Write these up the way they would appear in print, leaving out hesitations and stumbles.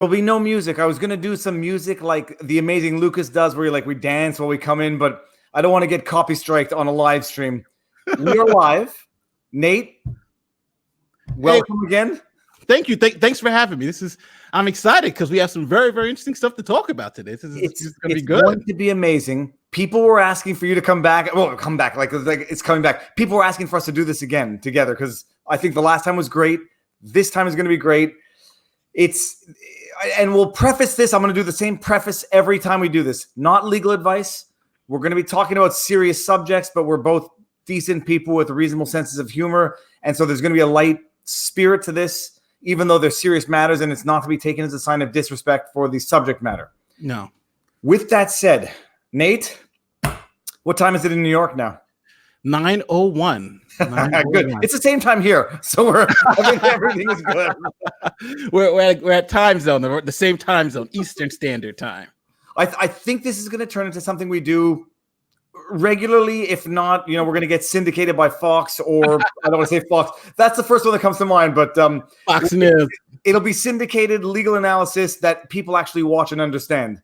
There'll be no music. I was gonna do some music like the amazing Lucas does, where we dance while we come in, but I don't want to get copy striked on a live stream. We are live. Nate, welcome again. Thank you. Thanks for having me. I'm excited because we have some very, very interesting stuff to talk about today. It's going to be good. It's going to be amazing. People were asking for you to come back. Well, come back. Like it's coming back. People were asking for us to do this again together because I think the last time was great. This time is going to be great. And we'll preface this. I'm going to do the same preface every time we do this. Not legal advice. We're going to be talking about serious subjects, but we're both decent people with reasonable senses of humor. And so there's going to be a light spirit to this, even though they're serious matters, and it's not to be taken as a sign of disrespect for the subject matter. No. With that said, Nate, what time is it in New York now? 9:01. Good. It's the same time here, so everything is good. we're at time zone, the same time zone, Eastern Standard Time. I think this is going to turn into something we do regularly. If not, we're going to get syndicated by Fox, or I don't want to say Fox. That's the first one that comes to mind, but Fox News. It'll be syndicated legal analysis that people actually watch and understand.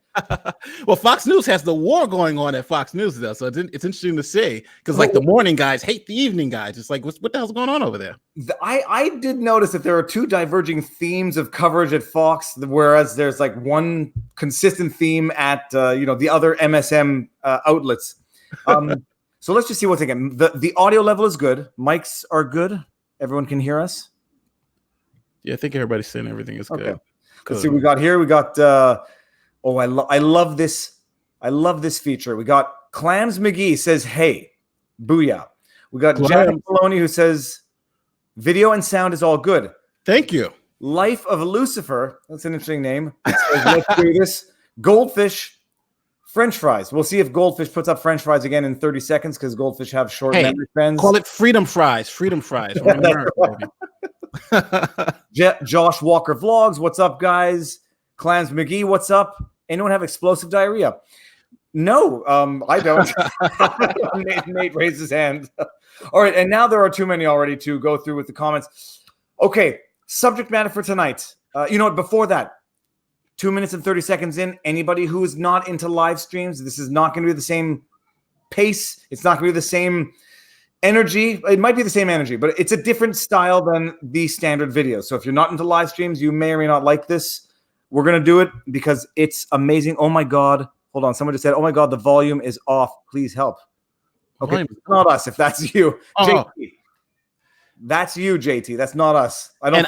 Well, Fox News has the war going on at Fox News, though, so it's interesting to see because, the morning guys hate the evening guys. It's like, what the hell's going on over there? I did notice that there are two diverging themes of coverage at Fox, whereas there's one consistent theme at the other MSM outlets. So let's just see what's again. The audio level is good. Mics are good. Everyone can hear us. Yeah, I think everybody's saying everything is good. Okay. Let's see what we got here. We got. I love this. I love this feature. We got Clams McGee says, "Hey, booyah." We got Jack Maloney who says, "Video and sound is all good." Thank you. Life of Lucifer. That's an interesting name. Let's do this. Goldfish, French fries. We'll see if Goldfish puts up French fries again in 30 seconds because Goldfish have short memory spans. Call it freedom fries. Freedom fries. Josh Walker Vlogs. What's up, guys? Clams McGee. What's up? Anyone have explosive diarrhea? No, I don't. Nate raised his hand. All right, and now there are too many already to go through with the comments. Okay, subject matter for tonight. You know what? Before that, 2 minutes and 30 seconds in, anybody who is not into live streams, this is not going to be the same pace. It's not going to be the same energy. It might be the same energy, but it's a different style than the standard video. So if you're not into live streams, you may or may not like this. We're going to do it because it's amazing. Oh, my God. Hold on. Someone just said, oh, my God, the volume is off. Please help. Okay, it's not us if that's you. JT. That's you, JT. That's not us. And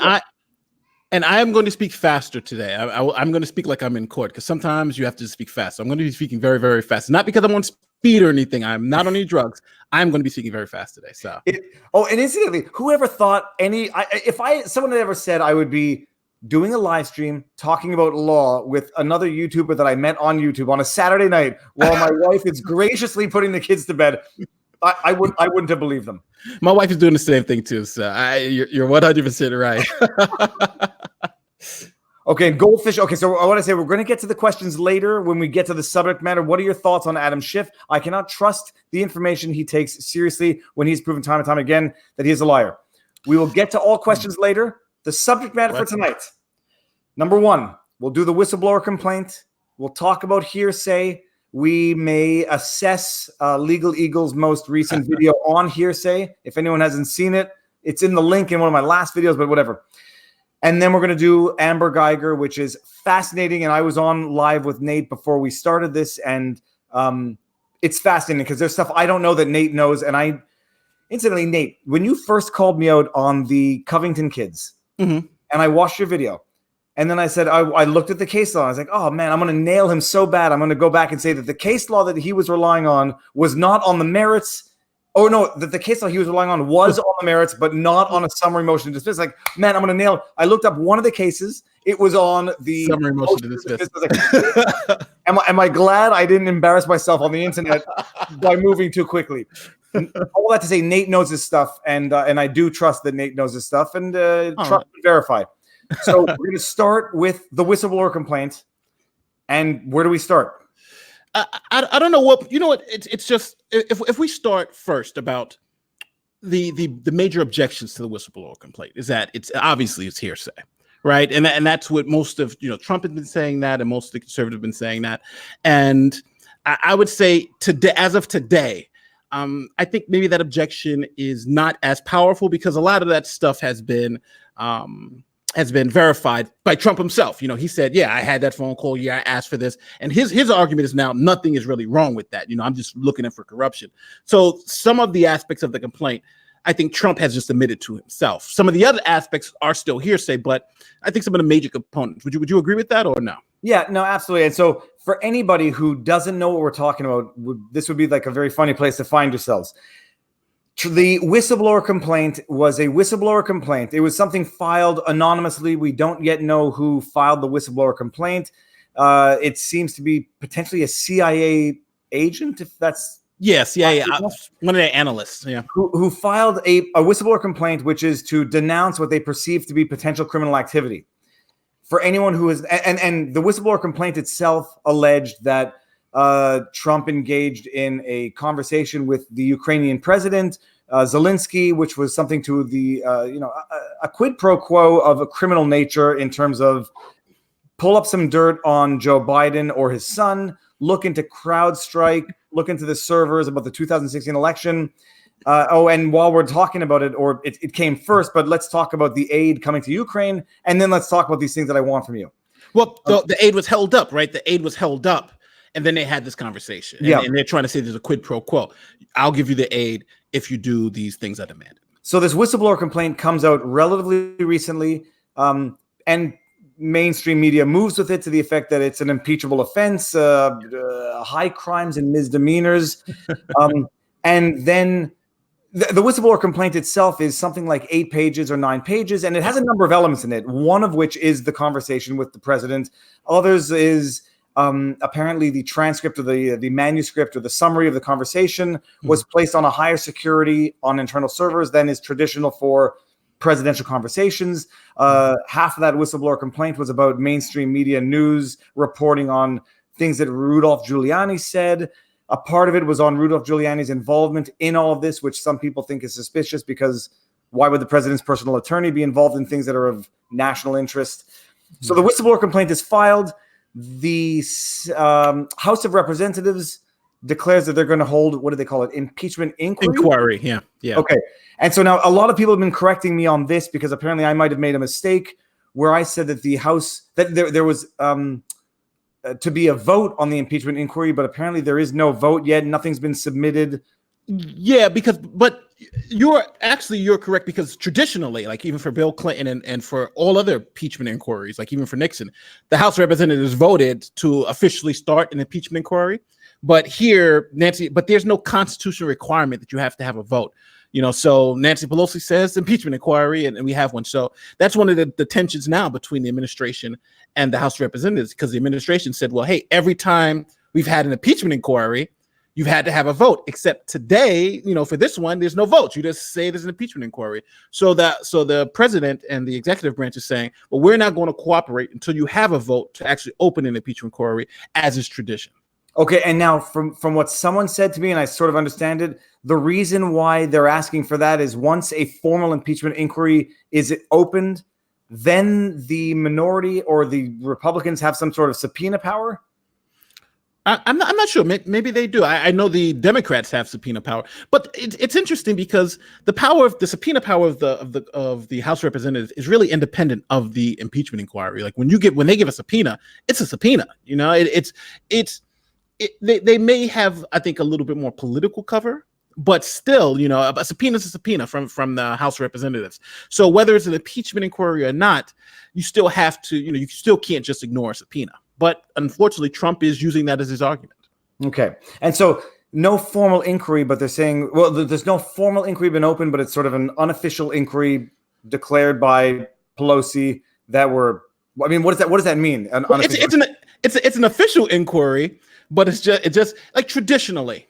I am going to speak faster today. I'm going to speak like I'm in court because sometimes you have to speak fast. So I'm going to be speaking very, very fast. Not because I'm on speed or anything. I'm not on any drugs. I'm going to be speaking very fast today. So. And incidentally, whoever thought someone had ever said I would be doing a live stream talking about law with another YouTuber that I met on YouTube on a Saturday night while my wife is graciously putting the kids to bed, I wouldn't have believed them. My wife is doing the same thing too. So you're 100% right. Okay, Goldfish. Okay, so I want to say we're going to get to the questions later when we get to the subject matter. What are your thoughts on Adam Schiff? I cannot trust the information he takes seriously when he's proven time and time again that he is a liar. We will get to all questions later. The subject matter for tonight. Number one, we'll do the whistleblower complaint. We'll talk about hearsay. We may assess Legal Eagle's most recent video on hearsay. If anyone hasn't seen it, it's in the link in one of my last videos, but whatever. And then we're going to do Amber Guyger, which is fascinating. And I was on live with Nate before we started this. And it's fascinating because there's stuff I don't know that Nate knows. And incidentally, Nate, when you first called me out on the Covington kids, and I watched your video, and then I said, I looked at the case law. I was like, oh, man, I'm going to nail him so bad. I'm going to go back and say that the case law that he was relying on was not on the merits. Oh, no, that the case law he was relying on was on the merits, but not on a summary motion to dismiss. Like, man, I'm going to nail it. I looked up one of the cases. It was on the summary motion to dismiss. Like, am I glad I didn't embarrass myself on the internet by moving too quickly? All that to say, Nate knows his stuff, and I do trust that Nate knows his stuff, and trust and verify. So we're going to start with the whistleblower complaint. And where do we start? I don't know what, you know what, it's just, if we start first about the major objections to the whistleblower complaint is that it's obviously it's hearsay, right? And that's what most of Trump has been saying that, and most of the conservatives have been saying that. And I would say today, as of today, I think maybe that objection is not as powerful because a lot of that stuff has been verified by Trump himself. He said, yeah, I had that phone call. Yeah, I asked for this. And his argument is now nothing is really wrong with that. I'm just looking in for corruption. So some of the aspects of the complaint, I think Trump has just admitted to himself. Some of the other aspects are still hearsay, but I think some of the major components. Would you agree with that or no? Yeah, no, absolutely. And so for anybody who doesn't know what we're talking about, this would be like a very funny place to find yourselves. The whistleblower complaint was a whistleblower complaint. It was something filed anonymously. We don't yet know who filed the whistleblower complaint. It seems to be potentially a CIA agent, if that's... Yes, yeah. One of the analysts, yeah. Who filed a whistleblower complaint, which is to denounce what they perceive to be potential criminal activity. For anyone who is... And the whistleblower complaint itself alleged that Trump engaged in a conversation with the Ukrainian president, Zelensky, which was something to the, a quid pro quo of a criminal nature in terms of pull up some dirt on Joe Biden or his son, look into CrowdStrike, look into the servers about the 2016 election. And while we're talking about it, or it came first, but let's talk about the aid coming to Ukraine, and then let's talk about these things that I want from you. Well, the aid was held up, right? The aid was held up. And then they had this conversation. And they're trying to say there's a quid pro quo. I'll give you the aid if you do these things I demanded. So this whistleblower complaint comes out relatively recently, and mainstream media moves with it to the effect that it's an impeachable offense, high crimes and misdemeanors. And then the whistleblower complaint itself is something like 8 pages or 9 pages, and it has a number of elements in it, one of which is the conversation with the president. Others is... apparently the transcript or the manuscript or the summary of the conversation was placed on a higher security on internal servers than is traditional for presidential conversations. Half of that whistleblower complaint was about mainstream media news reporting on things that Rudolph Giuliani said. A part of it was on Rudolph Giuliani's involvement in all of this, which some people think is suspicious because why would the president's personal attorney be involved in things that are of national interest? So the whistleblower complaint is filed. The House of Representatives declares that they're going to hold, what do they call it? Impeachment inquiry? Yeah. Okay. And so now a lot of people have been correcting me on this because apparently I might have made a mistake where I said that the House, that there was to be a vote on the impeachment inquiry, but apparently there is no vote yet. Nothing's been submitted. Yeah, but you're correct because traditionally, like even for Bill Clinton and for all other impeachment inquiries, like even for Nixon, the House of Representatives voted to officially start an impeachment inquiry. But here, but there's no constitutional requirement that you have to have a vote. So Nancy Pelosi says impeachment inquiry, and we have one. So that's one of the tensions now between the administration and the House of Representatives, because the administration said, well, hey, every time we've had an impeachment inquiry, you've had to have a vote, except today, for this one, there's no vote. You just say there's an impeachment inquiry. So the president and the executive branch is saying, well, we're not going to cooperate until you have a vote to actually open an impeachment inquiry, as is tradition. Okay, and now from what someone said to me, and I sort of understand it, the reason why they're asking for that is once a formal impeachment inquiry is opened, then the minority or the Republicans have some sort of subpoena power? I'm not sure. Maybe they do. I know the Democrats have subpoena power, but it's interesting because the subpoena power of the House of Representatives is really independent of the impeachment inquiry. Like when they give a subpoena, it's a subpoena. They may have, I think, a little bit more political cover, but still, a subpoena is a subpoena from the House of Representatives. So whether it's an impeachment inquiry or not, you still have to, you still can't just ignore a subpoena. But unfortunately, Trump is using that as his argument. Okay. And so no formal inquiry, but they're saying, well, there's no formal inquiry been opened, but it's sort of an unofficial inquiry declared by Pelosi that what does that mean? It's an official inquiry, but it's just like traditionally,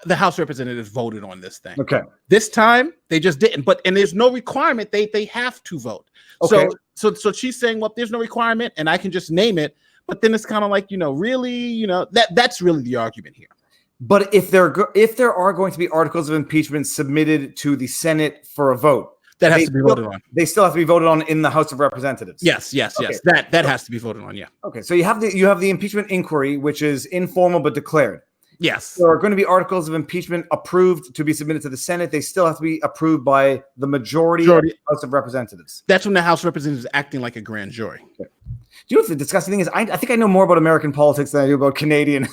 the House of Representatives voted on this thing. Okay. This time they just didn't, and there's no requirement. They have to vote. Okay. So she's saying, well, there's no requirement and I can just name it. But then it's kind of like, really, that's really the argument here. But if there are going to be articles of impeachment submitted to the Senate for a vote, That has to be voted on. They still have to be voted on in the House of Representatives. Yes. That has to be voted on. Yeah. Okay. So you have the impeachment inquiry, which is informal but declared. Yes. There are going to be articles of impeachment approved to be submitted to the Senate. They still have to be approved by the majority of the House of Representatives. That's when the House of Representatives is acting like a grand jury. Okay. Do you know what the disgusting thing is? I think I know more about American politics than I do about Canadian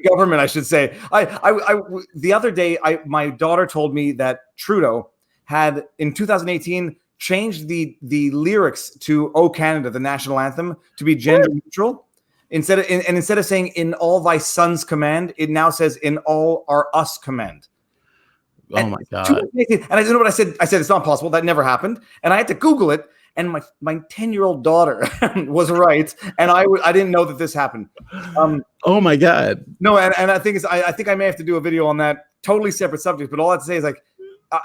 government, I should say. The other day, my daughter told me that Trudeau had, in 2018, changed the lyrics to "O Canada," the national anthem, to be gender neutral. Instead of saying "in all thy sons command," it now says "in all our us command." Oh my God! And I don't know what I said. I said it's not possible. That never happened. And I had to Google it. And my 10-year-old daughter was right, and I didn't know that this happened. Oh my God! No, and I think I think I may have to do a video on that. Totally separate subject, but all I have to say is like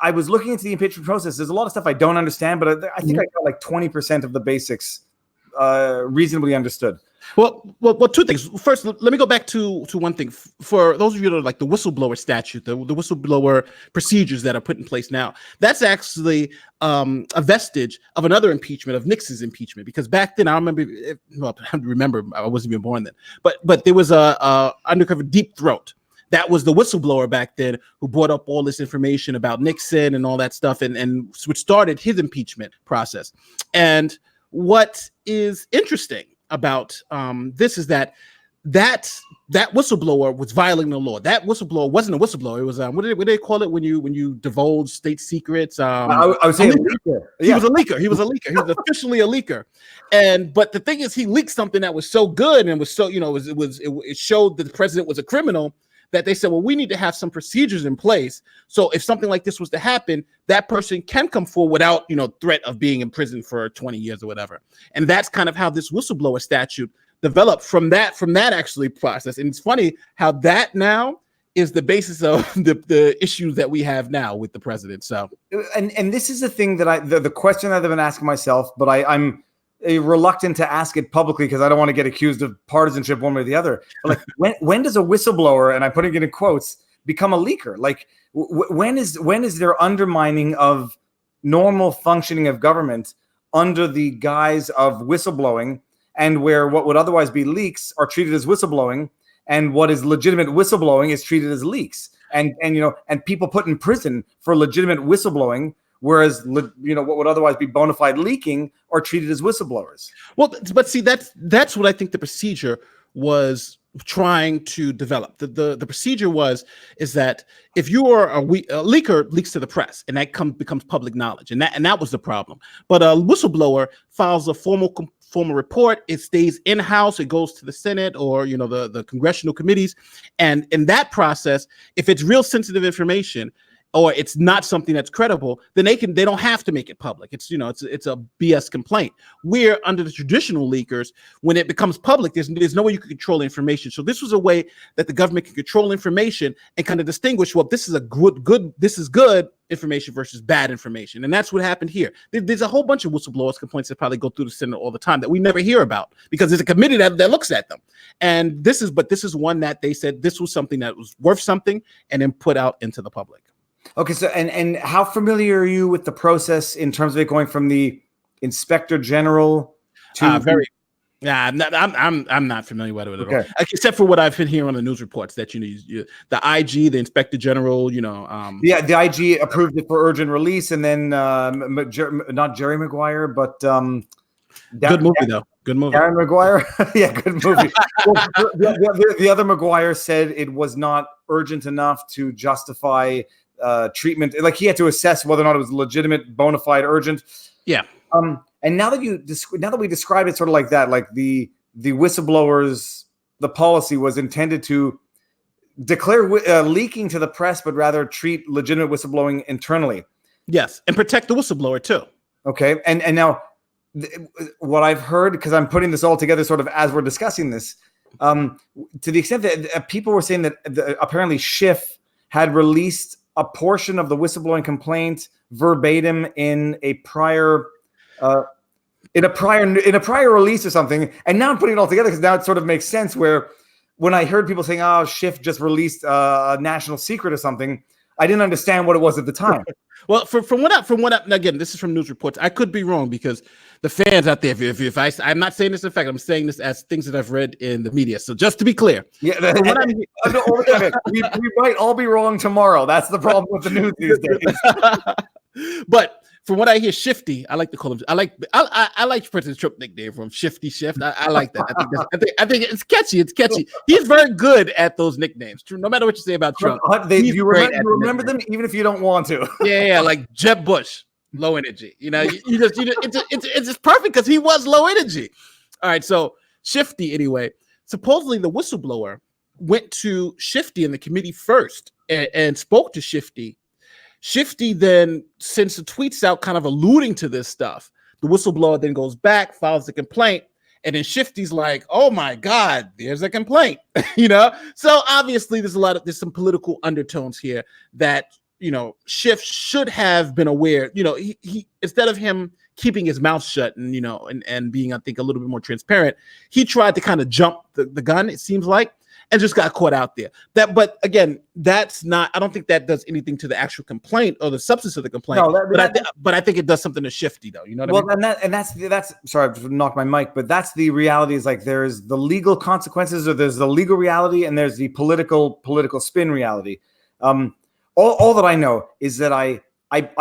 I was looking into the impeachment process. There's a lot of stuff I don't understand, but I think I got like 20% of the basics reasonably understood. Well, two things. First, let me go back to one thing. For those of you that are like the whistleblower statute, the whistleblower procedures that are put in place now, that's actually a vestige of another impeachment, of Nixon's impeachment. Because back then, I remember, I wasn't even born then, but there was a undercover Deep Throat. That was the whistleblower back then who brought up all this information about Nixon and all that stuff, and which started his impeachment process. And what is interesting about this is that whistleblower was violating the law. That whistleblower wasn't a whistleblower. It was what do they call it when you divulge state secrets? I would say a leaker. He was a leaker. He was officially a leaker. But the thing is, he leaked something that was so good and was so it showed that the president was a criminal, that they said, well, we need to have some procedures in place. So if something like this was to happen, that person can come forward without, threat of being in prison for 20 years or whatever. And that's kind of how this whistleblower statute developed from that actually process. And it's funny how that now is the basis of the issues that we have now with the president. So, and this is the thing that the question that I've been asking myself, but I'm reluctant to ask it publicly because I don't want to get accused of partisanship one way or the other. But like, when does a whistleblower, and I'm putting it in quotes, become a leaker? Like, when is there undermining of normal functioning of government under the guise of whistleblowing, and where what would otherwise be leaks are treated as whistleblowing, and what is legitimate whistleblowing is treated as leaks, and people put in prison for legitimate whistleblowing, whereas what would otherwise be bona fide leaking are treated as whistleblowers. Well, but see, that's what I think the procedure was trying to develop. The procedure is that if you are a leaker leaks to the press, and that becomes public knowledge, and that was the problem. But a whistleblower files a formal report. It stays in-house. It goes to the Senate or the congressional committees, and in that process, if it's real sensitive information, or it's not something that's credible, then they don't have to make it public. It's it's a BS complaint. We're under the traditional leakers. When it becomes public, there's no way you can control information. So this was a way that the government can control information and kind of distinguish, well, this is good information versus bad information. And that's what happened here. There's a whole bunch of whistleblowers complaints that probably go through the Senate all the time that we never hear about because there's a committee that looks at them. And this is one that they said this was something that was worth something and then put out into the public. Okay, so and how familiar are you with the process in terms of it going from the Inspector General to I'm not familiar with it at all, except for what I've been hearing on the news reports that the IG, the Inspector General, the IG approved it for urgent release, and then not Jerry Maguire, but good movie though. Good movie. Darren Maguire, yeah, good movie. Well, the other Maguire said it was not urgent enough to justify treatment. Like he had to assess whether or not it was legitimate, bona fide, urgent. Yeah. And now that we describe it sort of like that, like the whistleblowers, the policy was intended to declare leaking to the press, but rather treat legitimate whistleblowing internally. Yes, and protect the whistleblower too. Okay, and now what I've heard, because I'm putting this all together sort of as we're discussing this, to the extent that people were saying that apparently Schiff had released a portion of the whistleblowing complaint verbatim in a prior release or something, and now I'm putting it all together because now it sort of makes sense. Where when I heard people saying, "Oh, Schiff just released a national secret or something," I didn't understand what it was at the time. Well, from what I again, this is from news reports. I could be wrong because the fans out there, I'm not saying this in fact, I'm saying this as things that I've read in the media. So just to be clear, we might all be wrong tomorrow. That's the problem with the news these days. But from what I hear, Shifty, I like to call him. I like President Trump nickname from Shifty Shift. I like that. I think it's catchy. It's catchy. He's very good at those nicknames. True. No matter what you say about Trump, you remember them even if you don't want to. Yeah, like Jeb Bush, low energy. It's just perfect because he was low energy. All right, so Shifty anyway. Supposedly the whistleblower went to Shifty in the committee first and spoke to Shifty. Shifty then sends the tweets out kind of alluding to this stuff. The whistleblower then goes back, files a complaint, and then Shifty's like, oh my God, there's a complaint. So obviously there's some political undertones here that, Schiff should have been aware. He instead of him keeping his mouth shut and being, I think, a little bit more transparent, he tried to kind of jump the gun, it seems like, and just got caught out there. But again, that's not. I don't think that does anything to the actual complaint or the substance of the complaint. No, but I think it does something to Shifty, though. You know what I mean? And that's sorry, I knocked my mic. But that's the reality. Is like there's the legal consequences, or there's the legal reality, and there's the political spin reality. All that I know is that I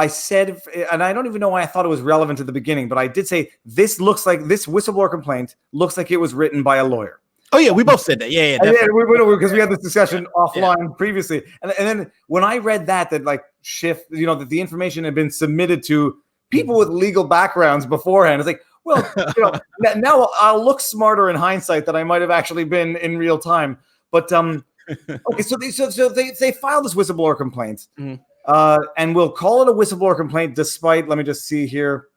said, and I don't even know why I thought it was relevant at the beginning, but I did say this whistleblower complaint looks like it was written by a lawyer. Oh yeah, we both said that. Yeah, because we had this discussion offline previously, and then when I read that like Schiff, that the information had been submitted to people with legal backgrounds beforehand, it's like, well, now I'll look smarter in hindsight than I might have actually been in real time. But okay, so they filed this whistleblower complaint, and we'll call it a whistleblower complaint, despite. Let me just see here.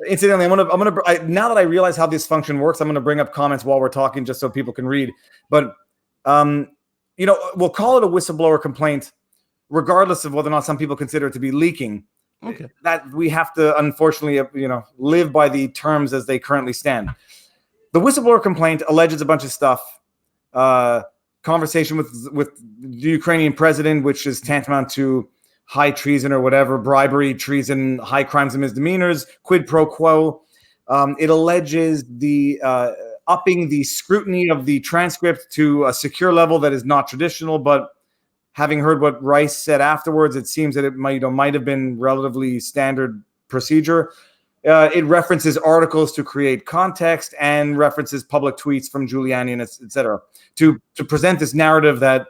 Incidentally, now that I realize how this function works, I'm going to bring up comments while we're talking just so people can read. But, we'll call it a whistleblower complaint, regardless of whether or not some people consider it to be leaking. Okay. That we have to, unfortunately, live by the terms as they currently stand. The whistleblower complaint alleges a bunch of stuff. Conversation with the Ukrainian president, which is tantamount to high treason or whatever, bribery, treason, high crimes and misdemeanors, quid pro quo. It alleges the upping the scrutiny of the transcript to a secure level that is not traditional, but having heard what Rice said afterwards, it seems that it might have been relatively standard procedure. It references articles to create context and references public tweets from Giuliani and et cetera, to present this narrative that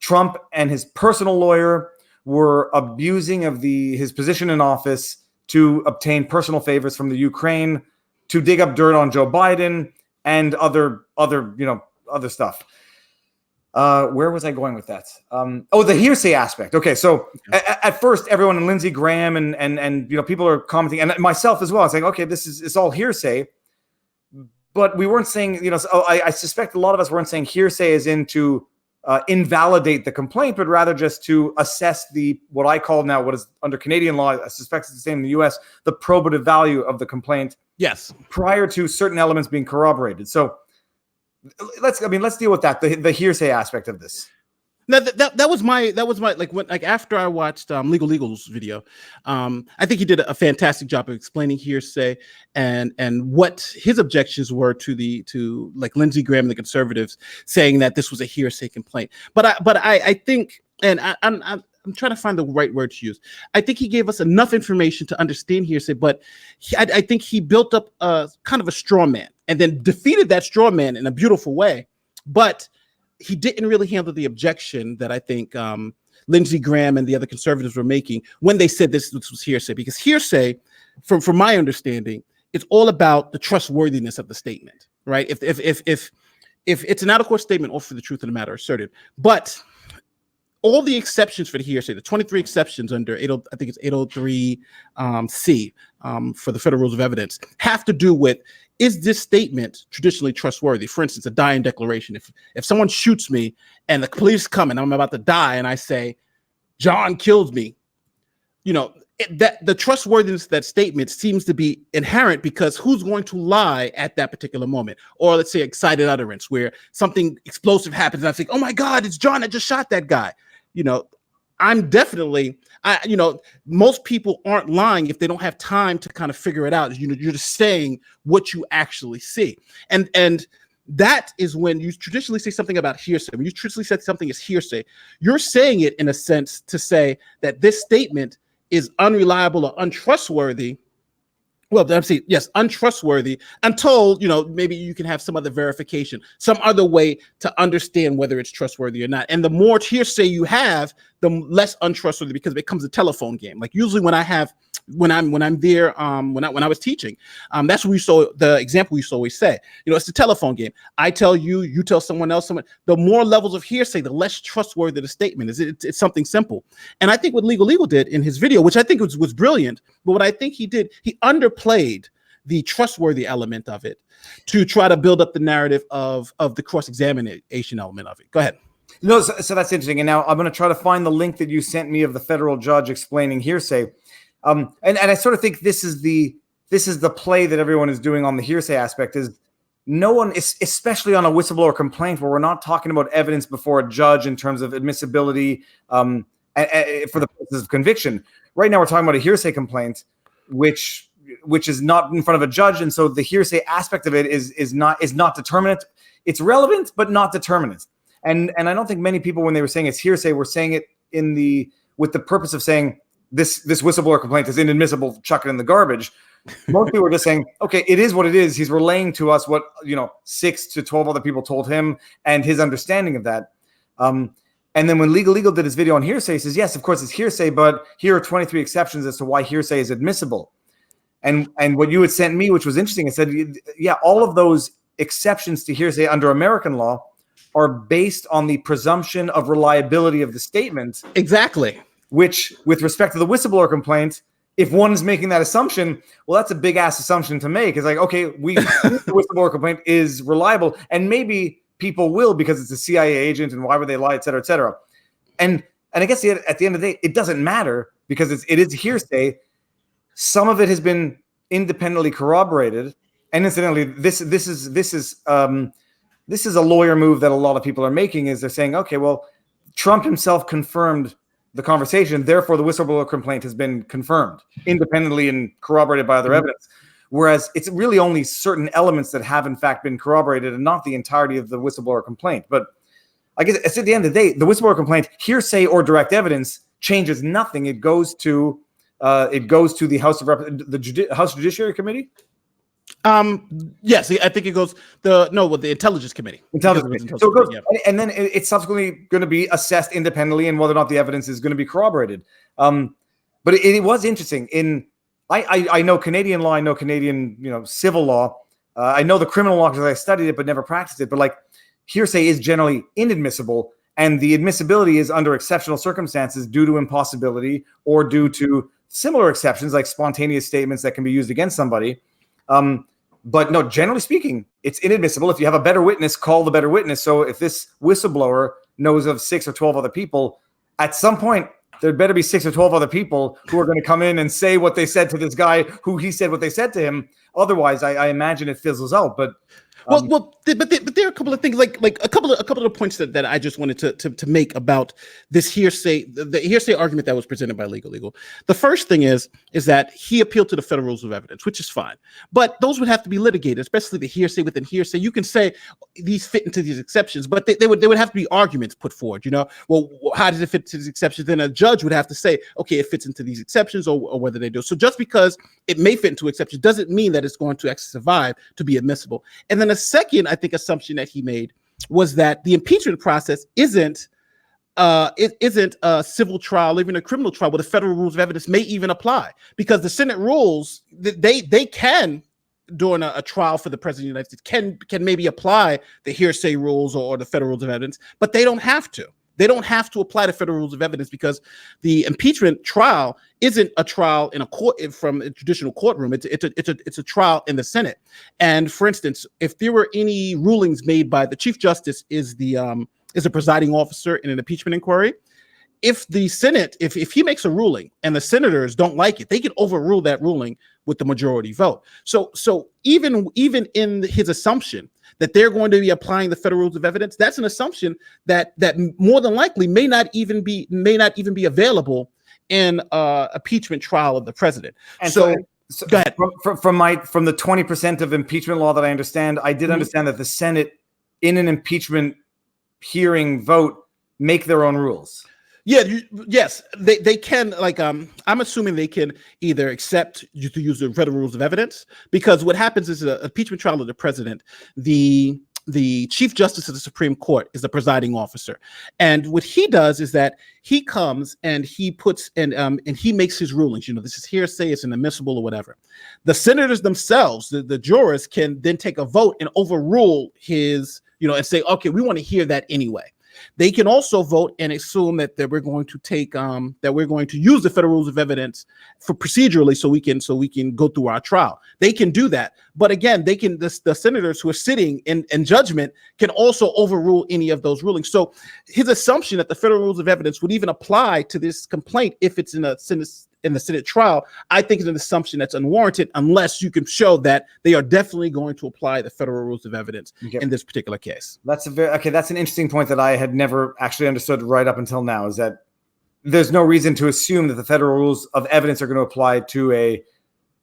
Trump and his personal lawyer were abusing of his position in office to obtain personal favors from the Ukraine, to dig up dirt on Joe Biden and other stuff. Where was I going with that? The hearsay aspect. Okay, so at first, everyone and Lindsey Graham and people are commenting, and myself as well. I was like, okay, it's all hearsay, but we weren't saying, I suspect a lot of us weren't saying hearsay as in to invalidate the complaint, but rather just to assess what I call now, what is under Canadian law, I suspect it's the same in the U.S., the probative value of the complaint. Yes. Prior to certain elements being corroborated. So let's deal with that, the hearsay aspect of this. Now that was my after I watched Legal's video, I think he did a fantastic job of explaining hearsay and what his objections were to Lindsey Graham and the conservatives saying that this was a hearsay complaint. But I think, and I'm trying to find the right word to use. I think he gave us enough information to understand hearsay, but I think he built up a kind of a straw man and then defeated that straw man in a beautiful way. But he didn't really handle the objection that I think Lindsey Graham and the other conservatives were making when they said this was hearsay, because hearsay, from my understanding, it's all about the trustworthiness of the statement, right? If it's an out-of-court statement or for the truth of the matter asserted, but all the exceptions for the hearsay, the 23 exceptions under 80, I think it's 803 C for the Federal Rules of Evidence, have to do with, is this statement traditionally trustworthy? For instance, a dying declaration. If someone shoots me and the police come and I'm about to die and I say, John killed me, that the trustworthiness of that statement seems to be inherent, because who's going to lie at that particular moment? Or let's say excited utterance, where something explosive happens and I think, oh my God, it's John that just shot that guy. I'm definitely, most people aren't lying if they don't have time to kind of figure it out. You're just saying what you actually see. And that is when you traditionally say something about hearsay. When you traditionally say something is hearsay, you're saying it in a sense to say that this statement is unreliable or untrustworthy. Well, I'm saying, yes, untrustworthy until, maybe you can have some other verification, some other way to understand whether it's trustworthy or not. And the more hearsay you have, the less untrustworthy, because it becomes a telephone game. Like usually when I'm there, when I was teaching, that's what we saw, the example we used to always say, it's a telephone game. I tell you, you tell someone else, the more levels of hearsay, the less trustworthy the statement is. It's something simple. And I think what Legal did in his video, which I think was brilliant, but what I think he did, he underplayed the trustworthy element of it to try to build up the narrative of the cross-examination element of it. Go ahead. So that's interesting. And now I'm going to try to find the link that you sent me of the federal judge explaining hearsay. And I sort of think this is the play that everyone is doing on the hearsay aspect, is no one, especially on a whistleblower complaint where we're not talking about evidence before a judge in terms of admissibility for the purposes of conviction. Right now we're talking about a hearsay complaint, which is not in front of a judge, and so the hearsay aspect of it is not determinate. It's relevant, but not determinate. And I don't think many people, when they were saying it's hearsay, were saying it with the purpose of saying this whistleblower complaint is inadmissible, chuck it in the garbage. Most people were just saying, okay, it is what it is. He's relaying to us what 6 to 12 other people told him and his understanding of that. And then when Legal did his video on hearsay, he says, yes, of course it's hearsay, but here are 23 exceptions as to why hearsay is admissible. And what you had sent me, which was interesting, it said, yeah, all of those exceptions to hearsay under American law are based on the presumption of reliability of the statement. Exactly. Which, with respect to the whistleblower complaint, if one is making that assumption, well, that's a big ass assumption to make. It's like, okay, the whistleblower complaint is reliable, and maybe people will because it's a CIA agent, and why would they lie, et cetera, et cetera. And I guess at the end of the day, it doesn't matter because it is hearsay. Some of it has been independently corroborated, and incidentally, this is a lawyer move that a lot of people are making. Is they're saying, okay, well, Trump himself confirmed the conversation, therefore the whistleblower complaint has been confirmed independently and corroborated by other evidence. Whereas it's really only certain elements that have in fact been corroborated and not the entirety of the whistleblower complaint. But I guess at the end of the day, the whistleblower complaint, hearsay or direct evidence, changes nothing. It goes to the House Judiciary Committee. Yes, I think it goes the Intelligence Committee. Intelligence Committee. So it goes, and then it's subsequently going to be assessed independently and whether or not the evidence is going to be corroborated. But it was interesting. I know Canadian law, I know Canadian civil law, I know the criminal law because I studied it but never practiced it. But like hearsay is generally inadmissible, and the admissibility is under exceptional circumstances due to impossibility or due to similar exceptions like spontaneous statements that can be used against somebody. But no, generally speaking, it's inadmissible. If you have a better witness, call the better witness. So if this whistleblower knows of 6 or 12 other people, at some point, there better be 6 or 12 other people who are going to come in and say what they said to this guy, who he said what they said to him. Otherwise, I imagine it fizzles out. But but there are a couple of things, like a couple of points that I just wanted to make about this hearsay, the hearsay argument that was presented by Legal. The first thing is that he appealed to the federal rules of evidence, which is fine, but those would have to be litigated, especially the hearsay within hearsay. You can say these fit into these exceptions, but they would have to be arguments put forward. Well, how does it fit to these exceptions? Then a judge would have to say, okay, it fits into these exceptions, or whether they do. So just because it may fit into exceptions doesn't mean that it's going to actually survive to be admissible. And then the second, I think, assumption that he made was that the impeachment process isn't a civil trial, even a criminal trial, where the federal rules of evidence may even apply, because the Senate rules, they can, during a trial for the president of the United States, can maybe apply the hearsay rules or the federal rules of evidence, but they don't have to. They don't have to apply the federal rules of evidence, because the impeachment trial isn't a trial in a court from a traditional courtroom. It's a trial in the Senate. And for instance, if there were any rulings made by the Chief Justice is the presiding officer in an impeachment inquiry, if the Senate, if he makes a ruling and the senators don't like it, they can overrule that ruling with the majority vote. So even in his assumption that they're going to be applying the federal rules of evidence, that's an assumption that more than likely may not even be available in impeachment trial of the president. And so go ahead. From the 20% of impeachment law that I understand, I did understand that the Senate in an impeachment hearing vote make their own rules. Yes, they can. Like, I'm assuming they can either accept to use the federal rules of evidence, because what happens is an impeachment trial of the president, the Chief Justice of the Supreme Court is the presiding officer, and what he does is that he comes and he puts and he makes his rulings. This is hearsay, it's inadmissible or whatever. The senators themselves, the jurors, can then take a vote and overrule his, and say, okay, we want to hear that anyway. They can also vote and assume that we're going to take that we're going to use the federal rules of evidence for procedurally, so we can go through our trial. They can do that, but again, they can the senators who are sitting in judgment can also overrule any of those rulings. So his assumption that the federal rules of evidence would even apply to this complaint if it's in the Senate trial, I think is an assumption that's unwarranted, unless you can show that they are definitely going to apply the federal rules of evidence in this particular case. That's that's an interesting point that I had never actually understood right up until now, is that there's no reason to assume that the federal rules of evidence are going to apply to a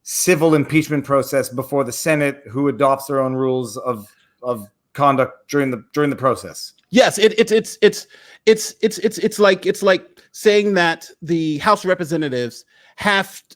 civil impeachment process before the Senate, who adopts their own rules of conduct during the process. Yes, it's like saying that the House of Representatives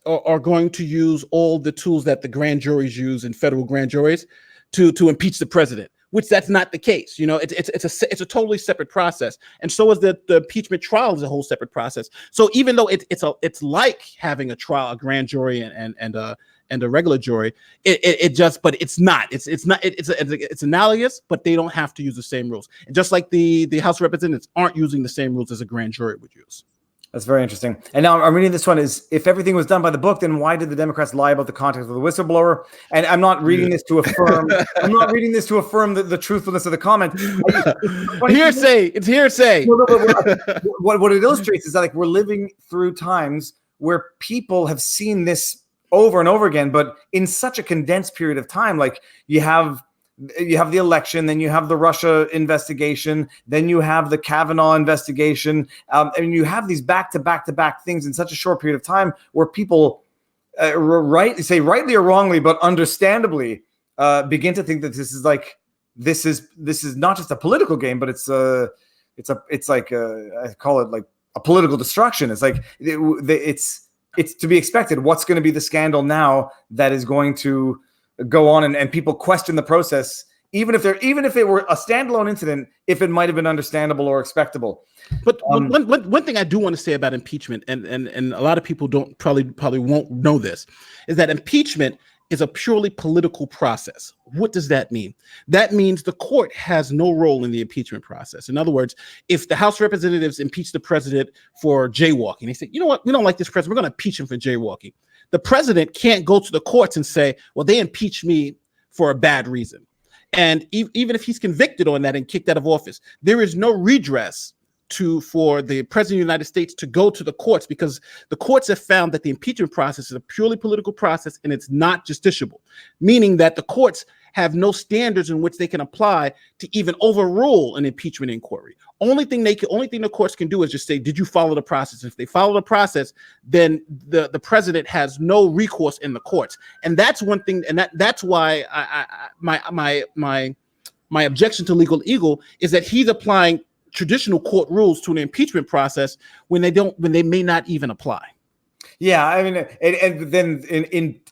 are going to use all the tools that the grand juries use in federal grand juries to impeach the president, which that's not the case. It's a totally separate process, and so is the impeachment trial is a whole separate process. So even though it's like having a trial, a grand jury and a regular jury, but it's not. It's analogous, but they don't have to use the same rules. And just like the House of Representatives aren't using the same rules as a grand jury would use. That's very interesting. And now I'm reading this one is, if everything was done by the book, then why did the Democrats lie about the context of the whistleblower? And I'm not reading this to affirm. I'm not reading this to affirm the truthfulness of the comment. Hearsay. It's hearsay. What it illustrates is that, like, we're living through times where people have seen this over and over again, but in such a condensed period of time. Like, you have the election, then you have the Russia investigation, then you have the Kavanaugh investigation, and you have these back-to-back things in such a short period of time, where people rightly or wrongly, but understandably, begin to think that this is not just a political game, but it's like I call it like a political destruction. It's like it's to be expected. What's going to be the scandal now that is going to go on and people question the process, even if it were a standalone incident, if it might have been understandable or expectable. But one thing I do want to say about impeachment, and a lot of people don't probably won't know this, is that impeachment is a purely political process. What does that mean? That means the court has no role in the impeachment process. In other words, if the House of Representatives impeach the president for jaywalking, they say, you know what, we don't like this president, we're going to impeach him for jaywalking. The president can't go to the courts and say, well, they impeached me for a bad reason. And even if he's convicted on that and kicked out of office, there is no redress for the president of the United States to go to the courts, because the courts have found that the impeachment process is a purely political process and it's not justiciable, meaning that the courts have no standards in which they can apply to even overrule an impeachment inquiry. Only thing the courts can do is just say, did you follow the process? If they follow the process, then the president has no recourse in the courts. And that's one thing, and that's why my objection to Legal Eagle is that he's applying traditional court rules to an impeachment process when they may not even apply. Yeah, I mean, and then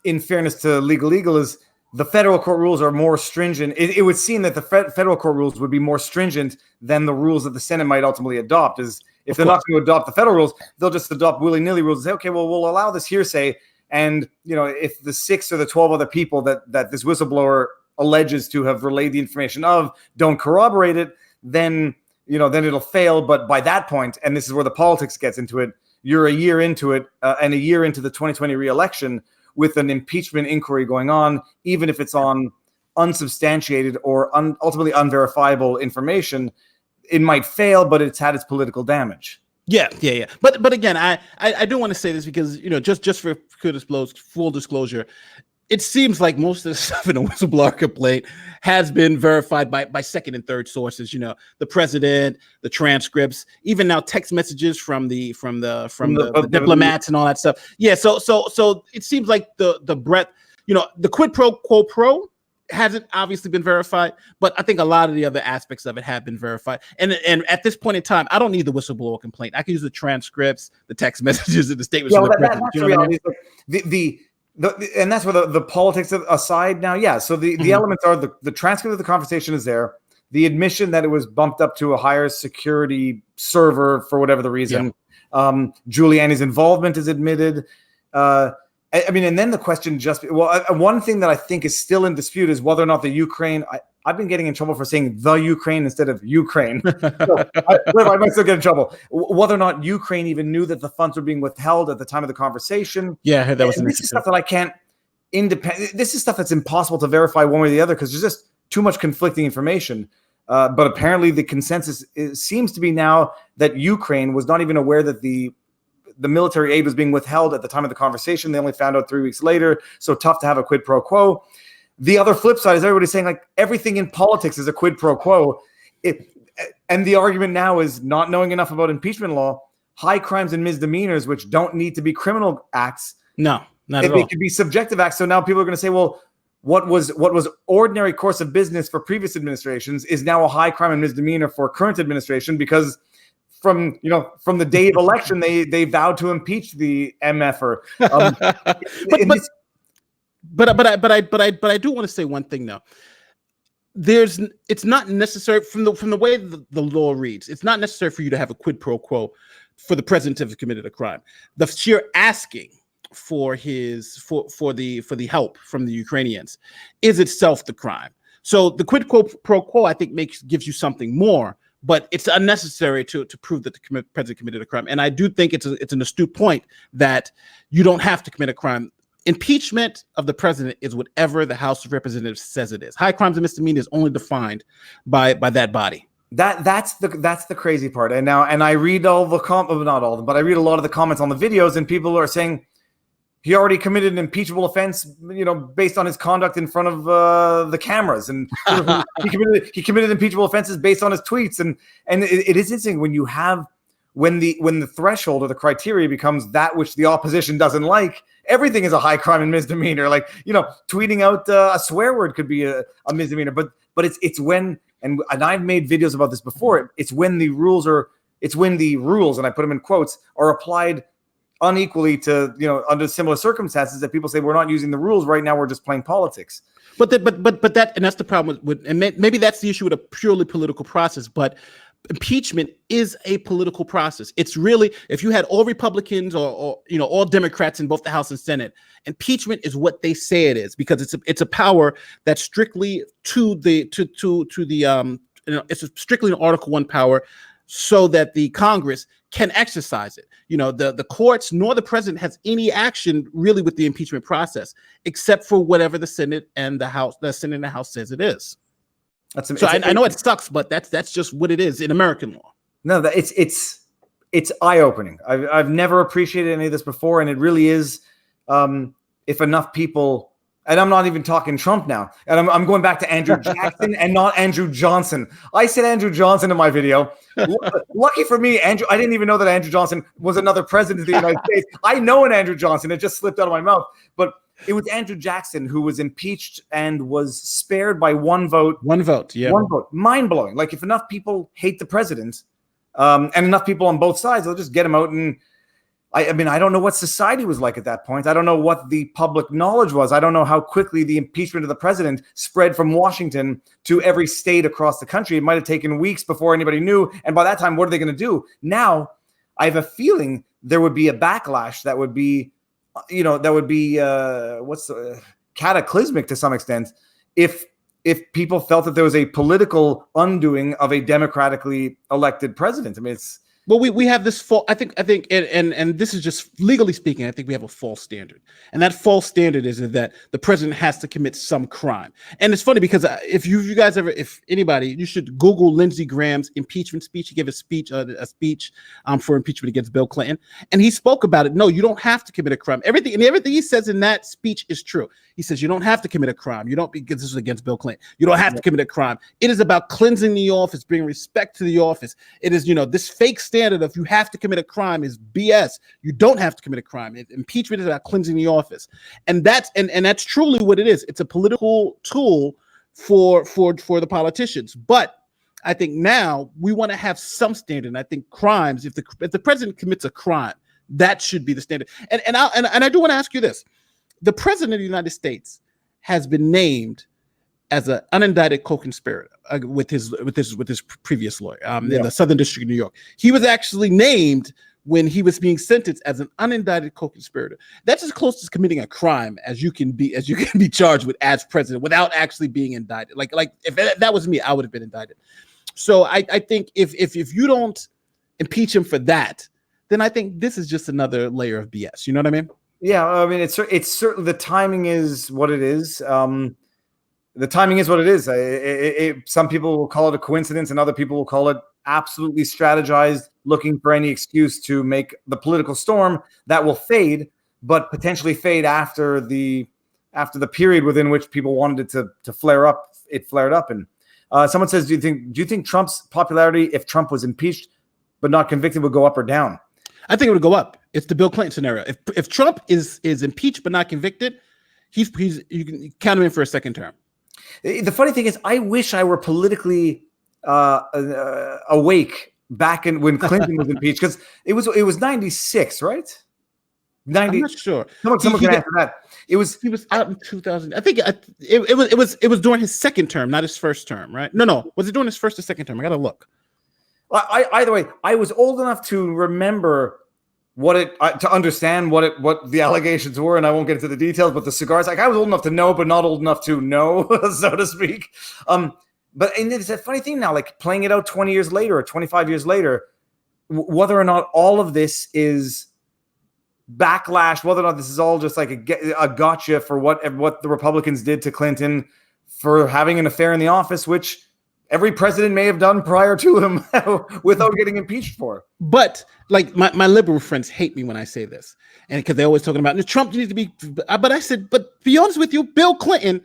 in fairness to Legal Eagle, is the federal court rules are more stringent. It would seem that the federal court rules would be more stringent than the rules that the Senate might ultimately adopt. Is if they're not going to adopt the federal rules, they'll just adopt willy-nilly rules and say, okay, well, we'll allow this hearsay. And, if the 6 or the 12 other people that this whistleblower alleges to have relayed the information of don't corroborate it, then it'll fail. But by that point, and this is where the politics gets into it, you're a year into it and a year into the 2020 re-election with an impeachment inquiry going on, even if it's on unsubstantiated or ultimately unverifiable information, it might fail, but it's had its political damage. Yeah. But again, I do want to say this because, just for full disclosure, it seems like most of the stuff in a whistleblower complaint has been verified by second and third sources. The president, the transcripts, even now text messages from the diplomats and all that stuff. Yeah. So it seems like the breadth, the quid pro quo hasn't obviously been verified, but I think a lot of the other aspects of it have been verified. And at this point in time, I don't need the whistleblower complaint. I can use the transcripts, the text messages, and the statements from the president. That's the reality. And that's where the politics aside now. Yeah. So the elements are the transcript of the conversation is there. The admission that it was bumped up to a higher security server for whatever the reason. Yeah. Giuliani's involvement is admitted. And then the question one thing that I think is still in dispute is whether or not the Ukraine. I've been getting in trouble for saying the Ukraine instead of Ukraine. So I might still get in trouble. Whether or not Ukraine even knew that the funds were being withheld at the time of the conversation. Yeah, that was this is stuff that I can't This is stuff that's impossible to verify one way or the other because there's just too much conflicting information. But apparently, the consensus seems to be now that Ukraine was not even aware that the military aid was being withheld at the time of the conversation. They only found out 3 weeks later. So tough to have a quid pro quo. The other flip side is everybody's saying like everything in politics is a quid pro quo. And the argument now is not knowing enough about impeachment law, high crimes and misdemeanors, which don't need to be criminal acts. No, not at all. They could be subjective acts. So now people are going to say, well, what was ordinary course of business for previous administrations is now a high crime and misdemeanor for current administration because from the day of election they vowed to impeach the MFer. But I do want to say one thing though. It's not necessary from the way the law reads. It's not necessary for you to have a quid pro quo for the president to have committed a crime. The sheer asking for the help from the Ukrainians is itself the crime. So the quid pro quo I think gives you something more, but it's unnecessary to prove that the president committed a crime. And I do think it's an astute point that you don't have to commit a crime. Impeachment of the president is whatever the House of Representatives says it is. High crimes and misdemeanors is only defined by that body. That's the crazy part. And I read not all of them, but I read a lot of the comments on the videos, and people are saying he already committed an impeachable offense, based on his conduct in front of the cameras, and he committed impeachable offenses based on his tweets, and it is interesting when the threshold or the criteria becomes that which the opposition doesn't like. Everything is a high crime and misdemeanor. Like, tweeting out a swear word could be a misdemeanor, but it's when, and I've made videos about this before. It's when the rules, and I put them in quotes, are applied unequally to, under similar circumstances that people say we're not using the rules right now. We're just playing politics. But that's the problem with, and maybe that's the issue with a purely political process, but impeachment is a political process. It's really, if you had all Republicans or all Democrats in both the House and Senate, impeachment is what they say it is, because it's a power that's strictly it's strictly an Article 1 power, so that the Congress can exercise it. The courts nor the president has any action really with the impeachment process, except for whatever the Senate and the House says it is. I know it sucks, but that's just what it is in American law. No, it's eye-opening. I've never appreciated any of this before, and it really is. If enough people, and I'm not even talking Trump now, and I'm going back to Andrew Jackson and not Andrew Johnson. I said Andrew Johnson in my video. Lucky for me, I didn't even know that Andrew Johnson was another president of the United States. I know an Andrew Johnson. It just slipped out of my mouth, but it was Andrew Jackson who was impeached and was spared by one vote. One vote, yeah. One vote. Mind-blowing. Like, if enough people hate the president, and enough people on both sides, they'll just get him out. And I don't know what society was like at that point. I don't know what the public knowledge was. I don't know how quickly the impeachment of the president spread from Washington to every state across the country. It might have taken weeks before anybody knew. And by that time, what are they going to do? Now, I have a feeling there would be a backlash that would be, cataclysmic to some extent if people felt that there was a political undoing of a democratically elected president. I mean, Well, we have this false. I think, and this is just legally speaking. I think we have a false standard, and that false standard is that the president has to commit some crime. And it's funny because if you guys ever, if anybody, you should Google Lindsey Graham's impeachment speech. He gave a speech for impeachment against Bill Clinton, and he spoke about it. No, you don't have to commit a crime. Everything he says in that speech is true. He says you don't have to commit a crime. You don't, because this is against Bill Clinton. You don't have to commit a crime. It is about cleansing the office, bringing respect to the office. It is, this fake standard of you have to commit a crime is BS. You don't have to commit a crime. Impeachment is about cleansing the office, and that's truly what it is. It's a political tool for the politicians. But I think now we want to have some standard. And I think crimes, if the president commits a crime, that should be the standard. And I do want to ask you this: the president of the United States has been named as an unindicted co-conspirator with his previous lawyer in the Southern District of New York. He was actually named when he was being sentenced as an unindicted co-conspirator. That's as close to committing a crime as you can be charged with as president without actually being indicted. Like if that was me, I would have been indicted. So I think if you don't impeach him for that, then I think this is just another layer of BS. You know what I mean? Yeah, I mean it's certainly the timing is what it is. The timing is what it is. Some people will call it a coincidence, and other people will call it absolutely strategized, looking for any excuse to make the political storm that will fade, but potentially fade after the period within which people wanted it to flare up. It flared up, and someone says, "Do you think Trump's popularity, if Trump was impeached but not convicted, would go up or down?" I think it would go up. It's the Bill Clinton scenario. If Trump is impeached but not convicted, you can count him in for a second term. The funny thing is, I wish I were politically awake back when Clinton was impeached, because it was 96, right? 90. I'm not sure. Someone can answer that. He was out in 2000. I think it was during his second term, not his first term, right? No. Was it during his first or second term? I gotta look. Either way, I was old enough to remember to understand what the allegations were, and I won't get into the details, but the cigars, I was old enough to know, but not old enough to know, so to speak. But it's a funny thing now, like playing it out 20 years later or 25 years later, whether or not all of this is backlash, whether or not this is all just like a gotcha for what the Republicans did to Clinton for having an affair in the office, which every president may have done prior to him without getting impeached for. But like my liberal friends hate me when I say this, and because they're always talking about Trump needs to be. But I said, but be honest with you, Bill Clinton,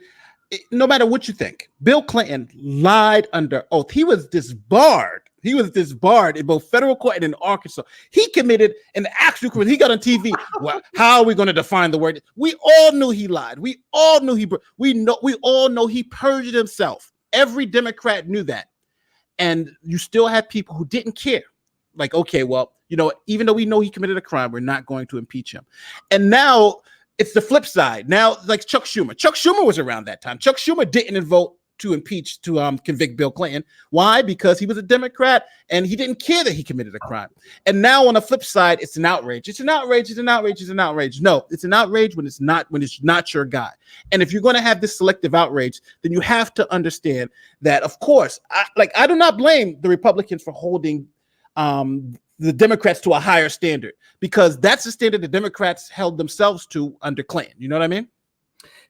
no matter what you think, Bill Clinton lied under oath. He was disbarred. He was disbarred in both federal court and in Arkansas. He committed an actual crime. He got on TV. Well, how are we going to define the word? We all knew he lied. We all knew we all know he perjured himself. Every Democrat knew that. And you still had people who didn't care. Like, okay, well, even though we know he committed a crime, we're not going to impeach him. And now it's the flip side. Now, like Chuck Schumer. Chuck Schumer was around that time. Chuck Schumer didn't vote to impeach, to convict Bill Clinton. Why? Because he was a Democrat and he didn't care that he committed a crime. And now on the flip side, it's an outrage. It's an outrage. It's an outrage. It's an outrage. No, it's an outrage when it's not your guy. And if you're going to have this selective outrage, then you have to understand that, of course, I do not blame the Republicans for holding the Democrats to a higher standard, because that's the standard the Democrats held themselves to under Clinton. You know what I mean?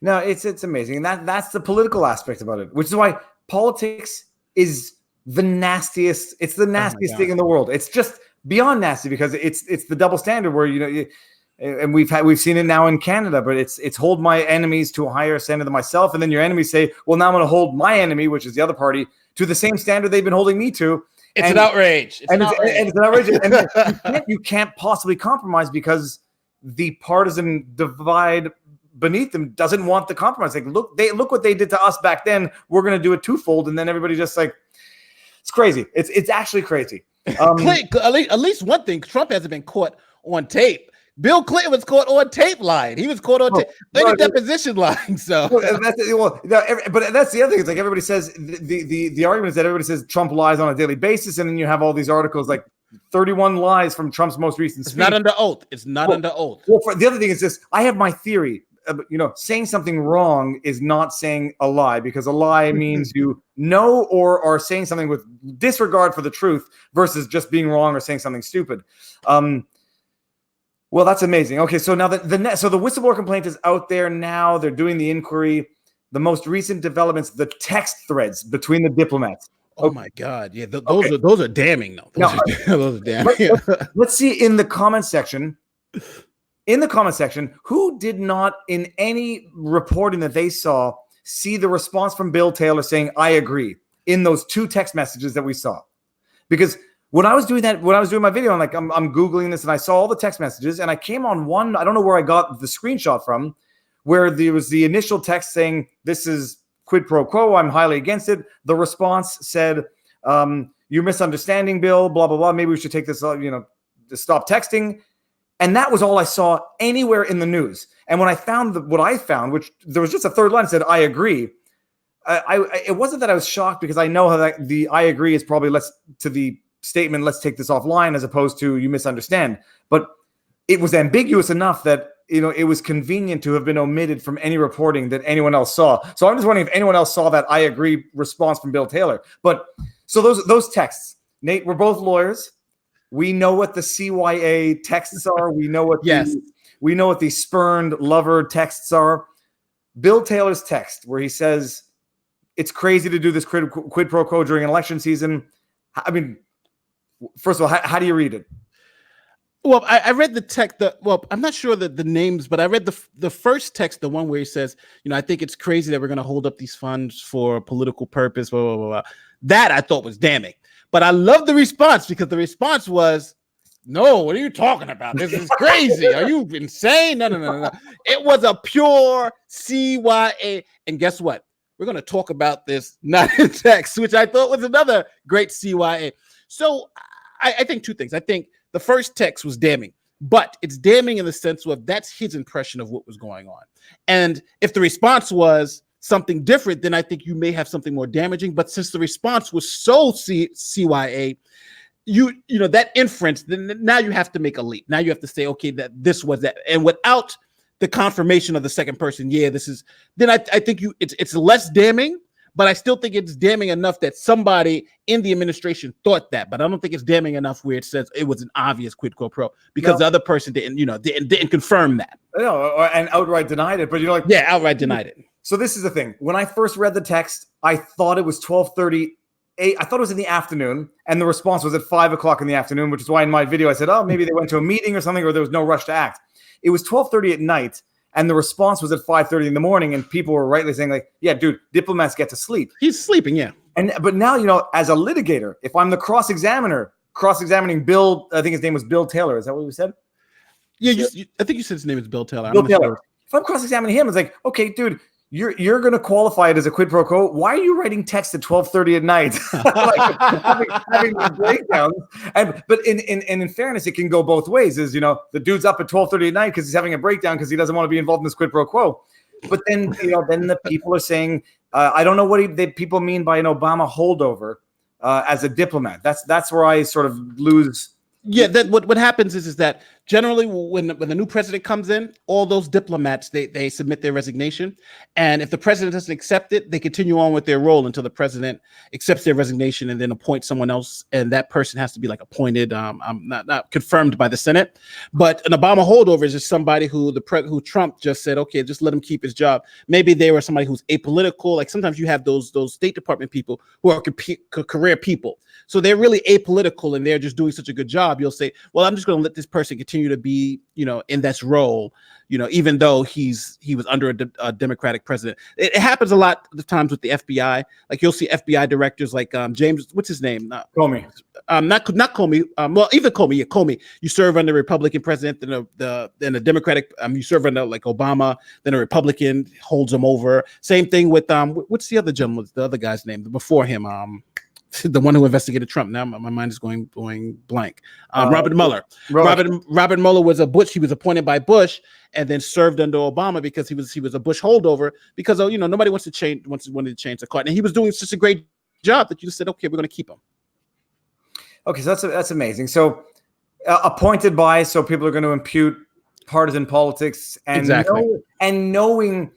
No, it's amazing. And that's the political aspect about it, which is why politics is the nastiest. It's the nastiest thing in the world. It's just beyond nasty, because it's the double standard where, and we've seen it now in Canada, but it's hold my enemies to a higher standard than myself. And then your enemies say, well, now I'm going to hold my enemy, which is the other party, to the same standard they've been holding me to. It's an outrage. It's an outrage. And you can't possibly compromise, because the partisan divide beneath them doesn't want the compromise. Like, look what they did to us back then. We're going to do it twofold. And then everybody just like, it's crazy. It's actually crazy. At least one thing, Trump hasn't been caught on tape. Bill Clinton was caught on tape lying. He was caught on tape. Any deposition lying. So, but that's the other thing. It's like everybody says the argument is that everybody says Trump lies on a daily basis, and then you have all these articles like 31 lies from Trump's most recent speech. It's not under oath. It's not under oath. Well, the other thing is this. I have my theory. saying something wrong is not saying a lie, because a lie means you know or are saying something with disregard for the truth versus just being wrong or saying something stupid. Well, that's amazing. Okay, so now the whistleblower complaint is out there now. They're doing the inquiry. The most recent developments, the text threads between the diplomats. Oh my God! Yeah, those are damning though. Those are damning. Let's see in the comment section. In the comment section, who did not, in any reporting that they saw, see the response from Bill Taylor saying "I agree" in those 2 text messages that we saw? Because when I was doing my video, I'm Googling this and I saw all the text messages, and I came on one, I don't know where I got the screenshot from, where there was the initial text saying, "This is quid pro quo, I'm highly against it." The response said, "You're misunderstanding, Bill, blah, blah, blah. Maybe we should take this, to stop texting." And that was all I saw anywhere in the news. And when I found what I found, which there was just a third line that said, "I agree." It wasn't that I was shocked, because I know how the "I agree" is probably less to the statement, "Let's take this offline," as opposed to "you misunderstand." But it was ambiguous enough that, it was convenient to have been omitted from any reporting that anyone else saw. So I'm just wondering if anyone else saw that "I agree" response from Bill Taylor. But so those texts, Nate, we're both lawyers. We know what the CYA texts are. We know what we know what the spurned lover texts are. Bill Taylor's text, where he says it's crazy to do this quid pro quo during an election season. I mean, first of all, how do you read it? Well, I read the text. I'm not sure the names, but I read the first text, the one where he says, "I think it's crazy that we're going to hold up these funds for a political purpose." Blah, blah, blah, blah. That I thought was damning. But I love the response, because the response was, "No, what are you talking about? This is crazy. Are you insane? No. It was a pure CYA. And guess what? We're going to talk about this not in text," which I thought was another great CYA. So I think 2 things. I think the first text was damning, but it's damning in the sense of that's his impression of what was going on. And if the response was something different, then I think you may have something more damaging. But since the response was so CYA, that inference, then now you have to make a leap. Now you have to say, okay, that this was that. And without the confirmation of the second person, this is, then I think it's less damning, but I still think it's damning enough that somebody in the administration thought that. But I don't think it's damning enough where it says it was an obvious quid pro quo, because the other person didn't confirm that. No, and outright denied it. But outright denied it. So this is the thing. When I first read the text, I thought it was 12:38. I thought it was in the afternoon, and the response was at 5:00 in the afternoon, which is why in my video I said, "Oh, maybe they went to a meeting or something, or there was no rush to act." It was 12:30 at night, and the response was at 5:30 in the morning, and people were rightly saying, like, "Yeah, dude, diplomats get to sleep." He's sleeping, yeah. But now, as a litigator, if I'm the cross-examining Bill, I think his name was Bill Taylor. Is that what we said? Yeah, I think you said his name is Bill Taylor. Bill Taylor. Sure. If I'm cross-examining him, it's like, okay, dude, you're going to qualify it as a quid pro quo. Why are you writing text at 12:30 at night? having these breakdowns. But in fairness, it can go both ways. Is the dude's up at 12:30 at night because he's having a breakdown because he doesn't want to be involved in this quid pro quo. But then then the people are saying, I don't know what people mean by an Obama holdover as a diplomat. That's where I sort of lose. Yeah, that what happens is that generally when the new president comes in, all those diplomats they submit their resignation, and if the president doesn't accept it, they continue on with their role until the president accepts their resignation and then appoints someone else, and that person has to be like appointed, not confirmed by the Senate. But an Obama holdover is just somebody who Trump just said, okay, just let him keep his job. Maybe they were somebody who's apolitical. Like sometimes you have those State Department people who are career people, so they're really apolitical and they're just doing such a good job. You'll say, well, I'm just going to let this person continue to be, in this role, even though he was under a Democratic president. It happens a lot of times with the FBI. Like you'll see FBI directors like James, what's his name? Comey. Not Comey. Well, either Comey. Yeah, Comey. You serve under a Republican president, then a Democratic. You serve under like Obama, then a Republican holds him over. Same thing with what's the other gentleman? The other guy's name before him? The one who investigated Trump. Now my mind is going blank. Robert Mueller. Robert Mueller was a Bush. He was appointed by Bush and then served under Obama because he was a Bush holdover because nobody wanted to change the court, and he was doing such a great job that you just said, okay, we're going to keep him. Okay, so that's amazing. So appointed by, so people are going to impute partisan politics and knowing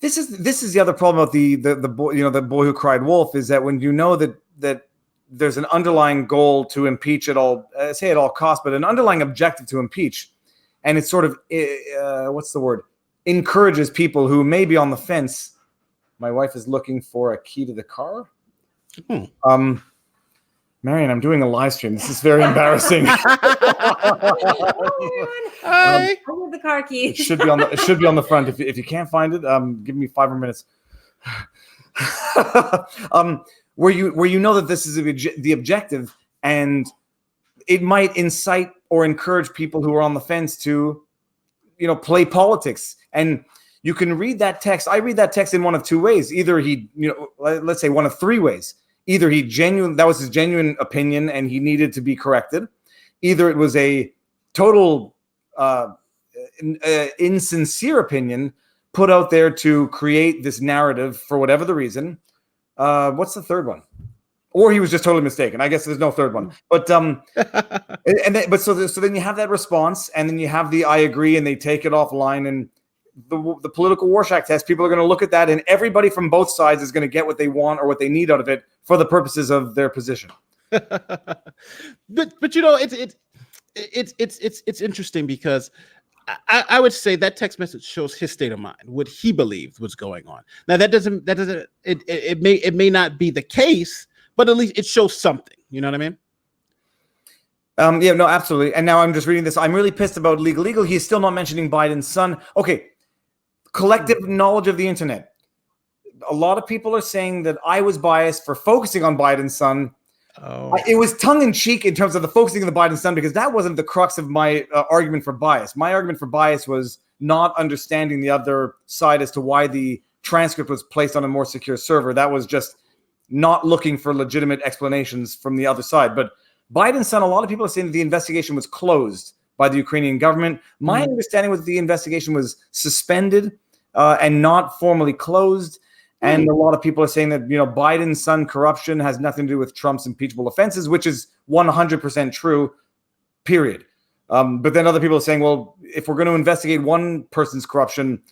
this is the other problem about the boy, the boy who cried wolf, is that when you know that there's an underlying goal to impeach at all, say at all costs, but an underlying objective to impeach, and it's sort of what's the word? Encourages people who may be on the fence. My wife is looking for a key to the car. Marion, I'm doing a live stream. This is very embarrassing. Hi. I have the car key. It should be on the front. If you can't find it, give me 5 more minutes. Where you know that this is the objective, and it might incite or encourage people who are on the fence to, play politics. And you can read that text. I read that text in one of two ways. Either he, let's say one of three ways. Either that was his genuine opinion and he needed to be corrected. Either it was a total insincere opinion put out there to create this narrative for whatever the reason. What's the third one? Or he was just totally mistaken. I guess there's no third one. But so then you have that response, and then you have the I agree, and they take it offline, and the political Rorschach test, people are going to look at that, and everybody from both sides is going to get what they want or what they need out of it for the purposes of their position. but it's interesting because I would say that text message shows his state of mind, what he believed was going on. Now it may not be the case, but at least it shows something. You know what I mean? Yeah, no, absolutely. And now I'm just reading this. I'm really pissed about legal. He's still not mentioning Biden's son. Okay. Collective knowledge of the internet. A lot of people are saying that I was biased for focusing on Biden's son. Oh. It was tongue in cheek in terms of the focusing on the Biden son, because that wasn't the crux of my argument for bias. My argument for bias was not understanding the other side as to why the transcript was placed on a more secure server. That was just not looking for legitimate explanations from the other side. But Biden's son, a lot of people are saying that the investigation was closed by the Ukrainian government. My understanding was the investigation was suspended and not formally closed. And a lot of people are saying that, Biden's son corruption has nothing to do with Trump's impeachable offenses, which is 100% true, period. But then other people are saying, well, if we're going to investigate one person's corruption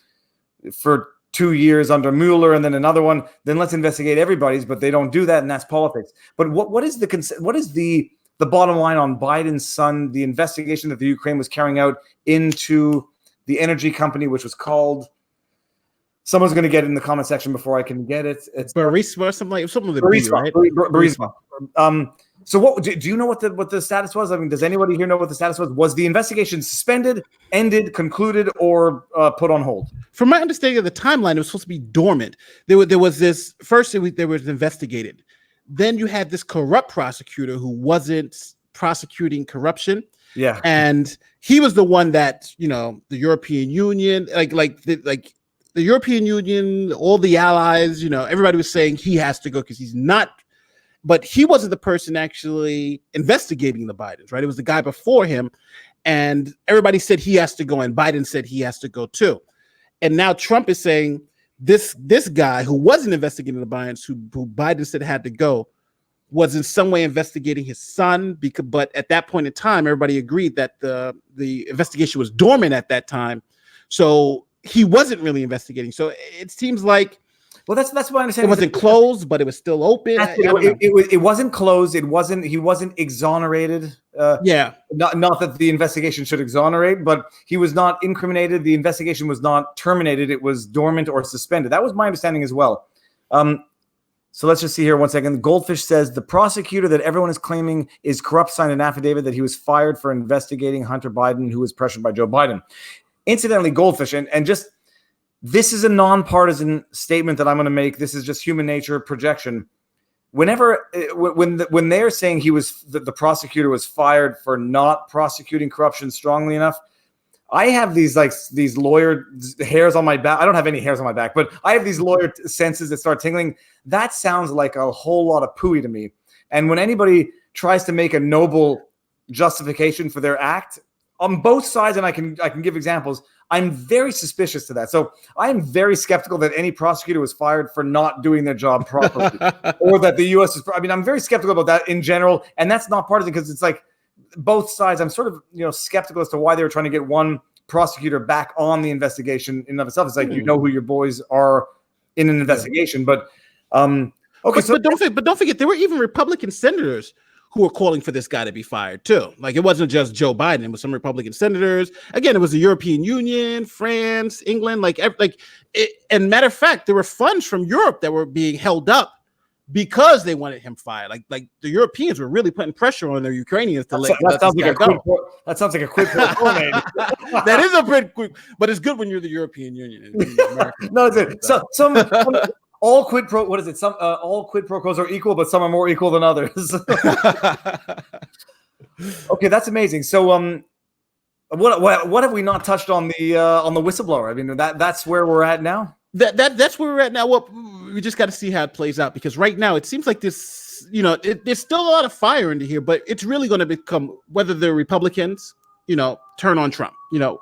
for 2 years under Mueller and then another one, then let's investigate everybody's. But they don't do that, and that's politics. But what is the bottom line on Biden's son, the investigation that the Ukraine was carrying out into the energy company, which was called? Someone's going to get it in the comment section before I can get it. It's Burisma, something with a B, right? Burisma. So what do you know what the status was? I mean, does anybody here know what the status was? Was the investigation suspended, ended, concluded, or put on hold? From my understanding of the timeline, it was supposed to be dormant. There was this first. They were investigated. Then you had this corrupt prosecutor who wasn't prosecuting corruption. Yeah, and he was the one that the European Union, the European Union, all the allies, everybody was saying he has to go because he's not. But he wasn't the person actually investigating the Bidens, right? It was the guy before him, and everybody said he has to go, and Biden said he has to go too. And now Trump is saying this guy who wasn't investigating the Bidens, who Biden said had to go, was in some way investigating his son. But at that point in time, everybody agreed that the investigation was dormant at that time, so he wasn't really investigating. So it seems like, well, that's what I understand. It wasn't closed, but it was still open. It wasn't closed. He wasn't exonerated. Not that the investigation should exonerate, but he was not incriminated. The investigation was not terminated. It was dormant or suspended. That was my understanding as well. So let's just see here 1 second. Goldfish says the prosecutor that everyone is claiming is corrupt signed an affidavit that he was fired for investigating Hunter Biden, who was pressured by Joe Biden. Incidentally, Goldfish, and just this is a nonpartisan statement that I'm going to make. This is just human nature projection. Whenever when they're saying the prosecutor was fired for not prosecuting corruption strongly enough, I have these lawyer hairs on my back. I don't have any hairs on my back, but I have these lawyer senses that start tingling. That sounds like a whole lot of pooey to me. And when anybody tries to make a noble justification for their act on both sides, and I can give examples, I'm very suspicious to that. So I am very skeptical that any prosecutor was fired for not doing their job properly, or that the U.S. is. I mean, I'm very skeptical about that in general, and that's not partisan because it's like both sides. I'm sort of skeptical as to why they were trying to get one prosecutor back on the investigation in and of itself. It's like, you know who your boys are in an investigation. But okay, but don't forget, there were even Republican senators who were calling for this guy to be fired too. Like, it wasn't just Joe Biden; it was some Republican senators. Again, it was the European Union, France, England. And matter of fact, there were funds from Europe that were being held up because they wanted him fired. Like the Europeans were really putting pressure on the Ukrainians to let this guy go. That sounds like a quid pro quo. That is a bit quick, but it's good when you're the European Union. No, it's it. So some all quid pro. What is it? Some all quid pro quos are equal, but some are more equal than others. Okay, that's amazing. So what have we not touched on the whistleblower? I mean, that's where we're at now. That's where we're at now. Well, we just got to see how it plays out, because right now it seems like this, there's still a lot of fire into here, but it's really going to become whether the Republicans, turn on Trump.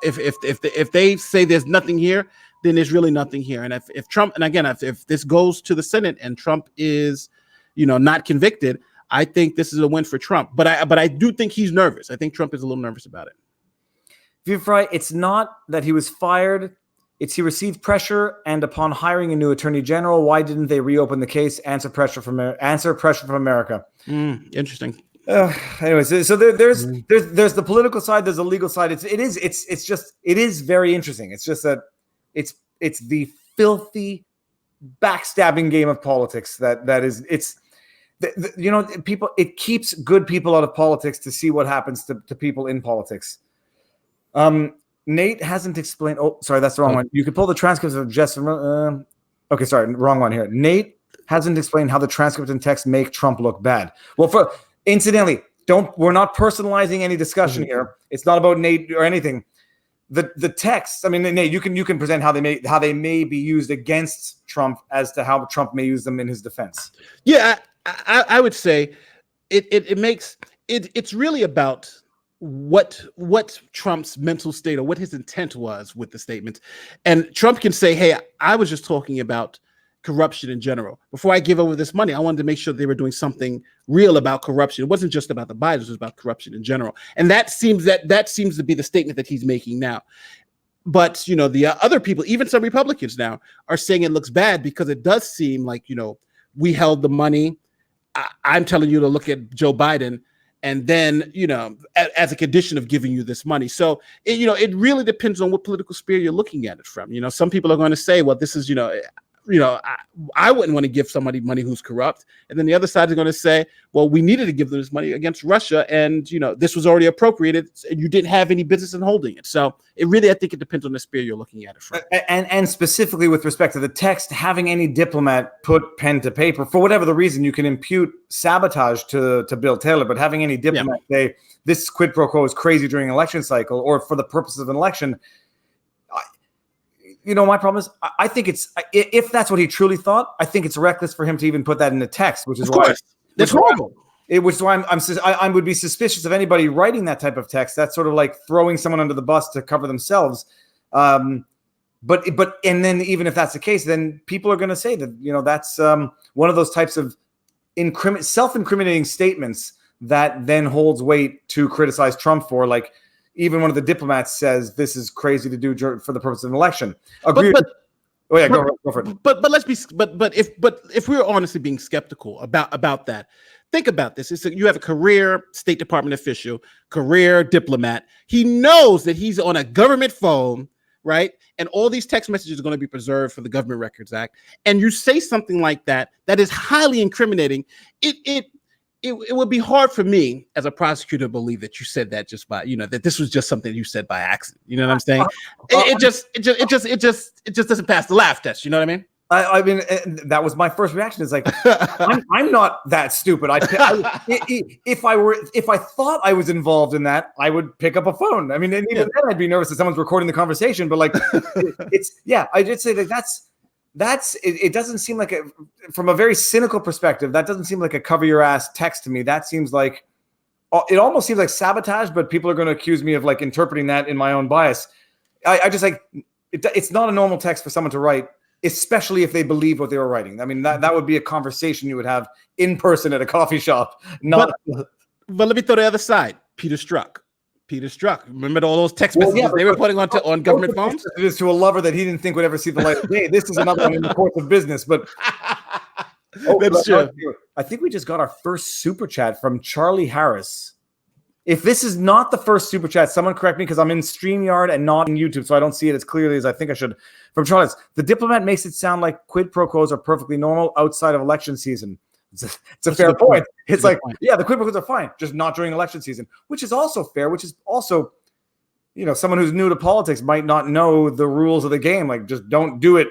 If they say there's nothing here, then there's really nothing here. And if Trump, and again, if this goes to the Senate and Trump is, not convicted, I think this is a win for Trump. But I do think he's nervous. I think Trump is a little nervous about it. Viva Frei, it's not that he was fired. It's he received pressure, and upon hiring a new attorney general, why didn't they reopen the case? Answer pressure from America. Interesting. Anyways, so there's the political side, there's the legal side. It is very interesting. It's just that it's the filthy backstabbing game of politics people. It keeps good people out of politics to see what happens to people in politics. Nate hasn't explained. Oh, sorry, that's the wrong one. You can pull the transcripts of Jess. Okay, sorry, wrong one here. Nate hasn't explained how the transcript and text make Trump look bad. Well, incidentally, we're not personalizing any discussion here. It's not about Nate or anything. The text. I mean, Nate, you can present how they may be used against Trump as to how Trump may use them in his defense. Yeah, I would say it's really about what Trump's mental state or what his intent was with the statement. And Trump can say, hey, I was just talking about corruption in general. Before I give over this money, I wanted to make sure they were doing something real about corruption. It wasn't just about the Bidens, it was about corruption in general. And that seems to be the statement that he's making now. But, the other people, even some Republicans now, are saying it looks bad because it does seem like, we held the money. I'm telling you to look at Joe Biden, and then, as a condition of giving you this money. So, it really depends on what political sphere you're looking at it from. Some people are going to say, well, this is, I wouldn't want to give somebody money who's corrupt. And then the other side is going to say, well, we needed to give them this money against Russia. And, this was already appropriated and you didn't have any business in holding it. So I think it depends on the sphere you're looking at it from. And specifically with respect to the text, having any diplomat put pen to paper, for whatever the reason, you can impute sabotage to Bill Taylor, but having any diplomat say this quid pro quo is crazy during an election cycle or for the purpose of an election, my problem is I think if that's what he truly thought, I think it's reckless for him to even put that in the text, which is why that's horrible. Which is why I would be suspicious of anybody writing that type of text. That's sort of like throwing someone under the bus to cover themselves. But then even if that's the case, then people are going to say that that's one of those types of self-incriminating statements that then holds weight to criticize Trump for, like. Even one of the diplomats says this is crazy to do for the purpose of an election. Agree. Go for it. But if we're honestly being skeptical about that, think about this. You have a career State Department official, career diplomat. He knows that he's on a government phone, right? And all these text messages are going to be preserved for the Government Records Act. And you say something like that is highly incriminating. It would be hard for me as a prosecutor to believe that you said that just by, that this was just something you said by accident. You know what I'm saying? It just doesn't pass the laugh test. You know what I mean? I mean, that was my first reaction. Is like, I'm not that stupid. If I thought I was involved in that, I would pick up a phone. I mean, even then I'd be nervous that someone's recording the conversation. But like, I did say that that's it doesn't seem like from a very cynical perspective, that doesn't seem like a cover your ass text to me. That seems like it almost seems like sabotage, but people are going to accuse me of like interpreting that in my own bias. I just like it's not a normal text for someone to write, especially if they believe what they were writing. I mean, that would be a conversation you would have in person at a coffee shop. But let me throw the other side. Peter Strzok Peter Strzok. Remember all those text messages they were putting on government phones? It is to a lover that he didn't think would ever see the light of day. This is another one in the course of business, but that's true. I think we just got our first super chat from Charlie Harris. If this is not the first super chat, someone correct me because I'm in StreamYard and not in YouTube, so I don't see it as clearly as I think I should. From Charlie, the Diplomat makes it sound like quid pro quos are perfectly normal outside of election season. It's a fair point. It's like, yeah, the quid pro quos are fine, just not during election season, which is also fair, which is also, someone who's new to politics might not know the rules of the game. Like, just don't do it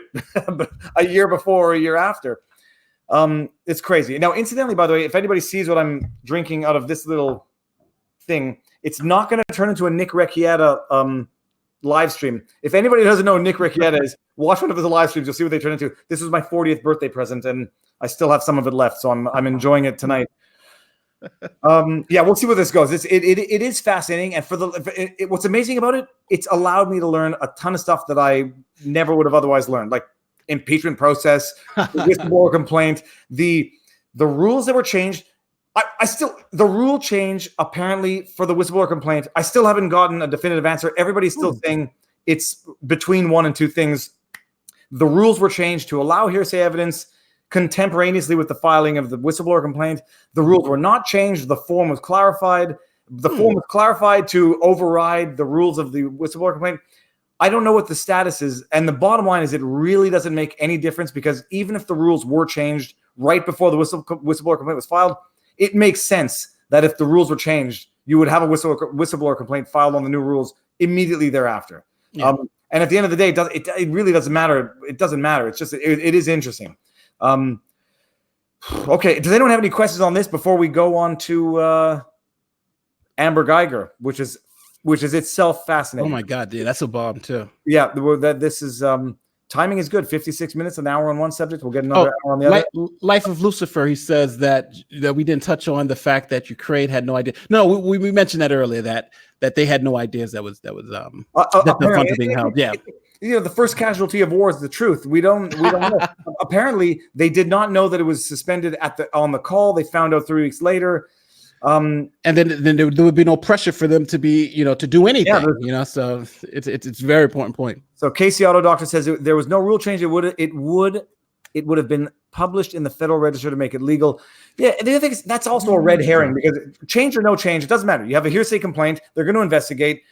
a year before or a year after. It's crazy. Now, incidentally, by the way, if anybody sees what I'm drinking out of this little thing, it's not going to turn into a Nick Recchietta live stream. If anybody doesn't know who Nick Recchietta is, watch one of his live streams. You'll see what they turn into. This was my 40th birthday present, and I still have some of it left, so I'm enjoying it tonight. We'll see where this goes. It is fascinating, and what's amazing about it, it's allowed me to learn a ton of stuff that I never would have otherwise learned, like impeachment process, the whistleblower complaint, the rules that were changed. The rule change apparently for the whistleblower complaint, I still haven't gotten a definitive answer. Everybody's still saying it's between one and two things. The rules were changed to allow hearsay evidence contemporaneously with the filing of the whistleblower complaint. The rules were not changed. The form was clarified. The form was clarified to override the rules of the whistleblower complaint. I don't know what the status is. And the bottom line is it really doesn't make any difference because even if the rules were changed right before the whistleblower complaint was filed, it makes sense that if the rules were changed, you would have a whistleblower complaint filed on the new rules immediately thereafter. Yeah. And at the end of the day, it really doesn't matter. It doesn't matter. It's just it is interesting. Okay, does anyone have any questions on this before we go on to Amber Guyger, which is itself fascinating? Oh my God, dude, that's a bomb too. Yeah, this is timing is good. 56 minutes, an hour on one subject. We'll get another hour on the other. Life of Lucifer. He says that we didn't touch on the fact that Ukraine had no idea. No, we mentioned that earlier that they had no ideas that the funds are being held. Yeah. The first casualty of war is the truth. We don't know. Apparently, they did not know that it was suspended on the call. They found out 3 weeks later. And then there would be no pressure for them to be, to do anything, so it's a very important point. So Casey Auto Doctor says there was no rule change. It would have been published in the Federal Register to make it legal. Yeah. The other thing is that's also a red herring because change or no change, it doesn't matter. You have a hearsay complaint. They're going to investigate.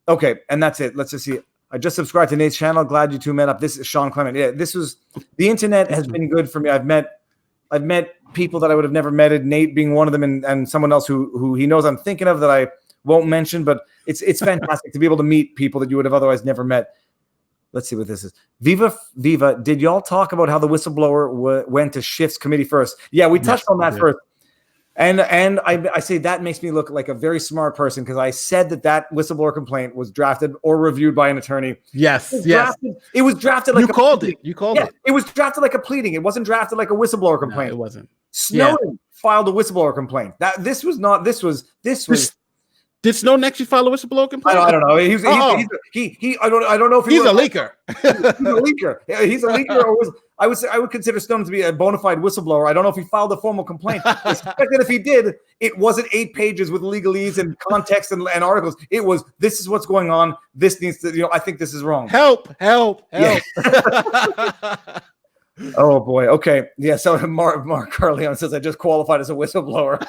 Okay. And that's it. Let's just see. I just subscribed to Nate's channel. Glad you two met up. This is Sean Clement. Yeah. The internet has been good for me. I've met people that I would have never met, Nate being one of them, and someone else who he knows I'm thinking of that I won't mention, but it's fantastic to be able to meet people that you would have otherwise never met. Let's see what this is. Viva, did y'all talk about how the whistleblower went to Schiff's committee first? Yeah, we touched on that first. And I say that makes me look like a very smart person because I said that whistleblower complaint was drafted or reviewed by an attorney. Yes, it was drafted like you called it. It was drafted like a pleading. It wasn't drafted like a whistleblower complaint. No, it wasn't. Snowden filed a whistleblower complaint. This was. Did Snowden actually file a whistleblower complaint? I don't know. I don't know if he's a leaker. He's a leaker. He's a leaker. Or I would consider Snowden to be a bona fide whistleblower. I don't know if he filed a formal complaint. I suspect that if he did, it wasn't 8 pages with legalese and context and articles. It was, this is what's going on. This needs to, I think this is wrong. Help. Yeah. Oh boy. Okay. Yeah. So Mark Carleon says I just qualified as a whistleblower.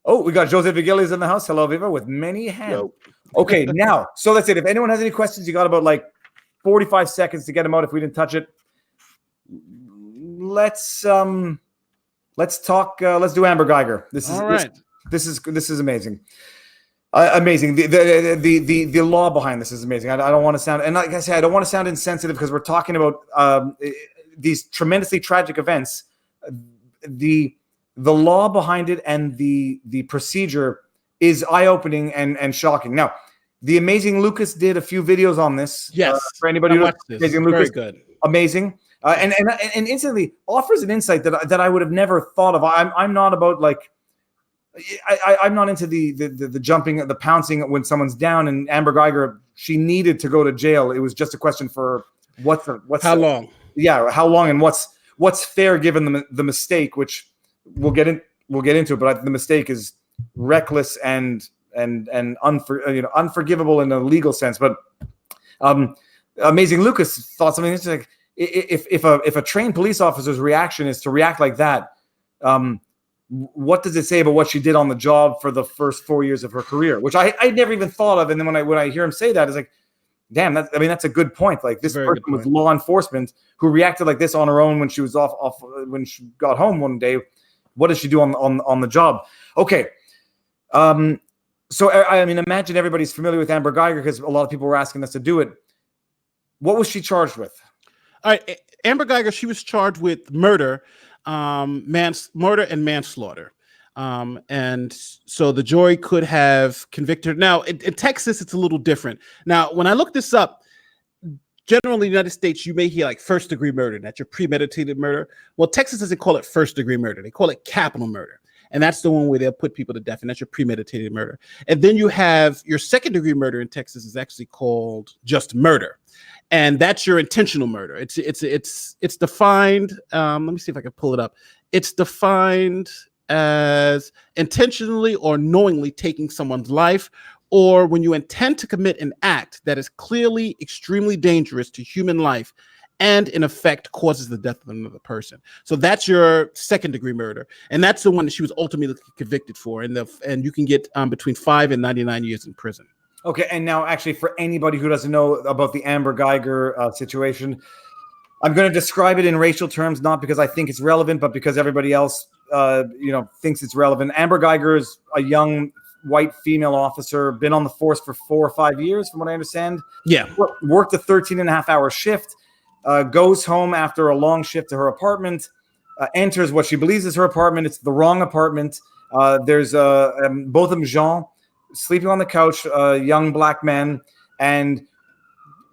Oh, we got Jose Vigili's in the house. Hello, Viva, with many hands. Okay, now, so that's it. If anyone has any questions, you got about 45 seconds to get them out if we didn't touch it. Let's talk. Let's do Amber Guyger. This is amazing. Amazing. The law behind this is amazing. I don't want to sound, and like I said, I don't want to sound insensitive because we're talking about these tremendously tragic events. The law behind it and the procedure is eye-opening and shocking. Now, the amazing Lucas did a few videos on this. Yes, for anybody who watched this, amazing very Lucas, good, amazing, and instantly offers an insight that I would have never thought of. I'm not about I'm not into the jumping, the pouncing when someone's down. And Amber Guyger, she needed to go to jail. It was just a question for what's how long? Yeah, how long and what's fair given the mistake, which we'll get we'll get into it, but the mistake is reckless and unforgivable in a legal sense. But Amazing Lucas thought something interesting. Like, if a trained police officer's reaction is to react like that, what does it say about what she did on the job for the first 4 years of her career? Which I never even thought of. And then when I hear him say that, it's like, damn, that's a good point. Like, this person was law enforcement who reacted like this on her own when she was off when she got home one day. What does she do on the job? Okay. So I mean, imagine everybody's familiar with Amber Guyger because a lot of people were asking us to do it. What was she charged with? All right, Amber Guyger, she was charged with murder, murder and manslaughter. And so the jury could have convicted her. Now, in Texas, it's a little different. Now, when I looked this up, generally in the United States, you may hear like first-degree murder, that's your premeditated murder. Well, Texas doesn't call it first-degree murder. They call it capital murder. And that's the one where they'll put people to death, and that's your premeditated murder. And then you have your second-degree murder in Texas is actually called just murder. And that's your intentional murder. It's defined. Let me see if I can pull it up. It's defined as intentionally or knowingly taking someone's life, or when you intend to commit an act that is clearly extremely dangerous to human life and in effect causes the death of another person. So that's your second degree murder. And that's the one that she was ultimately convicted for. And you can get between 5 and 99 years in prison. Okay, and now actually for anybody who doesn't know about the Amber Guyger situation, I'm going to describe it in racial terms, not because I think it's relevant, but because everybody else thinks it's relevant. Amber Guyger is a young white female officer, been on the force for 4 or 5 years, from what I understand. Yeah. Worked a 13-and-a-half-hour shift, goes home after a long shift to her apartment, enters what she believes is her apartment. It's the wrong apartment. There's both of them, Jean, sleeping on the couch, a young black man, and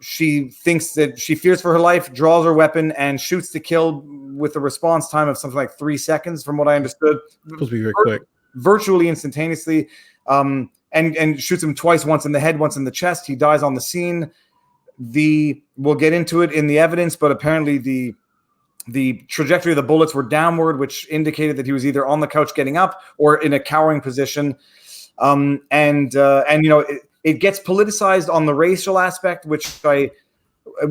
she thinks that she fears for her life, draws her weapon, and shoots to kill with a response time of something like 3 seconds, from what I understood. Supposed to be very quick. Virtually instantaneously, and shoots him twice, once in the head, once in the chest. He dies on the scene. We'll get into it in the evidence, but apparently the trajectory of the bullets were downward, which indicated that he was either on the couch getting up or in a cowering position. It gets politicized on the racial aspect, which I don't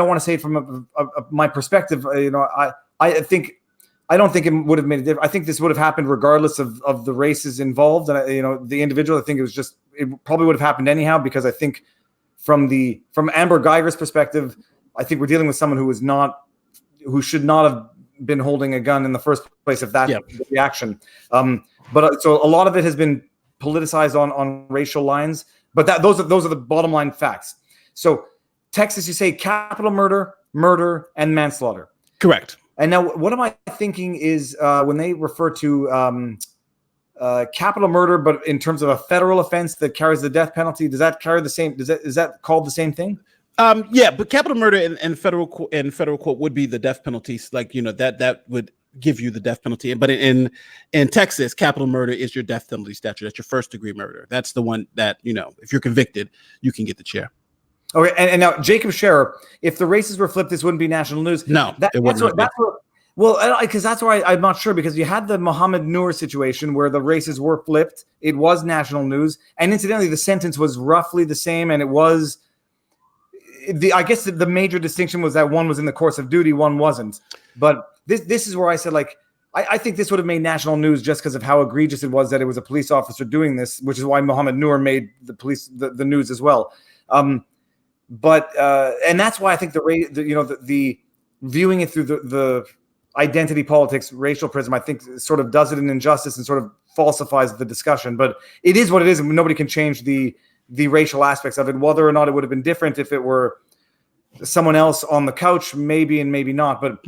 want to say it from my perspective. I don't think it would have made a difference. I think this would have happened regardless of the races involved, and the individual. I think it probably would have happened anyhow, because I think from Amber Guyger's perspective, I think we're dealing with someone who should not have been holding a gun in the first place, if that's the reaction. But so a lot of it has been politicized on racial lines, but those are the bottom line facts. So Texas, you say capital murder, and manslaughter. Correct. And now what am I thinking is when they refer to capital murder, but in terms of a federal offense that carries the death penalty, does that carry the same? Is that called the same thing? But capital murder in federal court would be the death penalties. Like, that would give you the death penalty. But in Texas, capital murder is your death penalty statute. That's your first degree murder. That's the one that, if you're convicted, you can get the chair. Okay, and now Jacob Scherer, if the races were flipped, this wouldn't be national news. No, it wouldn't. Because that's why I'm not sure, because you had the Mohammed Noor situation where the races were flipped. It was national news, and incidentally, the sentence was roughly the same, and it was I guess the major distinction was that one was in the course of duty, one wasn't. But this is where I said, like, I think this would have made national news just because of how egregious it was that it was a police officer doing this, which is why Mohammed Noor made the news as well. And that's why I think the viewing it through the identity politics, racial prism, I think sort of does it an injustice and sort of falsifies the discussion. But it is what it is, and nobody can change the racial aspects of it. Whether or not it would have been different if it were someone else on the couch, maybe and maybe not. But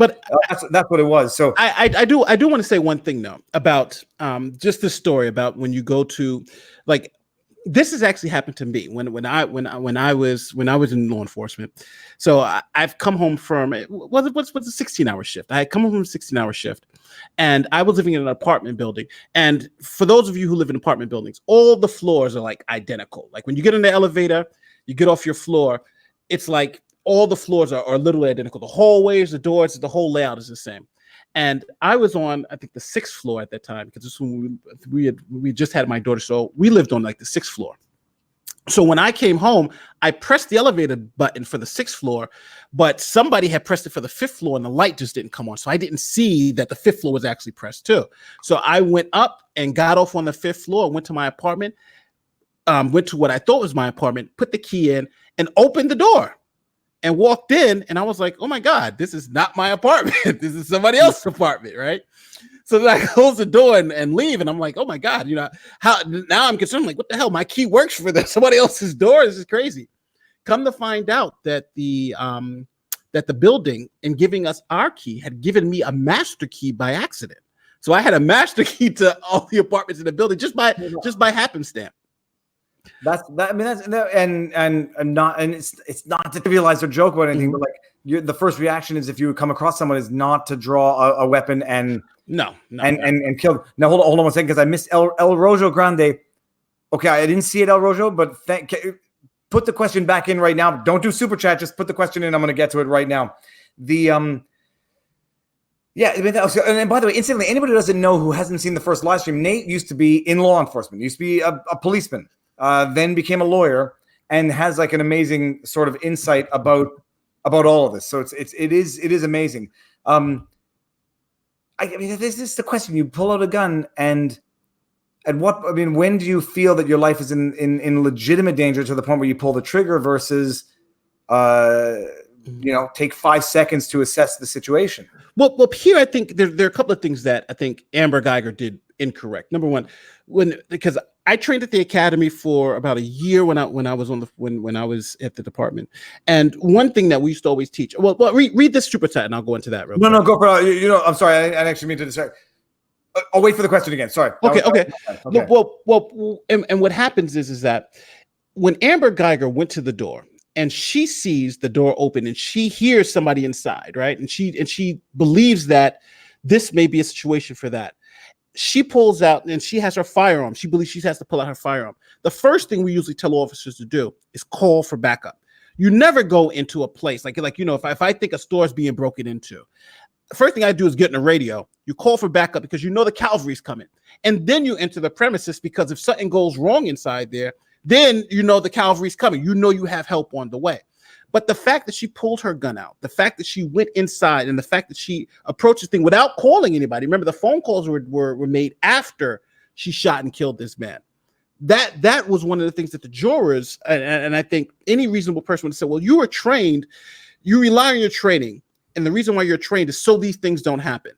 that's what it was. So I do want to say one thing though about just this story about when you go to, like, this has actually happened to me when I was in law enforcement. So I've come home from what's a 16-hour shift. I had come home from a 16-hour shift, and I was living in an apartment building. And for those of you who live in apartment buildings, all the floors are like identical. Like when you get in the elevator, you get off your floor, it's like all the floors are literally identical. The hallways, the doors, the whole layout is the same. And I was on, I think, the 6th floor at that time, because this is when we just had my daughter. So we lived on like the 6th floor. So when I came home, I pressed the elevator button for the 6th floor, but somebody had pressed it for the 5th floor and the light just didn't come on. So I didn't see that the 5th floor was actually pressed too. So I went up and got off on the 5th floor, went to my apartment, went to what I thought was my apartment, put the key in and opened the door and walked in. And I was like, oh my God, this is not my apartment. This is somebody else's apartment, right? So then I close the door and leave. And I'm like, oh my God, how now I'm concerned. I'm like, what the hell? My key works for somebody else's door. This is crazy. Come to find out that the building, in giving us our key, had given me a master key by accident. So I had a master key to all the apartments in the building just by happenstance. It's not to trivialize or joke about anything, but like the first reaction is, if you come across someone, is not to draw a weapon and kill. Now hold on 1 second, because I missed El Rojo Grande. Okay, I didn't see it, El Rojo, but put the question back in right now. Don't do super chat. Just put the question in. I'm going to get to it right now. And by the way, instantly, anybody who doesn't know, who hasn't seen the first live stream, Nate used to be in law enforcement. Used to be a policeman. Then became a lawyer, and has like an amazing sort of insight about all of this. So it is amazing. This is the question. You pull out a gun, and when do you feel that your life is in legitimate danger to the point where you pull the trigger versus take 5 seconds to assess the situation? Well, here I think there are a couple of things that I think Amber Guyger did incorrect. Number one, because I trained at the academy for about a year when I was at the department, and one thing that we used to always teach. Well, read this super chat, and I'll go into that. No, go for it. I'm sorry, I didn't actually mean to distract. I'll wait for the question again. Sorry. Okay. Well, and what happens is that when Amber Guyger went to the door, and she sees the door open, and she hears somebody inside, right? And she believes that this may be a situation for that. She pulls out, and she has her firearm. She believes she has to pull out her firearm. The first thing we usually tell officers to do is call for backup. You never go into a place if I think a store is being broken into, the first thing I do is get in the radio. You call for backup because the cavalry's coming, and then you enter the premises, because if something goes wrong inside there, then the cavalry's coming. You have help on the way. But the fact that she pulled her gun out, the fact that she went inside, and the fact that she approached the thing without calling anybody. Remember, the phone calls were made after she shot and killed this man. That was one of the things that the jurors, and I think any reasonable person would say, well, you were trained, you rely on your training, and the reason why you're trained is so these things don't happen.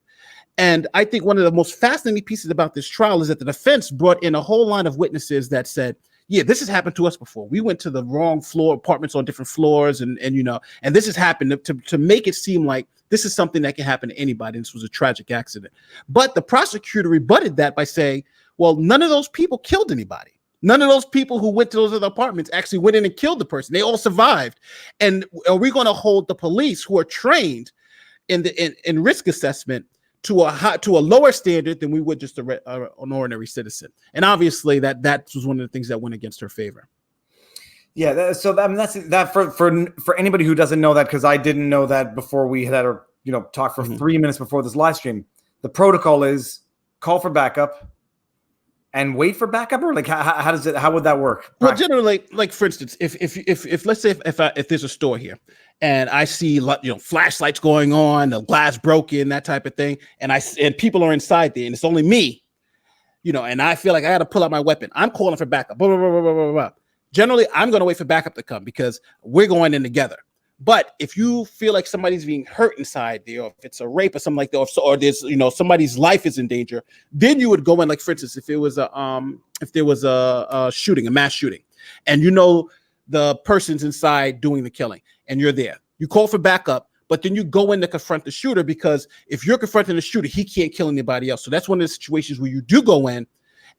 And I think one of the most fascinating pieces about this trial is that the defense brought in a whole line of witnesses that said, yeah, this has happened to us before. We went to the wrong floor, apartments on different floors, and this has happened to make it seem like this is something that can happen to anybody. This was a tragic accident. But the prosecutor rebutted that by saying, well, none of those people killed anybody. None of those people who went to those other apartments actually went in and killed the person. They all survived. And are we going to hold the police, who are trained in risk assessment, to a lower standard than we would just an ordinary citizen? And obviously that was one of the things that went against her favor. Yeah, that's that for anybody who doesn't know that, because I didn't know that before we had our talk for 3 minutes before this live stream. The protocol is call for backup and wait for backup, or how would that work? Well, generally, for instance, if let's say if there's a store here, and I see flashlights going on, the glass broken, that type of thing, and people are inside there, and it's only me, and I feel like I got to pull out my weapon, I'm calling for backup. Blah, blah, blah, blah, blah, blah. Generally, I'm going to wait for backup to come, because we're going in together. But if you feel like somebody's being hurt inside there, or if it's a rape or something like that, or there's somebody's life is in danger, then you would go in. Like, for instance, if there was a shooting, a mass shooting, and the person's inside doing the killing, and you're there, you call for backup, but then you go in to confront the shooter, because if you're confronting the shooter, he can't kill anybody else. So that's one of the situations where you do go in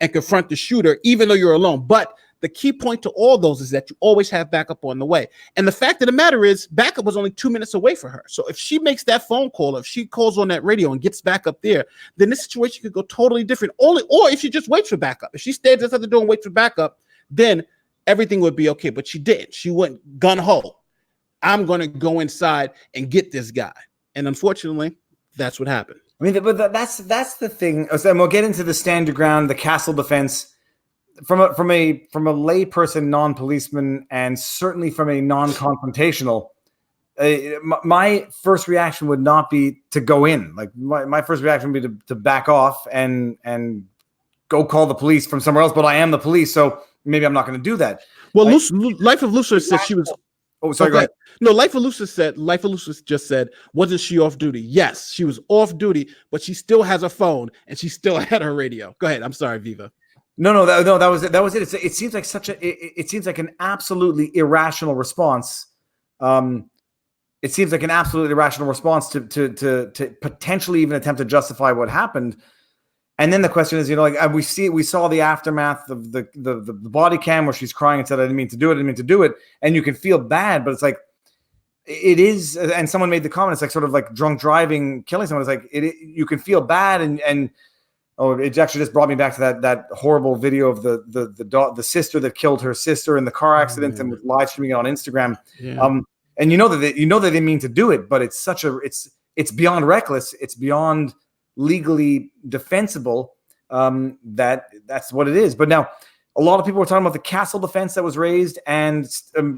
and confront the shooter, even though you're alone. But the key point to all those is that you always have backup on the way. And the fact of the matter is, backup was only 2 minutes away for her. So if she makes that phone call, if she calls on that radio and gets back up there, then this situation could go totally different. Or if she just waits for backup. If she stands outside the door and waits for backup, then everything would be okay. But she didn't. She went gun-ho. I'm going to go inside and get this guy. And unfortunately, that's what happened. I mean, but that's the thing. So we'll get into the stand your ground, the castle defense from a layperson, non-policeman, and certainly from a non-confrontational. My first reaction would not be to go in. Like my first reaction would be to back off and go call the police from somewhere else. But I am the police, so maybe I'm not going to do that. Well, Life of Lucifer said she was. Oh, sorry. Go ahead. No, Life of Lucifer just said, wasn't she off duty? Yes, she was off duty, but she still has a phone and she still had her radio. Go ahead. I'm sorry, Viva. No, that was it. It seems like it seems like an absolutely irrational response. It seems like an absolutely irrational response to potentially even attempt to justify what happened. And then the question is, like we saw the aftermath of the body cam where she's crying and said, "I didn't mean to do it," and you can feel bad, but it's like it is. And someone made the comment, it's like sort of like drunk driving, killing someone. It's like you can feel bad, and it actually just brought me back to that horrible video of the sister that killed her sister in the car accident and was live streaming it on Instagram. Yeah. And you know that they didn't mean to do it, but it's it's beyond reckless. It's beyond legally defensible. That's what it is. But now a lot of people were talking about the castle defense that was raised and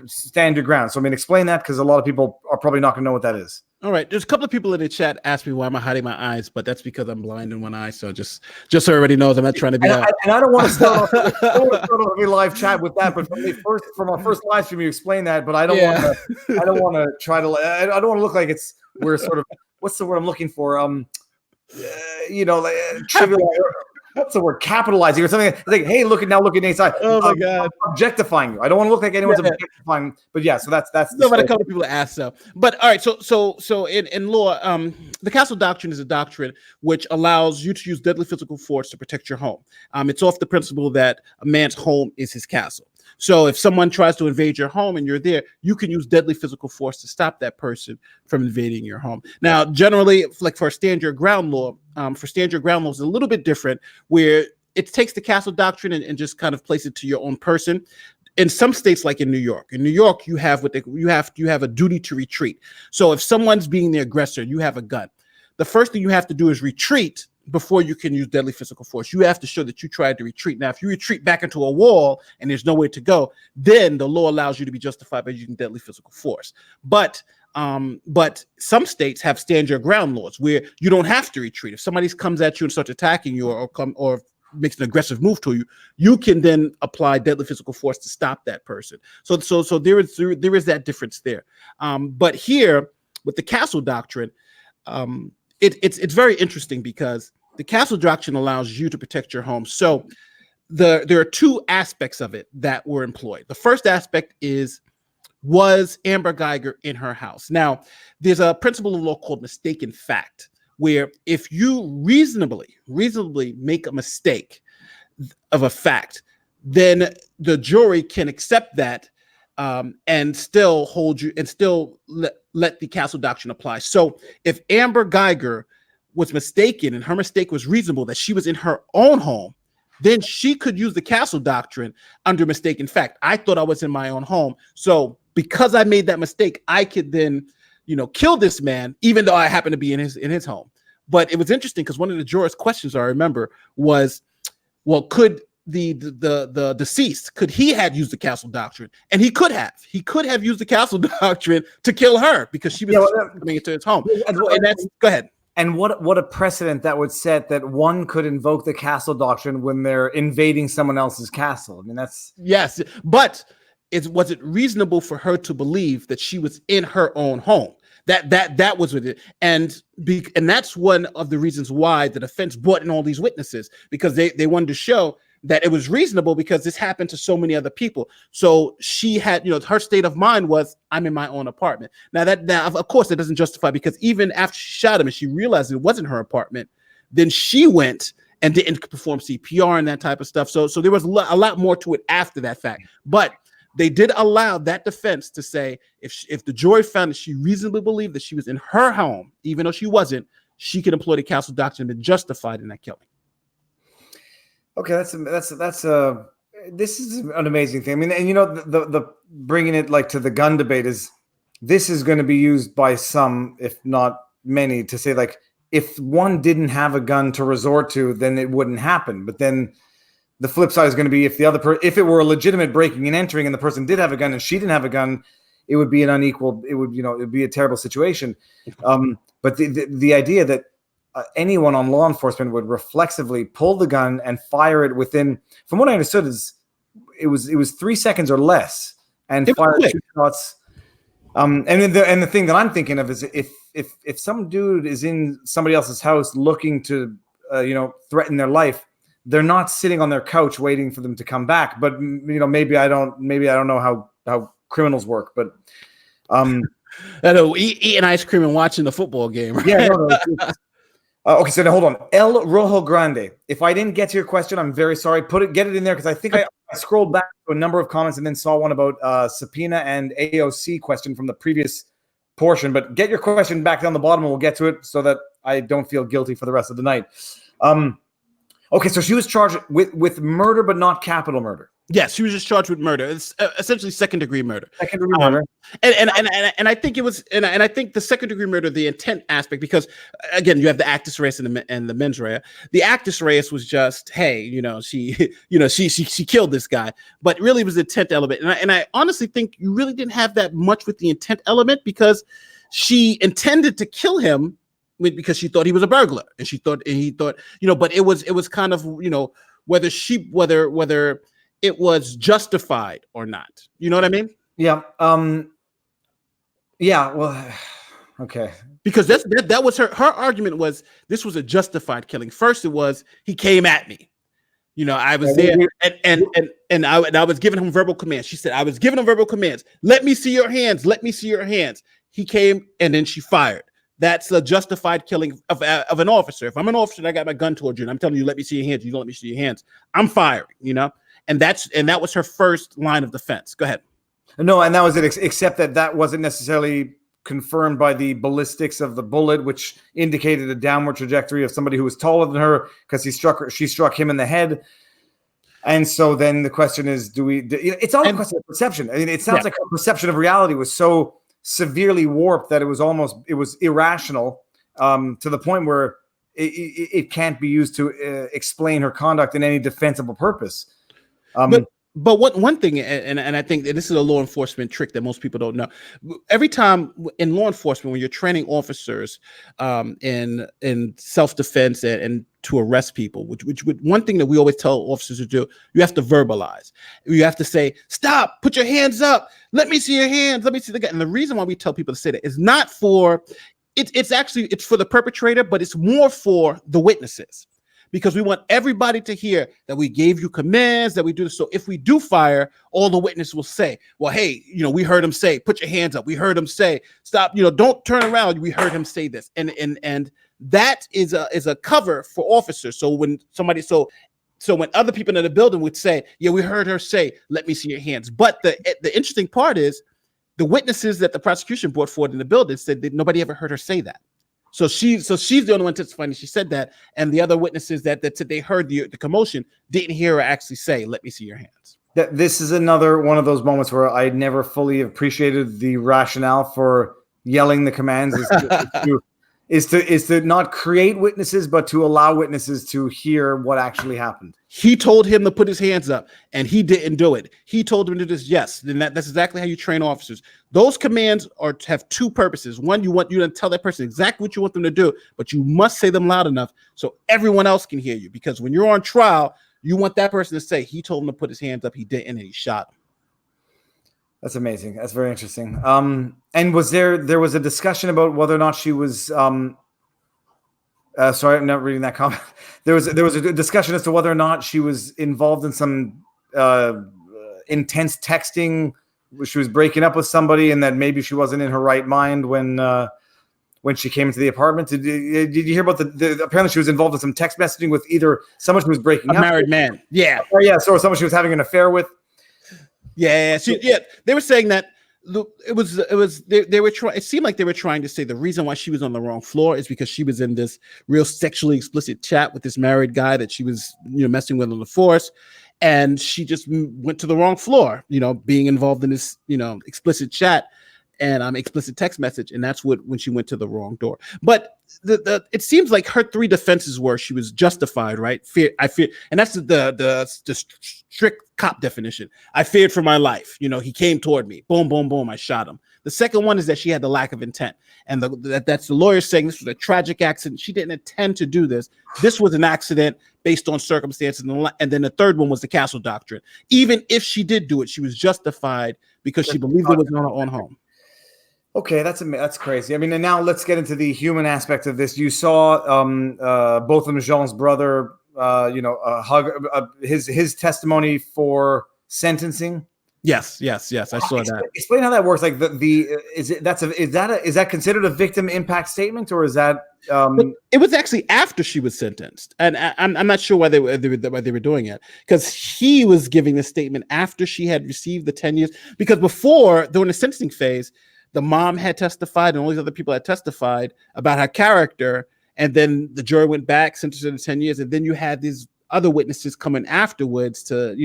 stand your ground. So I mean, explain that, because a lot of people are probably not going to know what that is. All right. There's a couple of people in the chat ask me why am I hiding my eyes, but that's because I'm blind in one eye. So just so everybody knows, I'm not trying to be. And I don't want to start off a live chat with that. But from our first live stream, you explain that. But I don't want to try to. I don't want to look like we're sort of. What's the word I'm looking for? Trivial. What's the word? Capitalizing or something. Like, hey, look at Nate's eye. Oh my God, objectifying you. I don't want to look like anyone's objectifying. But yeah, so that's. No, but a couple of people ask so. But all right, so in law, the castle doctrine is a doctrine which allows you to use deadly physical force to protect your home. It's off the principle that a man's home is his castle. So if someone tries to invade your home and you're there, you can use deadly physical force to stop that person from invading your home. Now, generally, like for stand your ground law, is a little bit different, where it takes the castle doctrine and just kind of place it to your own person. In some states, like in New York, you have you have a duty to retreat. So if someone's being the aggressor, you have a gun. The first thing you have to do is retreat before you can use deadly physical force. You have to show that you tried to retreat. Now, if you retreat back into a wall and there's nowhere to go, then the law allows you to be justified by using deadly physical force. But some states have stand your ground laws where you don't have to retreat. If somebody comes at you and starts attacking you or makes an aggressive move to you, you can then apply deadly physical force to stop that person. So there is that difference there. But here with the castle doctrine, it's very interesting because the castle doctrine allows you to protect your home. So there are two aspects of it that were employed. The first aspect is, was Amber Guyger in her house? Now, there's a principle of law called mistaken fact, where if you reasonably make a mistake of a fact, then the jury can accept that and still hold you and still let the castle doctrine apply. So if Amber Guyger was mistaken and her mistake was reasonable, that she was in her own home, then she could use the castle doctrine under mistaken fact. I thought I was in my own home. So because I made that mistake, I could then, kill this man, even though I happen to be in his home. But it was interesting because one of the jurors' questions I remember was, well, could the deceased, could he have used the castle doctrine? And he could have used the castle doctrine to kill her because she was coming into his home. And that's, go ahead. And what a precedent that would set, that one could invoke the castle doctrine when they're invading someone else's castle. I mean, that's... Yes, but was it reasonable for her to believe that she was in her own home? That was with it. And that's one of the reasons why the defense brought in all these witnesses, because they wanted to show that it was reasonable because this happened to so many other people. So she had, her state of mind was, I'm in my own apartment. Now of course, that doesn't justify, because even after she shot him and she realized it wasn't her apartment, then she went and didn't perform CPR and that type of stuff. So there was a lot more to it after that fact. But they did allow that defense to say, if the jury found that she reasonably believed that she was in her home, even though she wasn't, she could employ the castle doctrine and be justified in that killing. Okay, this is an amazing thing. I mean, and the bringing it like to the gun debate is, this is going to be used by some, if not many, to say like, if one didn't have a gun to resort to, then it wouldn't happen. But then the flip side is going to be if if it were a legitimate breaking and entering and the person did have a gun and she didn't have a gun, it would be an unequal. It would be a terrible situation. But the idea that anyone on law enforcement would reflexively pull the gun and fire it within, from what I understood, is it was 3 seconds or less, and fire 2 shots. And the thing that I'm thinking of is if some dude is in somebody else's house looking to threaten their life, they're not sitting on their couch waiting for them to come back. But maybe I don't know how criminals work, but I know, eating ice cream and watching the football game. Right? Yeah. Okay, so now hold on. El Rojo Grande. If I didn't get to your question, I'm very sorry. Get it in there, because I think I scrolled back to a number of comments and then saw one about subpoena and AOC question from the previous portion. But get your question back down the bottom and we'll get to it so that I don't feel guilty for the rest of the night. Okay, so she was charged with murder, but not capital murder. Yes, she was just charged with murder. It's essentially second-degree murder. Second-degree murder. And I think it was, and I think the second-degree murder, the intent aspect, because again, you have the actus reus and the mens rea. The actus reus was just, hey, she killed this guy, but really it was the intent element. And I honestly think you really didn't have that much with the intent element, because she intended to kill him because she thought he was a burglar, and he thought, but it was kind of, whether it was justified or not. You know what I mean? Yeah. Yeah. Well, okay. Because that was her argument was this was a justified killing. First, it was he came at me. I was there and I was giving him verbal commands. She said, I was giving him verbal commands. Let me see your hands. Let me see your hands. He came and then she fired. That's a justified killing of an officer. If I'm an officer and I got my gun towards you and I'm telling you, let me see your hands, you don't let me see your hands, I'm firing, And that was her first line of defense. Go ahead. No, and that was it, except that wasn't necessarily confirmed by the ballistics of the bullet, which indicated a downward trajectory of somebody who was taller than her, because she struck him in the head. And so then the question is, it's all a question of perception. I mean, it sounds like her perception of reality was so severely warped that it was irrational, to the point where it can't be used to explain her conduct in any defensible purpose. But one thing, and I think this is a law enforcement trick that most people don't know. Every time in law enforcement, when you're training officers in self-defense and to arrest people, which one thing that we always tell officers to do, you have to verbalize. You have to say, stop, put your hands up, let me see your hands, let me see the gun. And the reason why we tell people to say that is not for it's for the perpetrator, but it's more for the witnesses. Because we want everybody to hear that we gave you commands, that we do this. So if we do fire, all the witnesses will say, well, hey, we heard him say, put your hands up. We heard him say, stop, don't turn around. We heard him say this. And that is a cover for officers. So when when other people in the building would say, yeah, we heard her say, let me see your hands. But the interesting part is the witnesses that the prosecution brought forward in the building said that nobody ever heard her say that. So she's the only one testifying. She said that, and the other witnesses that said they heard the commotion didn't hear her actually say, "Let me see your hands." This is another one of those moments where I never fully appreciated the rationale for yelling the commands. Is to not create witnesses, but to allow witnesses to hear what actually happened. He told him to put his hands up, and he didn't do it. He told him to do this. Yes, then that's exactly how you train officers. Those commands have two purposes. One, you want you to tell that person exactly what you want them to do, but you must say them loud enough so everyone else can hear you. Because when you're on trial, you want that person to say, he told him to put his hands up, he didn't, and he shot him. That's amazing. That's very interesting. And was there was a discussion about whether or not she was sorry, I'm not reading that comment. There was a discussion as to whether or not she was involved in some intense texting. She was breaking up with somebody, and that maybe she wasn't in her right mind when she came into the apartment. Did you hear about the apparently she was involved in some text messaging with either someone she was breaking up, a married man. Yeah. Oh, yeah. So someone she was having an affair with. Yeah. They were saying that they were trying. It seemed like they were trying to say the reason why she was on the wrong floor is because she was in this real sexually explicit chat with this married guy that she was, messing with on the force, and she just went to the wrong floor, being involved in this, explicit chat. and explicit text message, and that's when she went to the wrong door. But it seems like her three defenses were she was justified, right? I fear, and that's the strict cop definition. I feared for my life. He came toward me. Boom, boom, boom. I shot him. The second one is that she had the lack of intent, and that's the lawyer saying this was a tragic accident. She didn't intend to do this. This was an accident based on circumstances, and then the third one was the castle doctrine. Even if she did do it, she was justified because she believed it was on her own home. Okay, that's crazy. I mean, and now let's get into the human aspect of this. You saw both of them, Jean's brother, hug his testimony for sentencing. Yes, I saw that. Explain how that works. Like is that considered a victim impact statement, or is that? It was actually after she was sentenced, and I'm not sure why they were doing it, because he was giving the statement after she had received the 10 years. Because before, during the sentencing phase, the mom had testified and all these other people had testified about her character, and then the jury went back, sentenced her to 10 years, and then you had these other witnesses coming afterwards to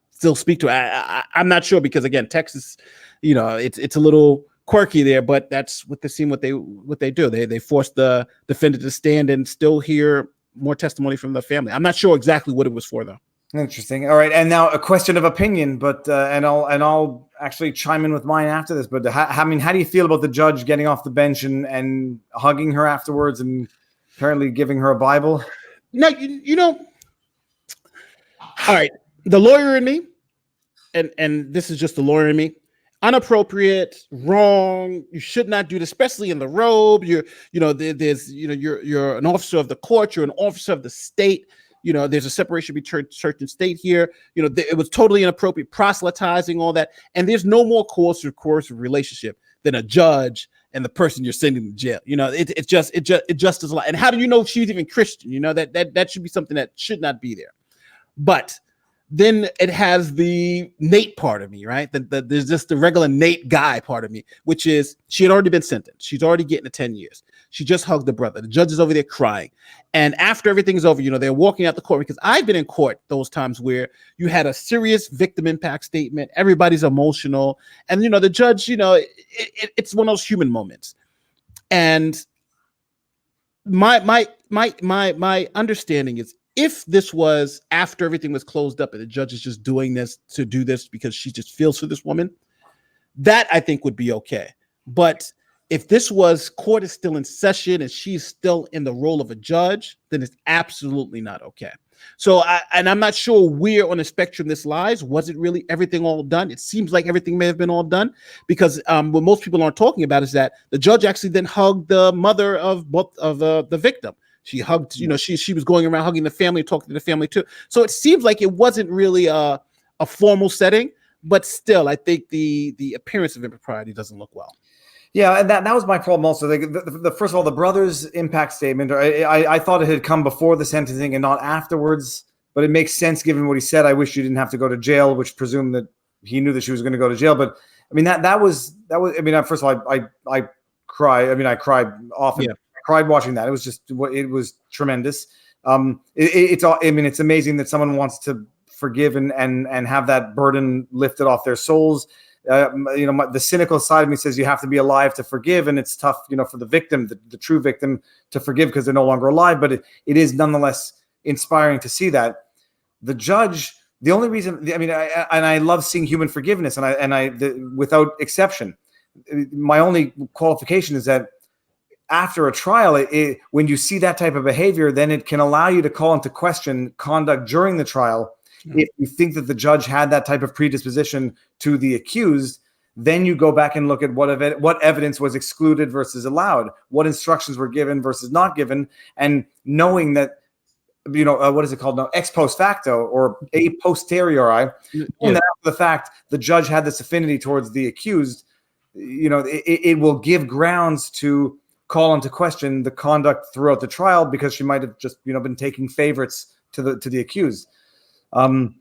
still speak to her. I'm not sure, because again, Texas, it's a little quirky there, but that's what they do. They force the defendant to stand and still hear more testimony from the family. I'm not sure exactly what it was for, though. Interesting. All right, and now a question of opinion, but and I'll actually chime in with mine after this. But how do you feel about the judge getting off the bench and hugging her afterwards and apparently giving her a Bible? No, all right. The lawyer in me, and this is just the lawyer in me, inappropriate, wrong. You should not do this, especially in the robe. You're an officer of the court. You're an officer of the state. There's a separation between church and state here. It was totally inappropriate, proselytizing, all that. And there's no more coercive relationship than a judge and the person you're sending to jail. It just is a lot. And how do you know if she's even Christian? That should be something that should not be there. But then it has the Nate part of me, right? There's just the regular Nate guy part of me, which is she had already been sentenced. She's already getting the 10 years. She just hugged the brother. The judge is over there crying. And after everything's over, they're walking out the court, because I've been in court those times where you had a serious victim impact statement. Everybody's emotional. And, the judge, it's one of those human moments. And my understanding is, if this was after everything was closed up and the judge is just doing this to do this because she just feels for this woman, that I think would be okay. But if this was court is still in session and she's still in the role of a judge, then it's absolutely not okay. So I'm not sure where on the spectrum this lies. Was it really everything all done? It seems like everything may have been all done, because what most people aren't talking about is that the judge actually then hugged the mother of the victim. She hugged, she was going around hugging the family, talking to the family too. So it seems like it wasn't really a formal setting, but still, I think the appearance of impropriety doesn't look well. Yeah, and that was my problem also. First of all, the brother's impact statement, I thought it had come before the sentencing and not afterwards, but it makes sense given what he said. I wish you didn't have to go to jail, which presumed that he knew that she was going to go to jail. But I mean, that was. I mean, first of all, I cry. I mean, I cried often. Yeah. Cried watching that. It was tremendous. It's amazing that someone wants to forgive and have that burden lifted off their souls. The cynical side of me says you have to be alive to forgive, and it's tough, for the victim, the true victim, to forgive because they're no longer alive. But it is nonetheless inspiring to see that the judge. The only reason, I love seeing human forgiveness, without exception. My only qualification is that after a trial, when you see that type of behavior, then it can allow you to call into question conduct during the trial. If you think that the judge had that type of predisposition to the accused, then you go back and look at what evidence was excluded versus allowed, what instructions were given versus not given, and knowing that, what is it called now? Ex post facto or a posteriori, and after the fact, the judge had this affinity towards the accused, it will give grounds to call into question the conduct throughout the trial, because she might have just been taking favorites to the accused. And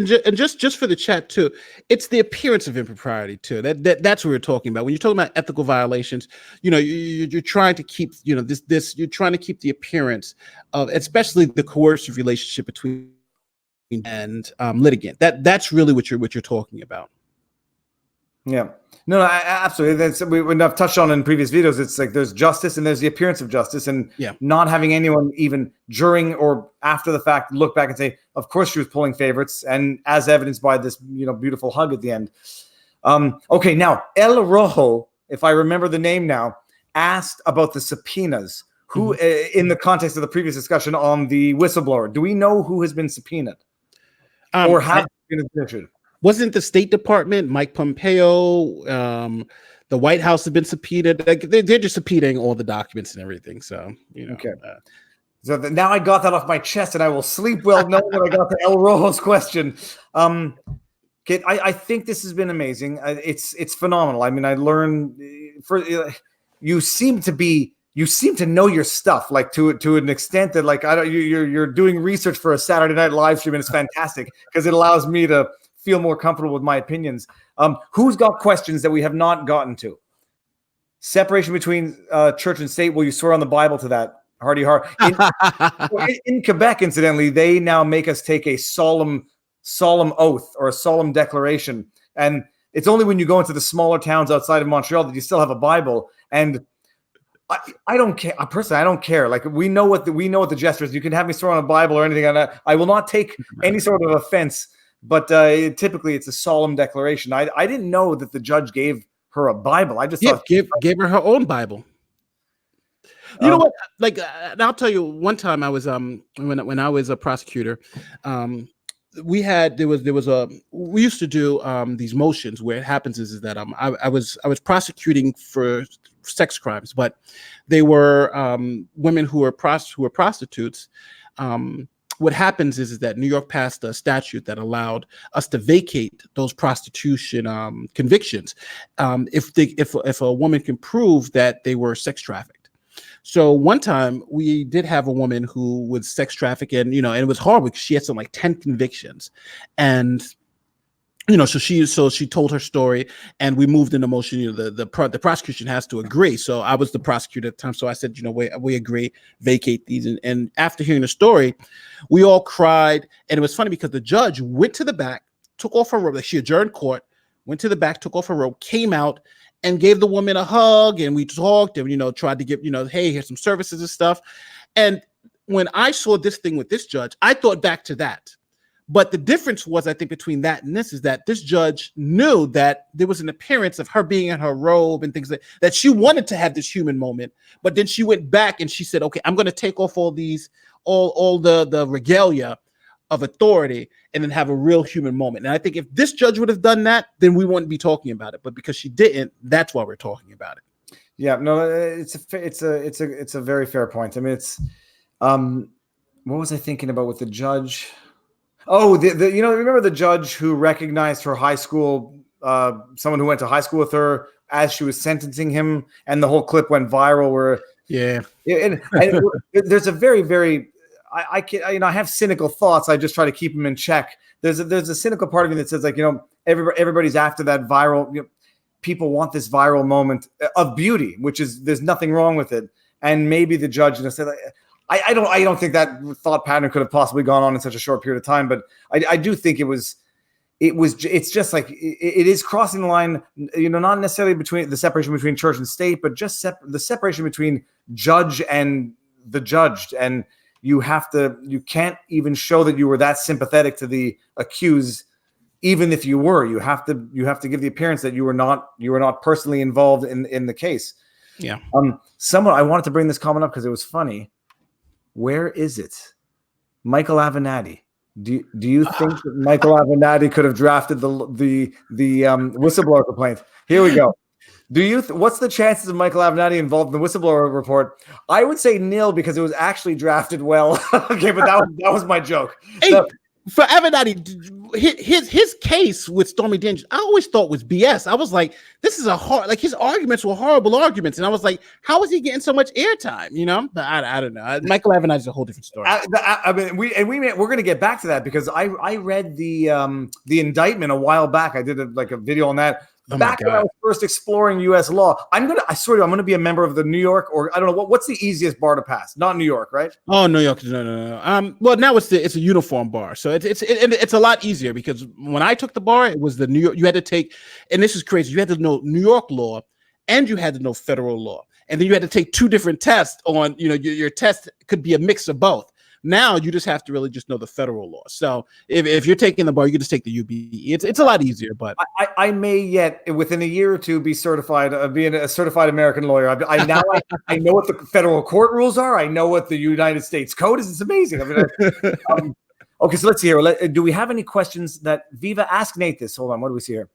just for the chat too, it's the appearance of impropriety too. That's what we're talking about when you're talking about ethical violations. You're trying to keep you're trying to keep the appearance of, especially the coercive relationship between and litigant. That's really what you're talking about. Yeah. No, absolutely. That's I've touched on in previous videos. It's like there's justice and there's the appearance of justice, and not having anyone even during or after the fact look back and say, of course she was pulling favorites, and as evidenced by this beautiful hug at the end. Okay, now El Rojo, if I remember the name now, asked about the subpoenas. Who, in the context of the previous discussion on the whistleblower, do we know who has been subpoenaed or have been issued? Wasn't the State Department, Mike Pompeo, the White House has been subpoenaed? Like they're just subpoenaing all the documents and everything. So Okay. So now I got that off my chest, and I will sleep well knowing that I got the El Rojo's question. Okay, I think this has been amazing. It's phenomenal. I mean, I learned you seem to know your stuff, like to an extent that like you're doing research for a Saturday Night Live stream, and it's fantastic because it allows me to feel more comfortable with my opinions. Who's got questions that we have not gotten to? Separation between church and state. Will you swear on the Bible to that? Hardy Hart. In Quebec, incidentally, they now make us take a solemn oath or a solemn declaration. And it's only when you go into the smaller towns outside of Montreal that you still have a Bible. And I don't care. Personally, I don't care. Like we know what the gesture is. You can have me swear on a Bible or anything on that. I will not take any sort of offense. But typically, it's a solemn declaration. I didn't know that the judge gave her a Bible. I just thought gave her her own Bible. You know what? Like, and I'll tell you. One time, I was when I was a prosecutor, we used to do these motions where it happens is that I was prosecuting for sex crimes, but they were women who were prostitutes. What happens is that New York passed a statute that allowed us to vacate those prostitution convictions if a woman can prove that they were sex trafficked. So one time we did have a woman who was sex trafficked, and and it was horrible because she had some like 10 convictions, and so she told her story, and we moved into motion. The prosecution has to agree. So I was the prosecutor at the time. So I said, we agree, vacate these. And after hearing the story, we all cried. And it was funny because the judge went to the back, took off her robe. Like she adjourned court, went to the back, took off her robe, came out, and gave the woman a hug. And we talked and, tried to give, hey, here's some services and stuff. And when I saw this thing with this judge, I thought back to that. But the difference was, I think, between that and this is that this judge knew that there was an appearance of her being in her robe and things that she wanted to have this human moment. But then she went back and she said, okay, I'm going to take off all the regalia of authority and then have a real human moment. And I think if this judge would have done that, then we wouldn't be talking about it. But because she didn't, that's why we're talking about it. Yeah, no, it's a very fair point. I mean, it's what was I thinking about with the judge? Oh, remember the judge who recognized her high school, someone who went to high school with her as she was sentencing him, and the whole clip went viral. Where and there's a very, very, I have cynical thoughts. I just try to keep them in check. There's a cynical part of me that says like everybody's after that viral. People want this viral moment of beauty, which is there's nothing wrong with it, and maybe the judge said. I don't think that thought pattern could have possibly gone on in such a short period of time, but I do think it's just like it is crossing the line, not necessarily between the separation between church and state, but just the separation between judge and the judged. And you can't even show that you were that sympathetic to the accused, even if you were. You have to give the appearance that you were not personally involved in the case. Yeah. I wanted to bring this comment up because it was funny. Where is it? Michael Avenatti. Do you think that Michael Avenatti could have drafted the whistleblower complaint? Here we go. What's the chances of Michael Avenatti involved in the whistleblower report? I would say nil because it was actually drafted well. Okay, but that was my joke. Hey, for Avenatti, his case with Stormy Daniels, I always thought was BS. I was like, this is his arguments were horrible arguments, and I was like, how is he getting so much airtime? But I don't know. Michael Avenatti is a whole different story. I mean, we're going to get back to that because I read the indictment a while back. I did a video on that. Oh back when I was first exploring U.S. law. I swear to you, I'm gonna be a member of the New York, or I don't know what's the easiest bar to pass. Not New York, right? Oh, New York, no. Well, now it's a uniform bar, so it's a lot easier because when I took the bar, it was the New York. You had to take, and this is crazy. You had to know New York law, and you had to know federal law, and then you had to take 2 different tests on. Your test could be a mix of both. Now you just have to really just know the federal law. So if you're taking the bar, you can just take the UBE. It's a lot easier. But I may yet within a year or two be certified, being a certified American lawyer. I know what the federal court rules are. I know what the United States Code is. It's amazing. I mean, okay, so let's see here. Do we have any questions that Viva ask Nate this? Hold on. What do we see here?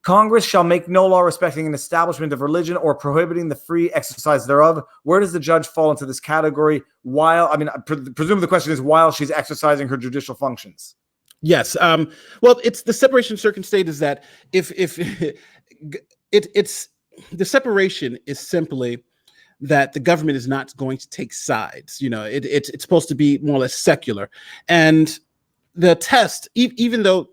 Congress shall make no law respecting an establishment of religion or prohibiting the free exercise thereof. Where does the judge fall into this category? Presume the question is while she's exercising her judicial functions. Yes. Well, it's the separation of church and state is that if it's the separation is simply that the government is not going to take sides. It's supposed to be more or less secular, and the test, even though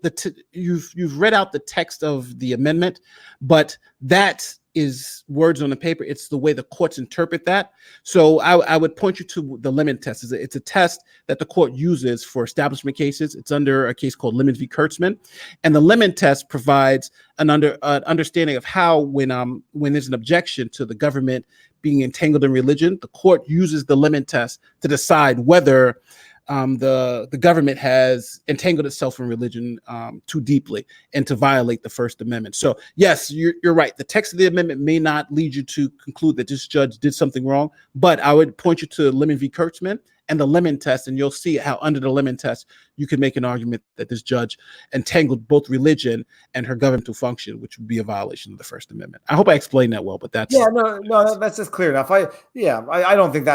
you've read out the text of the amendment, but that is words on the paper. It's the way the courts interpret that. So I would point you to the lemon test. It's a test that the court uses for establishment cases. It's under a case called Lemon v. Kurtzman, and the lemon test provides an understanding of how when there's an objection to the government being entangled in religion, the court uses the lemon test to decide whether the government has entangled itself in religion too deeply and to violate the First Amendment. So yes, you're right. The text of the amendment may not lead you to conclude that this judge did something wrong, but I would point you to Lemon v. Kurtzman and the lemon test, and you'll see how under the lemon test you can make an argument that this judge entangled both religion and her governmental function, which would be a violation of the First Amendment. I hope I explained that well, but that's that's just clear enough. I don't think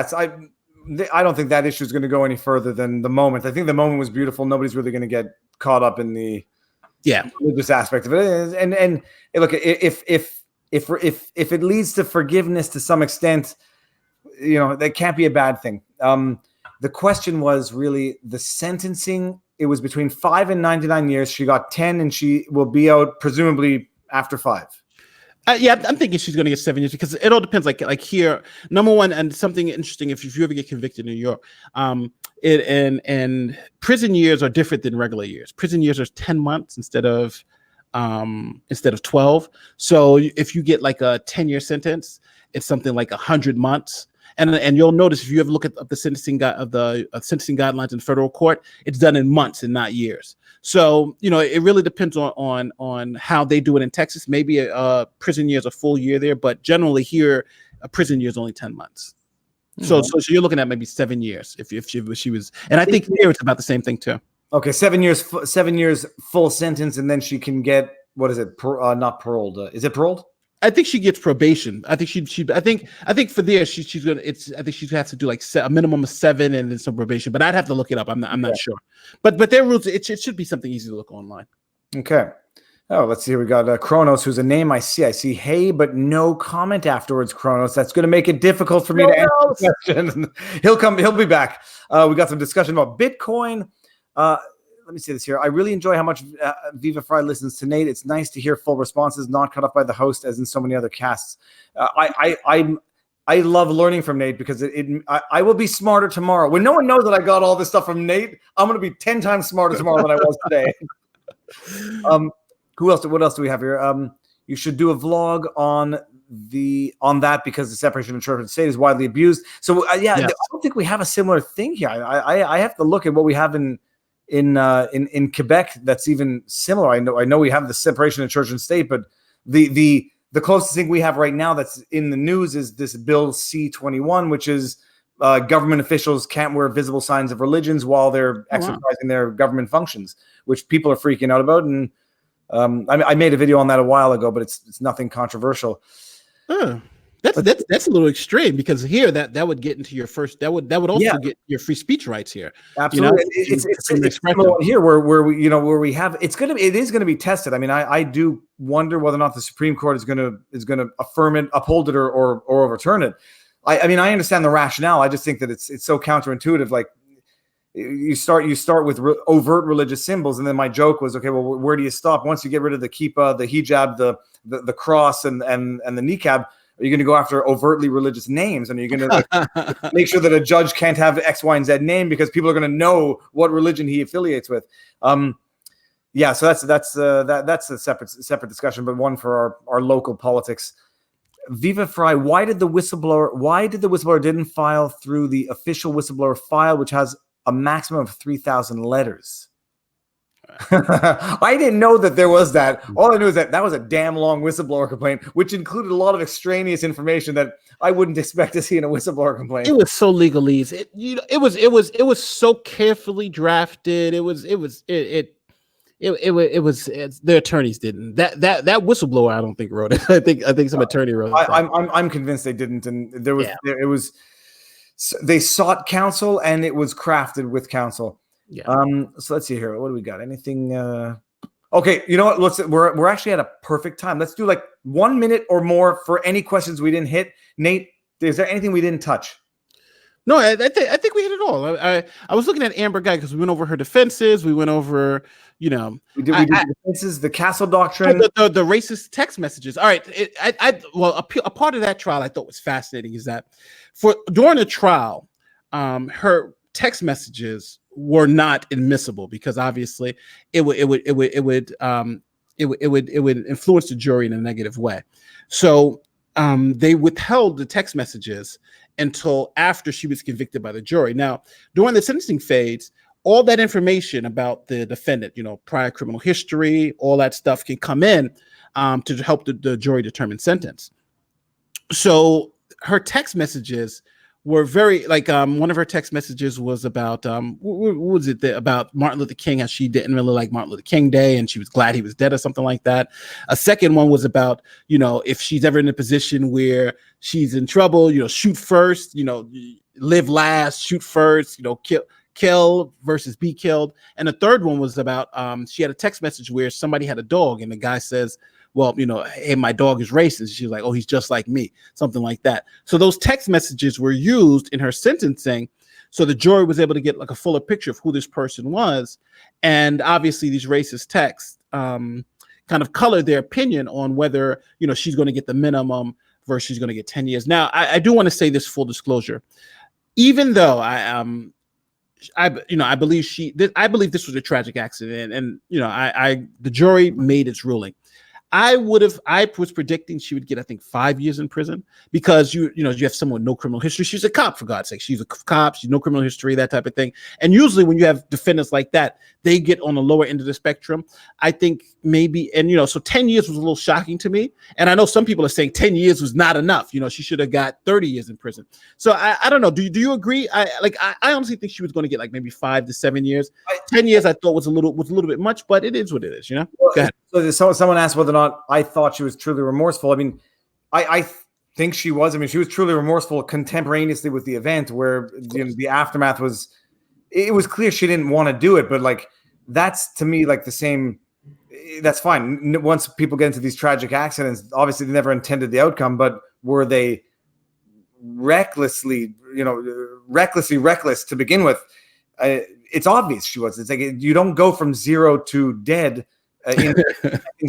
I don't think that issue is going to go any further than the moment. I think the moment was beautiful. Nobody's really going to get caught up in the religious aspect of it. And look, if it leads to forgiveness to some extent, that can't be a bad thing. The question was really the sentencing. It was between 5 and 99 years. She got 10, and she will be out presumably after 5. I'm thinking she's going to get 7 years because it all depends. Like here, number one, and something interesting, if you ever get convicted in New York, and prison years are different than regular years. Prison years are 10 months instead of 12. So if you get like a 10-year sentence, it's something like 100 months. And you'll notice if you ever look at the sentencing sentencing guidelines in federal court, it's done in months and not years. So it really depends on how they do it in Texas. Maybe a prison year is a full year there, but generally here a prison year is only 10 months. Mm-hmm. So you're looking at maybe 7 years if she was, and I think here it's about the same thing too. Okay, 7 years full sentence, and then she can get what is it? Not paroled. Is it paroled? I think she gets probation. I think for there she's gonna. I think she has to do like a minimum of 7 and then some probation. But I'd have to look it up. I'm not sure. But their rules. It should be something easy to look online. Okay. Oh, let's see. We got Kronos, who's a name I see. I see hey, but no comment afterwards. Kronos. That's going to make it difficult for me to answer the question. He'll be back. We got some discussion about Bitcoin. Let me say this here. I really enjoy how much Viva Frei listens to Nate. It's nice to hear full responses, not cut off by the host, as in so many other casts. I love learning from Nate because I will be smarter tomorrow. When no one knows that I got all this stuff from Nate, I'm going to be 10 times smarter tomorrow than I was today. What else do we have here? You should do a vlog on that because the separation of church and state is widely abused. So yes. I don't think we have a similar thing here. I have to look at what we have in Quebec that's even similar. I know we have the separation of church and state, but the closest thing we have right now that's in the news is this bill C-21, which is government officials can't wear visible signs of religions while they're exercising their government functions, which people are freaking out about. And I made a video on that a while ago, but it's nothing controversial. That's a little extreme because here that would get into your first that would also get your free speech rights here. Absolutely, it's similar here where we have it is going to be tested. I mean, I do wonder whether or not the Supreme Court is going to affirm it, uphold it, or overturn it. I mean, I understand the rationale. I just think that it's so counterintuitive. Like you start with overt religious symbols, and then my joke was, okay, well, where do you stop once you get rid of the kippah, the hijab, the cross, and the niqab? Are you going to go after overtly religious names, and are you going to make sure that a judge can't have X, Y, and Z name because people are going to know what religion he affiliates with? Yeah, so that's a separate discussion, but one for our local politics. Viva Frei, why did the whistleblower didn't file through the official whistleblower file, which has a maximum of 3,000 letters? I didn't know that there was that. All I knew is that was a damn long whistleblower complaint, which included a lot of extraneous information that I wouldn't expect to see in a whistleblower complaint. It was so legalese. It was so carefully drafted. It was the attorneys didn't. That whistleblower, I don't think wrote it. I think some attorney wrote it. I'm convinced they didn't, and it was they sought counsel, and it was crafted with counsel. Yeah. So let's see here. What do we got? Anything? Okay. You know what? We're actually at a perfect time. Let's do like 1 minute or more for any questions we didn't hit. Nate, is there anything we didn't touch? No, I think we hit it all. I was looking at Amber Guyger because we went over her defenses. We went over, we did the defenses, the castle doctrine, the racist text messages. All right. A part of that trial I thought was fascinating is that during the trial, her text messages were not admissible because obviously it would influence the jury in a negative way. So they withheld the text messages until after she was convicted by the jury. Now, during the sentencing phase, all that information about the defendant, prior criminal history, all that stuff can come in to help the jury determine sentence. So her text messages were very one of her text messages was about what was it about Martin Luther King, how she didn't really like Martin Luther King Day and she was glad he was dead or something like that. A second one was about if she's ever in a position where she's in trouble, shoot first, live last, shoot first, kill versus be killed. And the third one was about she had a text message where somebody had a dog and the guy says, well, hey, my dog is racist. She's like, oh, he's just like me, something like that. So those text messages were used in her sentencing. So the jury was able to get like a fuller picture of who this person was. And obviously these racist texts kind of color their opinion on whether, she's going to get the minimum versus she's going to get 10 years. Now, I do want to say this full disclosure, even though I believe this was a tragic accident and, the jury made its ruling. I was predicting she would get, I think, 5 years in prison because you have someone with no criminal history. She's a cop, for God's sake. She's a cop. She's no criminal history, that type of thing. And usually when you have defendants like that, they get on the lower end of the spectrum. I think maybe, so 10 years was a little shocking to me. And I know some people are saying 10 years was not enough. She should have got 30 years in prison. So I don't know. Do you agree? I honestly think she was going to get like maybe 5 to 7 years. 10 years I thought was a little bit much, but it is what it is, Go ahead. So someone asked whether or not I thought she was truly remorseful. I mean, I think she was. I mean, she was truly remorseful contemporaneously with the event where the aftermath was. It was clear she didn't want to do it, but like that's to me like the same. That's fine. Once people get into these tragic accidents, obviously they never intended the outcome, but were they reckless to begin with? It's obvious she was. It's like you don't go from 0 to dead.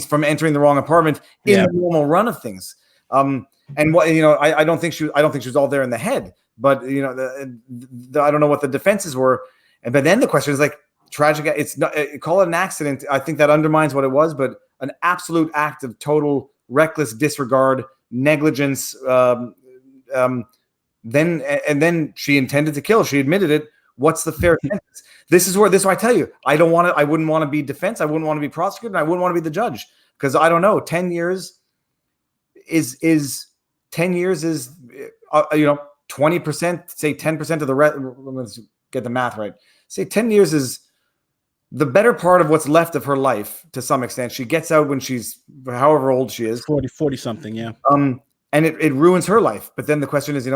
From entering the wrong apartment in the normal run of things, and what I don't think she was all there in the head, but I don't know what the defenses were, but then the question is like tragic. It's not call it an accident. I think that undermines what it was, but an absolute act of total reckless disregard, negligence. Then she intended to kill. She admitted it. What's the fair sentence? This is where I tell you, I wouldn't want to be defense. I wouldn't want to be prosecutor. And I wouldn't want to be the judge because I don't know. 10 years is 10 years is 20%. Say 10% of the rest. Let's get the math right. Say 10 years is the better part of what's left of her life to some extent. She gets out when she's however old she is, 40 something, yeah. And it ruins her life. But then the question is,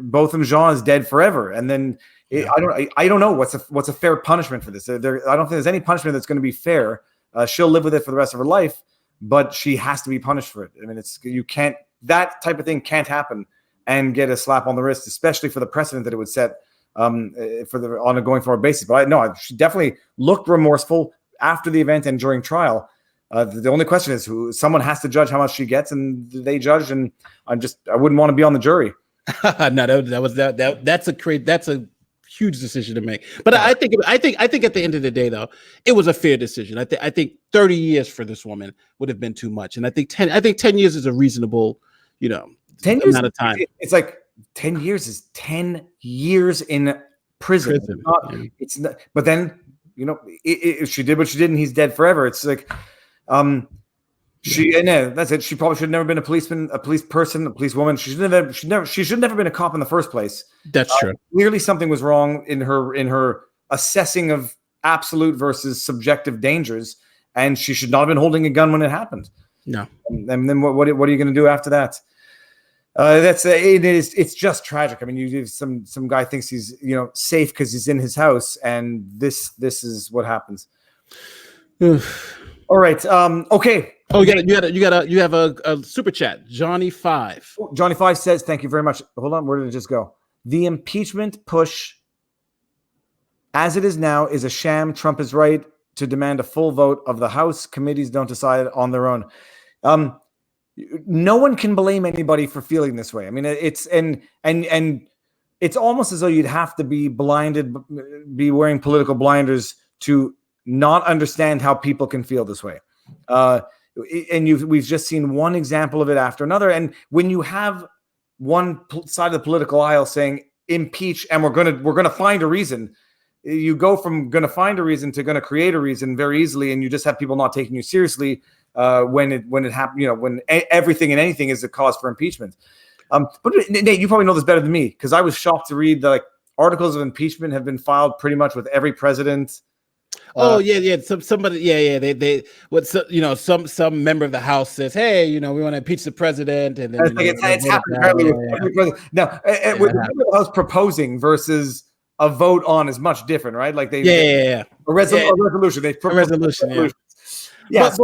Botham Jean is dead forever, and then I don't know what's a fair punishment for this. I don't think there's any punishment that's going to be fair. She'll live with it for the rest of her life, but she has to be punished for it. I mean, that type of thing can't happen and get a slap on the wrist, especially for the precedent that it would set for the on a going forward basis. But she definitely looked remorseful after the event and during trial. The only question is someone has to judge how much she gets, and they judge. And I wouldn't want to be on the jury. No, that's a huge decision to make. But I think at the end of the day, though, it was a fair decision. I think 30 years for this woman would have been too much, and I think 10 years is a reasonable, 10 years amount of time. It's like 10 years is 10 years in prison. It's not, but then if she did what she did and he's dead forever, it's like that's it. She probably should have never been a policeman, a police person, a police woman. She should never been a cop in the first place. That's true. Clearly something was wrong in her assessing of absolute versus subjective dangers, and she should not have been holding a gun when it happened. No. And then what are you going to do after that? It's just tragic. I mean, you some guy thinks he's safe because he's in his house, and this is what happens. All right. Okay. Oh, you have a super chat. Johnny 5. Johnny 5 says, "Thank you very much." Hold on, where did it just go? The impeachment push, as it is now, is a sham. Trump is right to demand a full vote of the House. Committees don't decide on their own. No one can blame anybody for feeling this way. I mean, it's and it's almost as though you'd have to be blinded, be wearing political blinders to not understand how people can feel this way. And we've just seen one example of it after another. And when you have one side of the political aisle saying impeach, and we're gonna find a reason, you go from gonna find a reason to gonna create a reason very easily, and you just have people not taking you seriously when it happened. When everything and anything is a cause for impeachment. But Nate, you probably know this better than me, because I was shocked to read that articles of impeachment have been filed pretty much with every president. Somebody, they some member of the House says, hey, we want to impeach the president, and then it's happened apparently with every president. Now, with the House proposing versus a vote on is much different, right? Like a resolution. They propose a resolution. Yeah. But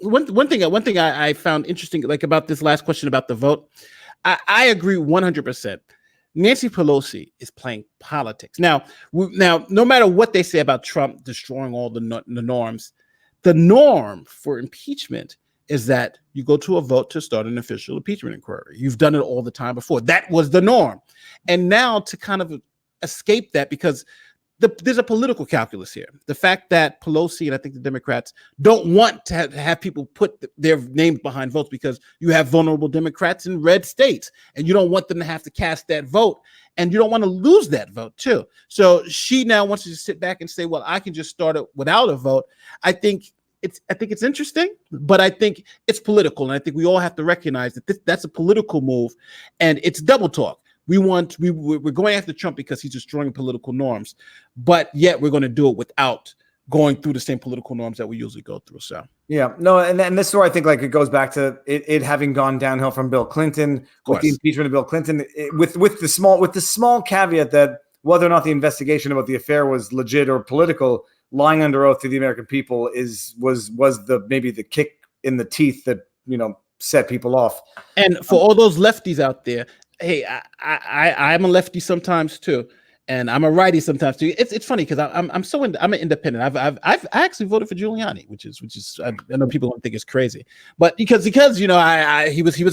one thing I found interesting, like about this last question about the vote, I agree 100%. Nancy Pelosi is playing politics. Now, no matter what they say about Trump destroying all the norms, the norm for impeachment is that you go to a vote to start an official impeachment inquiry. You've done it all the time before. That was the norm. And now to kind of escape that, because there's a political calculus here. The fact that Pelosi and I think the Democrats don't want to have people put their names behind votes, because you have vulnerable Democrats in red states, and you don't want them to have to cast that vote, and you don't want to lose that vote too. So she now wants to sit back and say, well, I can just start it without a vote. I think it's interesting, but I think it's political, and I think we all have to recognize that that's a political move, and it's double talk. We're going after Trump because he's destroying political norms, but yet we're going to do it without going through the same political norms that we usually go through. So and this is where I think it goes back to it having gone downhill from Bill Clinton with the impeachment of Bill Clinton, with the small caveat that whether or not the investigation about the affair was legit or political, lying under oath to the American people was maybe the kick in the teeth that set people off. And for all those lefties out there, hey, I'm a lefty sometimes too, and I'm a righty sometimes too. It's funny because I'm an independent. I actually voted for Giuliani, which is I know people don't think it's crazy, but because he was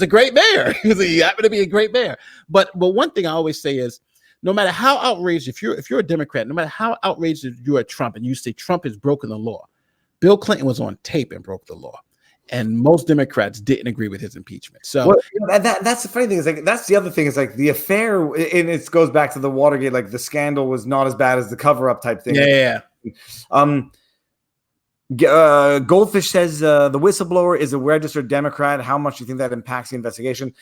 a great mayor. He happened to be a great mayor. But one thing I always say is, no matter how outraged, if you're a Democrat, no matter how outraged you're at Trump and you say Trump has broken the law, Bill Clinton was on tape and broke the law. And most Democrats didn't agree with his impeachment. So that's the funny thing, is that's the other thing, is the affair, and it goes back to the Watergate, the scandal was not as bad as the cover-up type thing. Yeah. Goldfish says the whistleblower is a registered Democrat. How much do you think that impacts the investigation?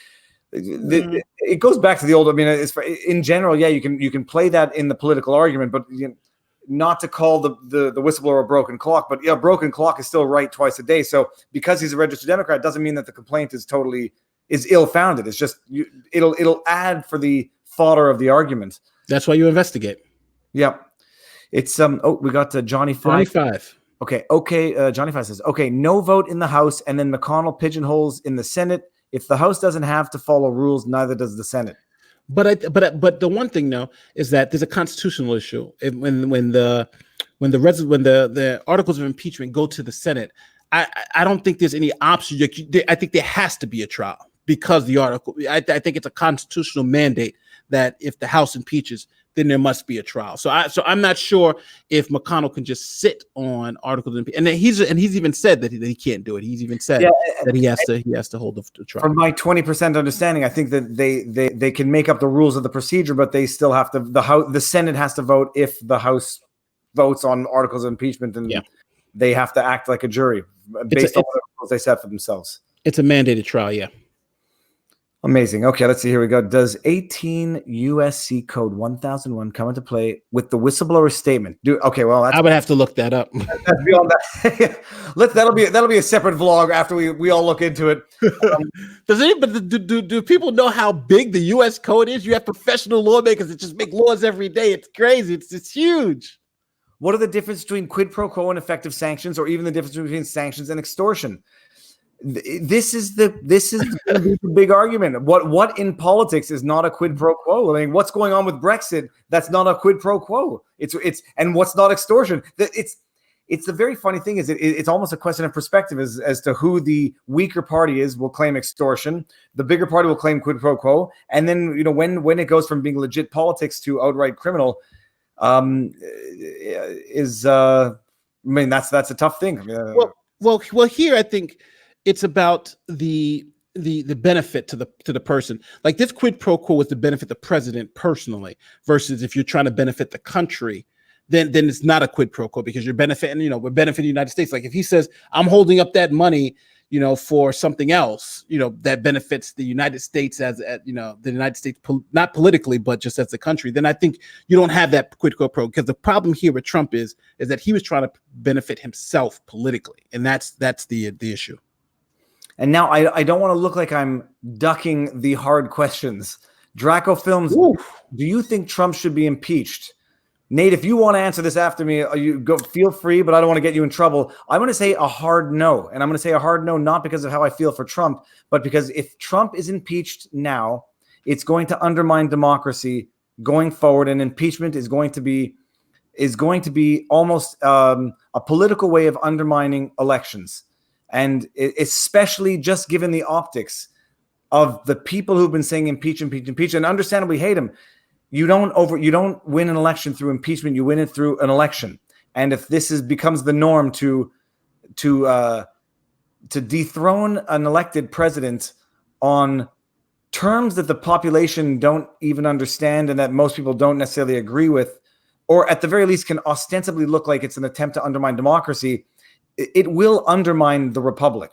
It goes back to the old. I mean, in general, you can play that in the political argument, but not to call the whistleblower a broken clock, but a broken clock is still right twice a day. So because he's a registered Democrat doesn't mean that the complaint is ill-founded. It's just it'll add for the fodder of the argument. That's why you investigate. Yeah. It's we got Johnny 5. Okay. Johnny 5 says, okay, no vote in the House, and then McConnell pigeonholes in the Senate. If the House doesn't have to follow rules, neither does the Senate. But the one thing though is that there's a constitutional issue. When the articles of impeachment go to the Senate, I don't think there's any option. I think there has to be a trial because the article. I think it's a constitutional mandate that if the House impeaches, then there must be a trial. So I'm not sure if McConnell can just sit on articles of impeachment. And he's even said that he can't do it. He's even said that he has to hold the trial. From my 20% understanding, I think that they can make up the rules of the procedure, but they still have to. The Senate has to vote if the House votes on articles of impeachment, and they have to act like a jury based on the rules they set for themselves. It's a mandated trial, yeah. Amazing. Okay, let's see. Here we go. Does 18 USC Code 1001 come into play with the whistleblower statement? I would have to look that up. That's beyond that. That'll be a separate vlog after we all look into it. Do people know how big the U.S. Code is? You have professional lawmakers that just make laws every day. It's crazy. It's huge. What are the difference between quid pro quo and effective sanctions, or even the difference between sanctions and extortion? This is the big argument. What in politics is not a quid pro quo? I mean, what's going on with Brexit? That's not a quid pro quo. It's and what's not extortion? It's the very funny thing is it's almost a question of perspective as to who the weaker party is will claim extortion. The bigger party will claim quid pro quo, and then when it goes from being legit politics to outright criminal, that's a tough thing. Well, here I think it's about the benefit to the person. Like this quid pro quo is to benefit the president personally, versus if you're trying to benefit the country, then it's not a quid pro quo because you're benefiting. We're benefiting the United States. Like if he says I'm holding up that money, for something else, that benefits the United States the United States, not politically, but just as a country, then I think you don't have that quid pro quo, because the problem here with Trump is that he was trying to benefit himself politically. And that's the issue. And now I don't want to look like I'm ducking the hard questions. Draco Films, do you think Trump should be impeached? Nate, if you want to answer this after me, you go. Feel free, but I don't want to get you in trouble. I'm going to say a hard no, and I'm going to say a hard no not because of how I feel for Trump, but because if Trump is impeached now, it's going to undermine democracy going forward, and impeachment is going to be almost a political way of undermining elections, and especially just given the optics of the people who've been saying impeach, and understandably hate him. You don't win an election through impeachment. You win it through an election. And if this becomes the norm to dethrone an elected president on terms that the population don't even understand and that most people don't necessarily agree with, or at the very least can ostensibly look like it's an attempt to undermine democracy, it will undermine the republic.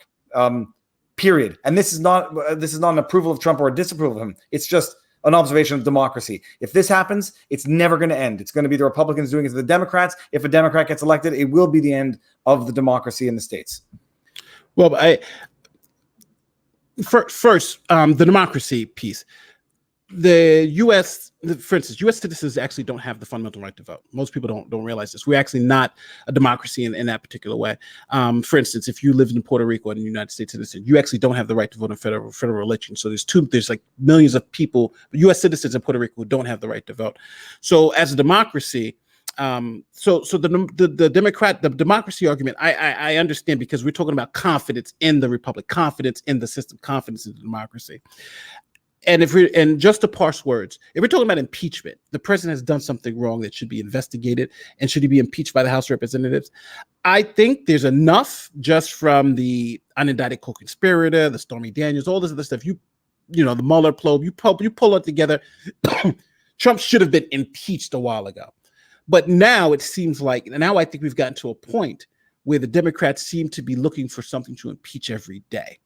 Period. And this is not an approval of Trump or a disapproval of him. It's just an observation of democracy. If this happens, it's never going to end. It's going to be the Republicans doing it to the Democrats. If a Democrat gets elected, it will be the end of the democracy in the states. Well, first, the democracy piece. The U.S., for instance, U.S. citizens actually don't have the fundamental right to vote. Most people don't realize this. We're actually not a democracy in that particular way. For instance, if you live in Puerto Rico and a United States citizen, you actually don't have the right to vote in federal elections. So there's like millions of people, U.S. citizens in Puerto Rico, who don't have the right to vote. So as a democracy, the democracy argument, I understand, because we're talking about confidence in the republic, confidence in the system, confidence in the democracy. And just to parse words, if we're talking about impeachment, the president has done something wrong that should be investigated, and should he be impeached by the House of Representatives? I think there's enough just from the unindicted co-conspirator, the Stormy Daniels, all this other stuff. The Mueller probe, you pull it together. Trump should have been impeached a while ago. But now it seems like, and now I think we've gotten to a point where the Democrats seem to be looking for something to impeach every day.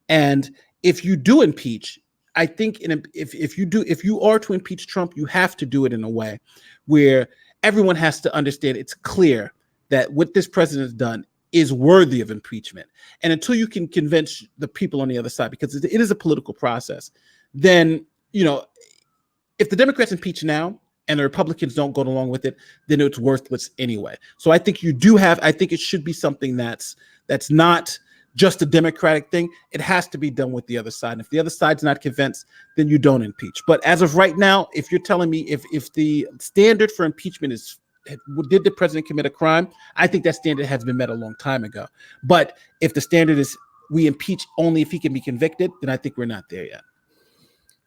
And if you do impeach, I think if you are to impeach Trump, you have to do it in a way where everyone has to understand it's clear that what this president has done is worthy of impeachment. And until you can convince the people on the other side, because it is a political process, then, if the Democrats impeach now and the Republicans don't go along with it, then it's worthless anyway. So I think I think it should be something that's not just a Democratic thing. It has to be done with the other side. And if the other side's not convinced, then you don't impeach. But as of right now, if you're telling me if the standard for impeachment is, did the president commit a crime? I think that standard has been met a long time ago. But if the standard is we impeach only if he can be convicted, then I think we're not there yet.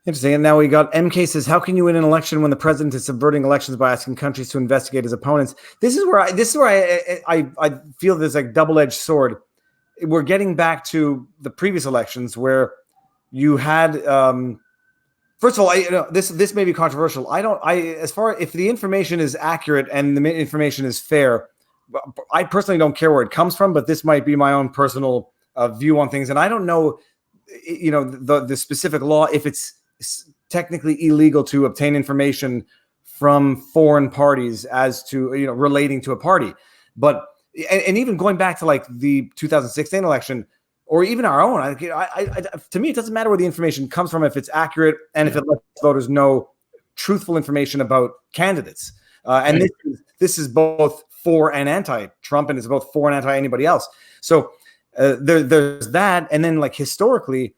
Interesting. And now we got MK says, how can you win an election when the president is subverting elections by asking countries to investigate his opponents? This is where I feel there's like double-edged sword. We're getting back to the previous elections where you had first of all, this may be controversial. If the information is accurate and the information is fair, I personally don't care where it comes from, but this might be my own personal view on things. And I don't know, the specific law, if it's technically illegal to obtain information from foreign parties as to, relating to a party. But, and even going back to like the 2016 election, or even our own, to me, it doesn't matter where the information comes from if it's accurate and if it lets voters know truthful information about candidates. And this is both for and anti-Trump, and it's both for and anti anybody else. So there's that, and then like historically,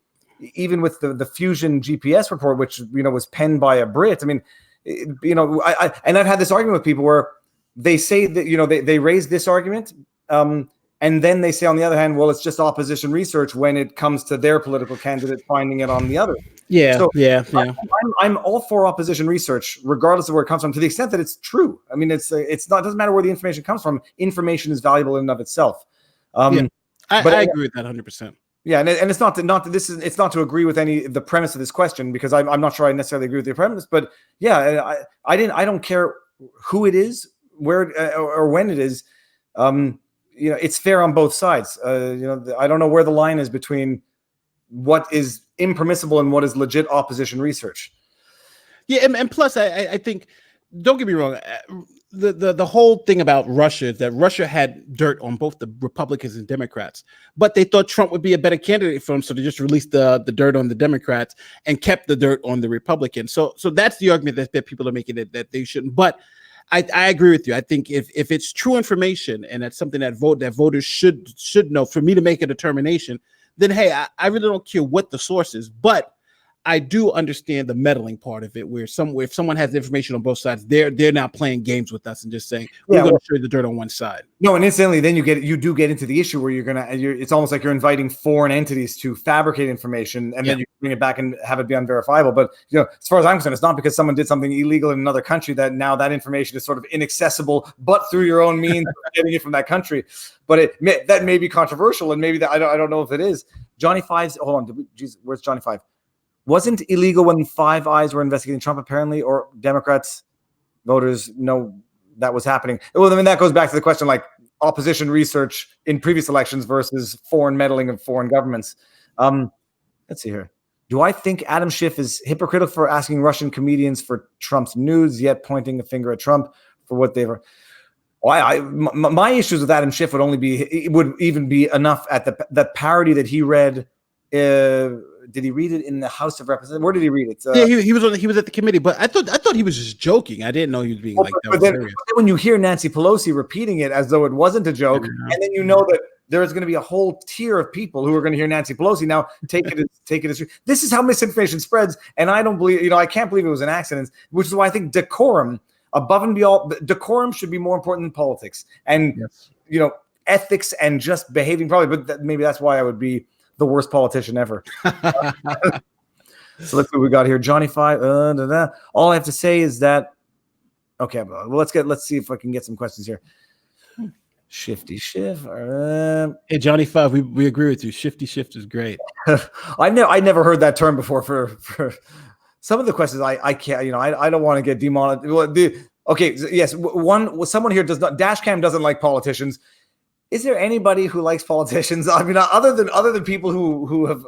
even with the Fusion GPS report, which was penned by a Brit. I mean, and I've had this argument with people where they say that they raise this argument. And then they say, on the other hand, well, it's just opposition research when it comes to their political candidate finding it on the other. Yeah, so yeah. I'm all for opposition research, regardless of where it comes from, to the extent that it's true. I mean, it doesn't matter where the information comes from. Information is valuable in and of itself. I agree with that 100%. Yeah, and it's not to agree with the premise of this question, because I'm not sure I necessarily agree with the premise. But yeah, I don't care who it is, where or when it is. It's fair on both sides. I don't know where the line is between what is impermissible and what is legit opposition research. Yeah, and plus, I think, don't get me wrong, the whole thing about Russia is that Russia had dirt on both the Republicans and Democrats, but they thought Trump would be a better candidate for him, so they just released the dirt on the Democrats and kept the dirt on the Republicans. So that's the argument that people are making, that they shouldn't. But I agree with you. I think if it's true information and that's something that voters should know for me to make a determination, then hey, I really don't care what the source is. But I do understand the meddling part of it, where if someone has information on both sides, they're now playing games with us and just saying we're going to show you the dirt on one side. No, and incidentally, then you do get into the issue where it's almost like you're inviting foreign entities to fabricate information, and then you bring it back and have it be unverifiable. But as far as I'm concerned, it's not because someone did something illegal in another country that now that information is sort of inaccessible, but through your own means of getting it from that country. But that may be controversial, and maybe that I don't know if it is. Johnny Five's. Hold on, where's Johnny Five? Wasn't illegal when Five Eyes were investigating Trump, apparently, or Democrats voters know that was happening. Well, I mean, that goes back to the question, like opposition research in previous elections versus foreign meddling of foreign governments. Let's see here. Do I think Adam Schiff is hypocritical for asking Russian comedians for Trump's nudes, yet pointing a finger at Trump for what they've? My issues with Adam Schiff would even be enough at the parody that he read. Did he read it in the House of Representatives? Where did he read it? He was at the committee, but I thought he was just joking. I didn't know he was being like that. But then when you hear Nancy Pelosi repeating it as though it wasn't a joke, and then you know that there is going to be a whole tier of people who are going to hear Nancy Pelosi now take it as this is how misinformation spreads. And I don't believe, I can't believe it was an accident, which is why I think decorum, above and beyond, decorum should be more important than politics and ethics and just behaving probably. But maybe that's why I would be the worst politician ever. So let's see what we got here. Johnny Five. All I have to say is that. Okay, well, let's see if I can get some questions here. Shifty Schiff. Hey, Johnny Five. We agree with you. Shifty Shift is great. I never heard that term before. For some of the questions, I can't. I don't want to get demonetized. Okay. Yes. Someone here does not. Dashcam doesn't like politicians. Is there anybody who likes politicians? I mean, other than people who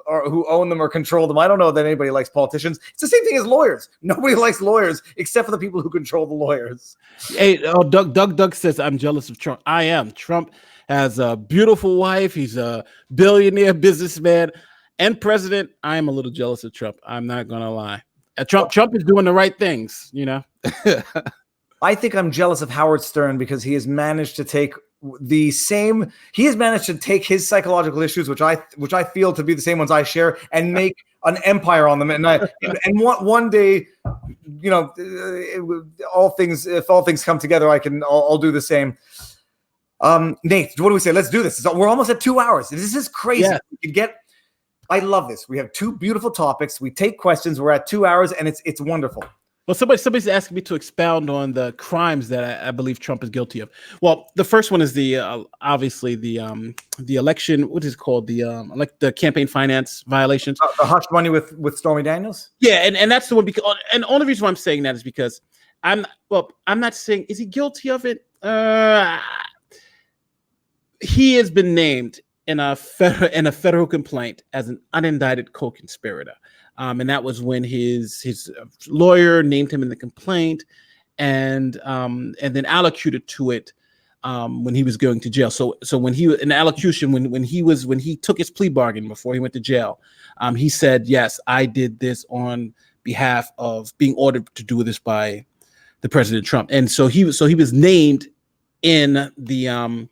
own them or control them, I don't know that anybody likes politicians. It's the same thing as lawyers. Nobody likes lawyers except for the people who control the lawyers. Hey, Doug says I'm jealous of Trump. I am. Trump has a beautiful wife. He's a billionaire businessman and president. I am a little jealous of Trump. I'm not gonna lie. Trump is doing the right things. I think I'm jealous of Howard Stern because he has managed to take the same. He has managed to take his psychological issues, which I feel to be the same ones I share, and make an empire on them. And one day, you know, if all things come together, I'll do the same. Nate, what do we say? Let's do this. We're almost at 2 hours. This is crazy. Yeah. I love this. We have two beautiful topics. We take questions. We're at 2 hours, and it's wonderful. Well, somebody's asking me to expound on the crimes that I believe Trump is guilty of. Well, the first one is the obviously the election. What is it called? The campaign finance violations. The hush money with Stormy Daniels. Yeah, and that's the one. Because and the only reason why I'm saying that is because I'm not saying is he guilty of it. He has been named in a federal complaint as an unindicted co-conspirator. And that was when his lawyer named him in the complaint, and then allocated to it when he was going to jail. So when he in the allocution when he took his plea bargain before he went to jail, he said, "Yes, I did this on behalf of being ordered to do this by the President Trump." And so he was named in the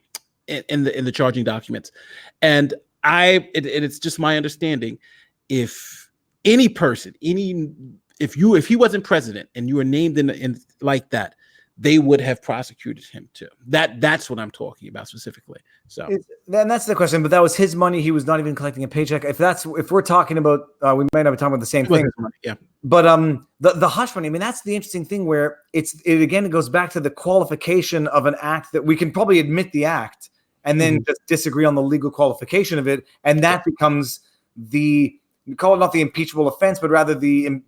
in the charging documents, and it's just my understanding if any person, if he wasn't president and you were named in like that, they would have prosecuted him too. That's what I'm talking about specifically. So then that's the question. But that was his money. He was not even collecting a paycheck. If we're talking about, we might not be talking about the same thing. Yeah. But the hush money. I mean, that's the interesting thing where it goes back to the qualification of an act that we can probably admit the act and then just disagree on the legal qualification of it, and that becomes we call it not the impeachable offense, but rather the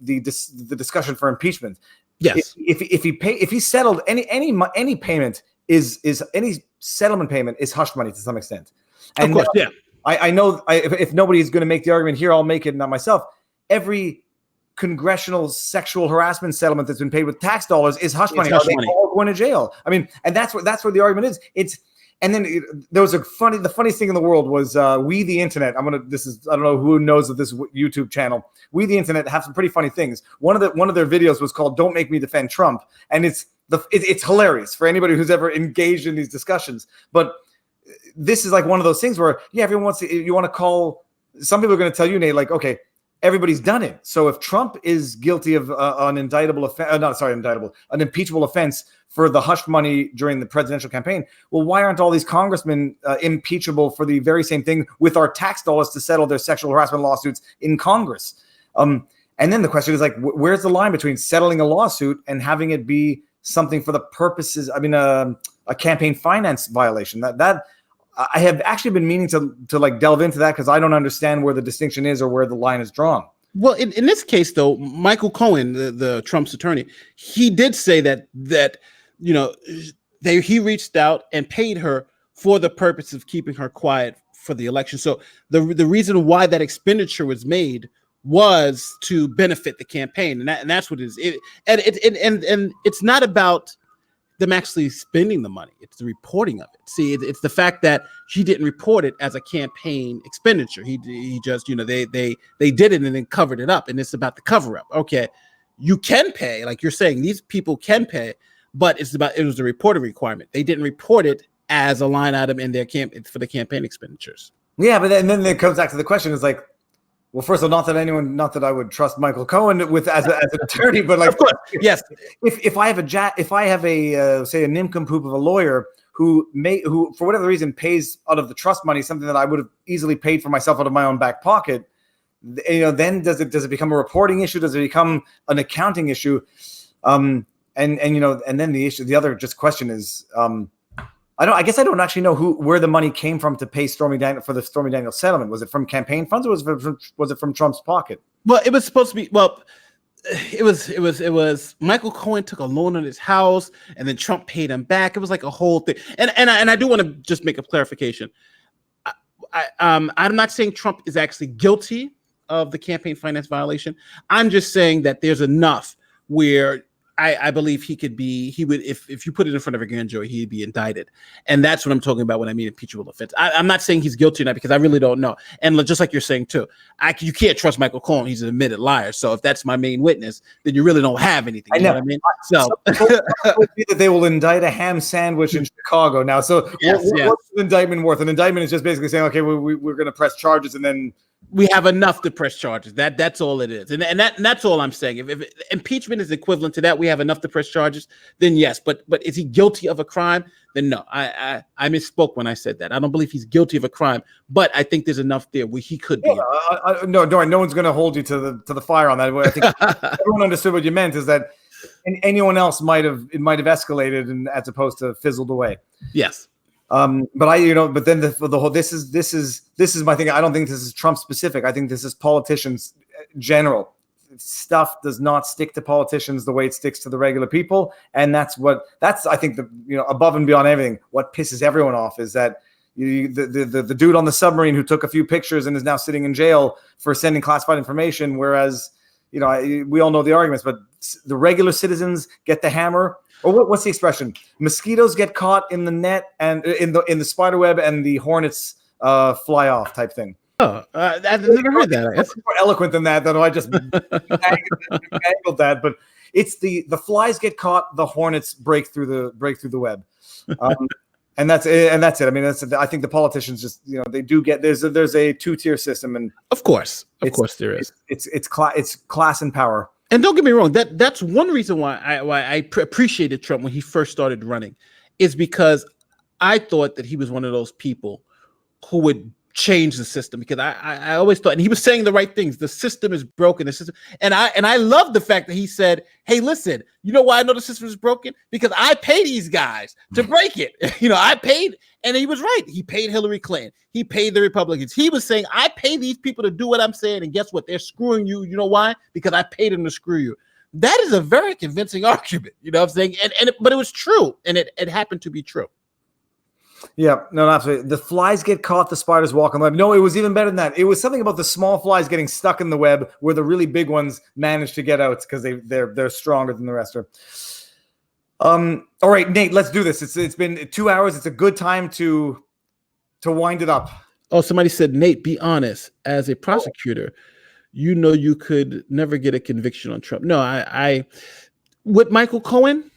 discussion for impeachment. Yes. If he settled any payment is any settlement payment is hush money to some extent. And of course, yeah. I know if nobody is going to make the argument here, I'll make it not myself. Every congressional sexual harassment settlement that's been paid with tax dollars is hush money. Are they all going to jail? I mean, and that's where the argument is. And then there was the funniest thing in the world was We the Internet. I don't know who knows of this YouTube channel. We the Internet have some pretty funny things. One of their videos was called "Don't Make Me Defend Trump," and it's hilarious for anybody who's ever engaged in these discussions. But this is like one of those things where everyone wants to. You want to call. Some people are going to tell you, Nate, like, okay, everybody's done it. So if Trump is guilty of an impeachable offense for the hush money during the presidential campaign, well, why aren't all these congressmen impeachable for the very same thing with our tax dollars to settle their sexual harassment lawsuits in Congress? And then the question is like, where's the line between settling a lawsuit and having it be something for the purposes? I mean, a campaign finance violation. That I have actually been meaning to like delve into that because I don't understand where the distinction is or where the line is drawn. Well, in this case, though, Michael Cohen, the Trump's attorney, he did say that you know he reached out and paid her for the purpose of keeping her quiet for the election. So the reason why that expenditure was made was to benefit the campaign, and that's what it is. And it's not about them actually spending the money. It's the reporting of it. See, it's the fact that she didn't report it as a campaign expenditure. He just, they did it and then covered it up. And it's about the cover up. Okay, you can pay, like you're saying, these people can pay, but it was a reporting requirement. They didn't report it as a line item in their for the campaign expenditures. Yeah, but then it comes back to the question is like, well, first of all, not that I would trust Michael Cohen as an attorney, but like, of course, yes. If I have a say a nincompoop of a lawyer who for whatever reason pays out of the trust money something that I would have easily paid for myself out of my own back pocket, then does it become a reporting issue? Does it become an accounting issue? And then the other just question is, I guess I don't actually know where the money came from to pay Stormy Daniels for the Stormy Daniels settlement. Was it from campaign funds or was it from Trump's pocket? Well, it was supposed to be. Well, it was Michael Cohen took a loan on his house and then Trump paid him back. It was like a whole thing. And I do want to just make a clarification. I'm not saying Trump is actually guilty of the campaign finance violation. I'm just saying that there's enough where I believe he would, if you put it in front of a grand jury, he'd be indicted. And that's what I'm talking about when I mean impeachable offense. I'm not saying he's guilty or not, because I really don't know. And just like you're saying too, you can't trust Michael Cohen. He's an admitted liar. So if that's my main witness, then you really don't have anything. You know what I mean? So that they will indict a ham sandwich in Chicago now. So what's an indictment worth? An indictment is just basically saying, okay, we're going to press charges, and then we have enough to press charges. That's all it is, and that's all I'm saying. If impeachment is equivalent to that, we have enough to press charges, then yes. But is he guilty of a crime? Then no. I misspoke when I said that. I don't believe he's guilty of a crime, but I think there's enough there where he could be. No one's going to hold you to the fire on that. I think everyone understood what you meant, is that anyone else might have escalated, and as opposed to fizzled away. Yes. But then the whole this is my thing. I don't think this is Trump specific. I think this is politicians general. Stuff does not stick to politicians the way it sticks to the regular people, and that's I think above and beyond everything, what pisses everyone off is that the dude on the submarine who took a few pictures and is now sitting in jail for sending classified information, whereas we all know the arguments, but the regular citizens get the hammer. Or what's the expression? Mosquitoes get caught in the net and in the spider web, and the hornets fly off, type thing. Oh, I've never heard that. It's more eloquent than that. Though I just angled that, but it's the flies get caught, the hornets break through the web, and that's it. I mean, I think the politicians just they do get there's a 2-tier system, and of course there is. It's class and power. And don't get me wrong, that's one reason why I appreciated Trump when he first started running, is because I thought that he was one of those people who would change the system, because I always thought, and he was saying the right things, the system is broken, the system, and I love the fact that he said, hey, listen, you know why I know the system is broken? Because I pay these guys to break it. I paid, and he was right. He paid Hillary Clinton. He paid the Republicans. He was saying, I pay these people to do what I'm saying, and guess what? They're screwing you. You know why? Because I paid them to screw you. That is a very convincing argument. You know what I'm saying? But it was true, and it happened to be true. Yeah, no, absolutely. The flies get caught, the spiders walk on the web. No, it was even better than that. It was something about the small flies getting stuck in the web, where the really big ones manage to get out because they're stronger than the rest are. All right, Nate, let's do this. It's been 2 hours. It's a good time to wind it up. Oh, somebody said, Nate, be honest. As a prosecutor, you could never get a conviction on Trump. No, I with Michael Cohen,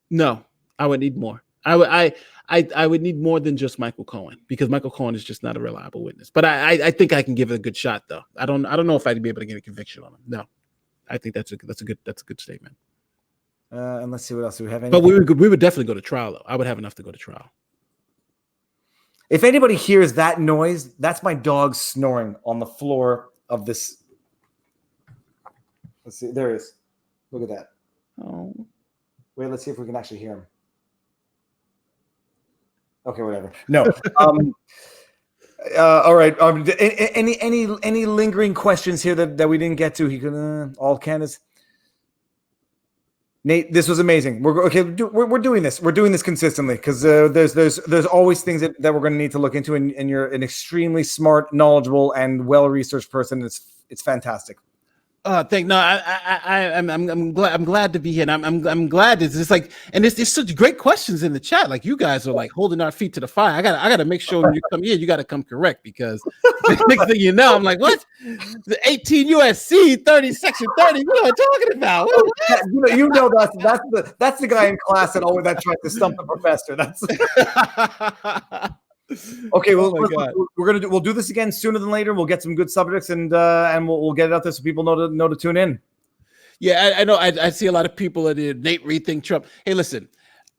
no, I would need more. I would need more than just Michael Cohen, because Michael Cohen is just not a reliable witness. But I think I can give it a good shot, though. I don't know if I'd be able to get a conviction on him. No, I think that's a good statement. And let's see what else do we have. But we would definitely go to trial, though. I would have enough to go to trial. If anybody hears that noise, that's my dog snoring on the floor of this. Let's see. There it is. Look at that. Oh. Wait, let's see if we can actually hear him. Okay, whatever. No. All right. Any lingering questions here that we didn't get to? He could all candidates. Nate, this was amazing. We're doing this. We're doing this consistently, because there's always things that we're going to need to look into, and you're an extremely smart, knowledgeable, and well-researched person. It's fantastic. I'm glad to be here, and I'm glad it's just like, and there's such great questions in the chat. Like, you guys are like holding our feet to the fire. I gotta make sure when you come here, you gotta come correct, because the next thing you know, I'm like, what? The 18 USC 30 section 30. What am I talking about? That's the guy in class that tries to stump the professor. That's okay. Well, we'll do this again sooner than later. We'll get some good subjects, and we'll get it out there so people know to tune in. Yeah, I know. I see a lot of people that Nate rethink Trump. Hey, listen,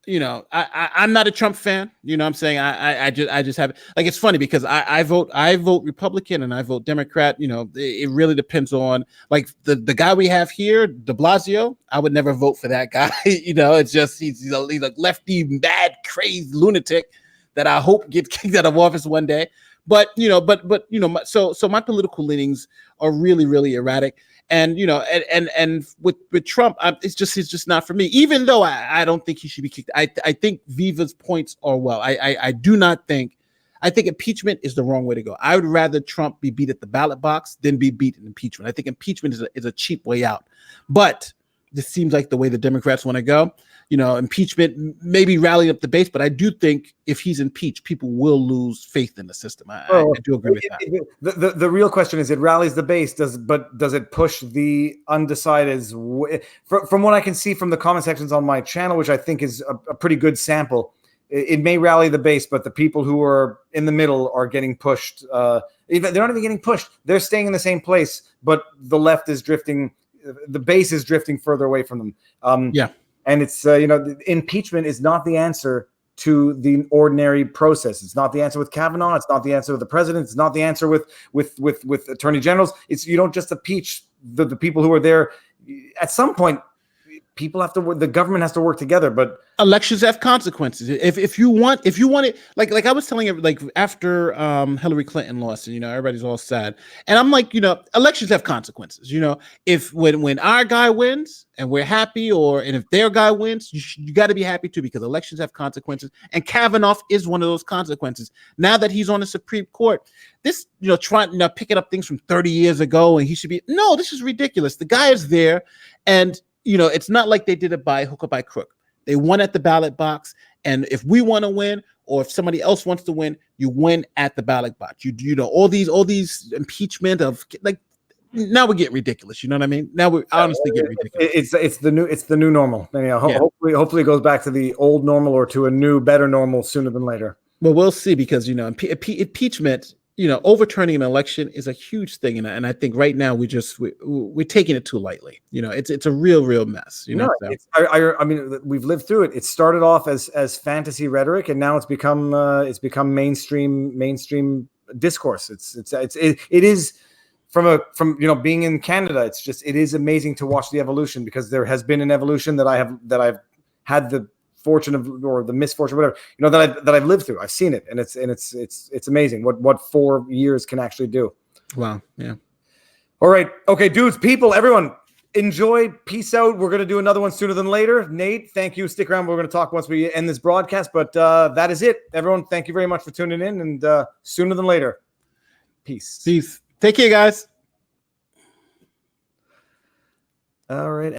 I'm not a Trump fan. You know what I'm saying? I just have, like, it's funny because I vote Republican and I vote Democrat. It really depends on, like, the guy we have here, de Blasio. I would never vote for that guy. It's just he's a lefty, mad, crazy lunatic that I hope gets kicked out of office one day. But so my political leanings are really, really erratic. And and with Trump, it's just not for me. Even though I don't think he should be kicked. I think Viva's points are well. I do not think. I think impeachment is the wrong way to go. I would rather Trump be beat at the ballot box than be beat in impeachment. I think impeachment is a cheap way out. But this seems like the way the Democrats want to go. Impeachment maybe rally up the base, but I do think if he's impeached, people will lose faith in the system. I do agree with that. The real question is, it rallies the base, does it push the undecideds? From what I can see from the comment sections on my channel, which I think is a pretty good sample, it may rally the base, but the people who are in the middle are getting pushed. They're not even getting pushed. They're staying in the same place, but the left is drifting. The base is drifting further away from them. And it's, impeachment is not the answer to the ordinary process. It's not the answer with Kavanaugh. It's not the answer with the president. It's not the answer with attorney generals. You don't just impeach the people who are there. At some point, people have to work, the government has to work together, but elections have consequences. If you want it, like I was telling you, like after Hillary Clinton lost, and everybody's all sad, and I'm like, elections have consequences. If when our guy wins and we're happy, and if their guy wins, you got to be happy too, because elections have consequences, and Kavanaugh is one of those consequences. Now that he's on the Supreme Court, this trying picking up things from 30 years ago, and he should be this is ridiculous. The guy is there, and it's not like they did it by hook or by crook. They won at the ballot box. And if we want to win, or if somebody else wants to win, you win at the ballot box. All these impeachment of now we get ridiculous. You know what I mean? Now we honestly get ridiculous. It's the new normal. Anyhow, hopefully it goes back to the old normal, or to a new, better normal sooner than later. Well, we'll see, because impeachment, overturning an election is a huge thing, and I think right now we're taking it too lightly. It's a real mess. I mean, we've lived through it. It started off as fantasy rhetoric, and now it's become mainstream discourse. It is from being in Canada. It is amazing to watch the evolution, because there has been an evolution that I've had the fortune of, or the misfortune, whatever, that I've lived through. I've seen it, and it's amazing what 4 years can actually do. Wow. Yeah. All right. Okay, dudes, people, everyone, enjoy. Peace out. We're going to do another one sooner than later. Nate, thank you. Stick around. We're going to talk once we end this broadcast, but that is it. Everyone, thank you very much for tuning in, and sooner than later. Peace. Take care, guys. All right.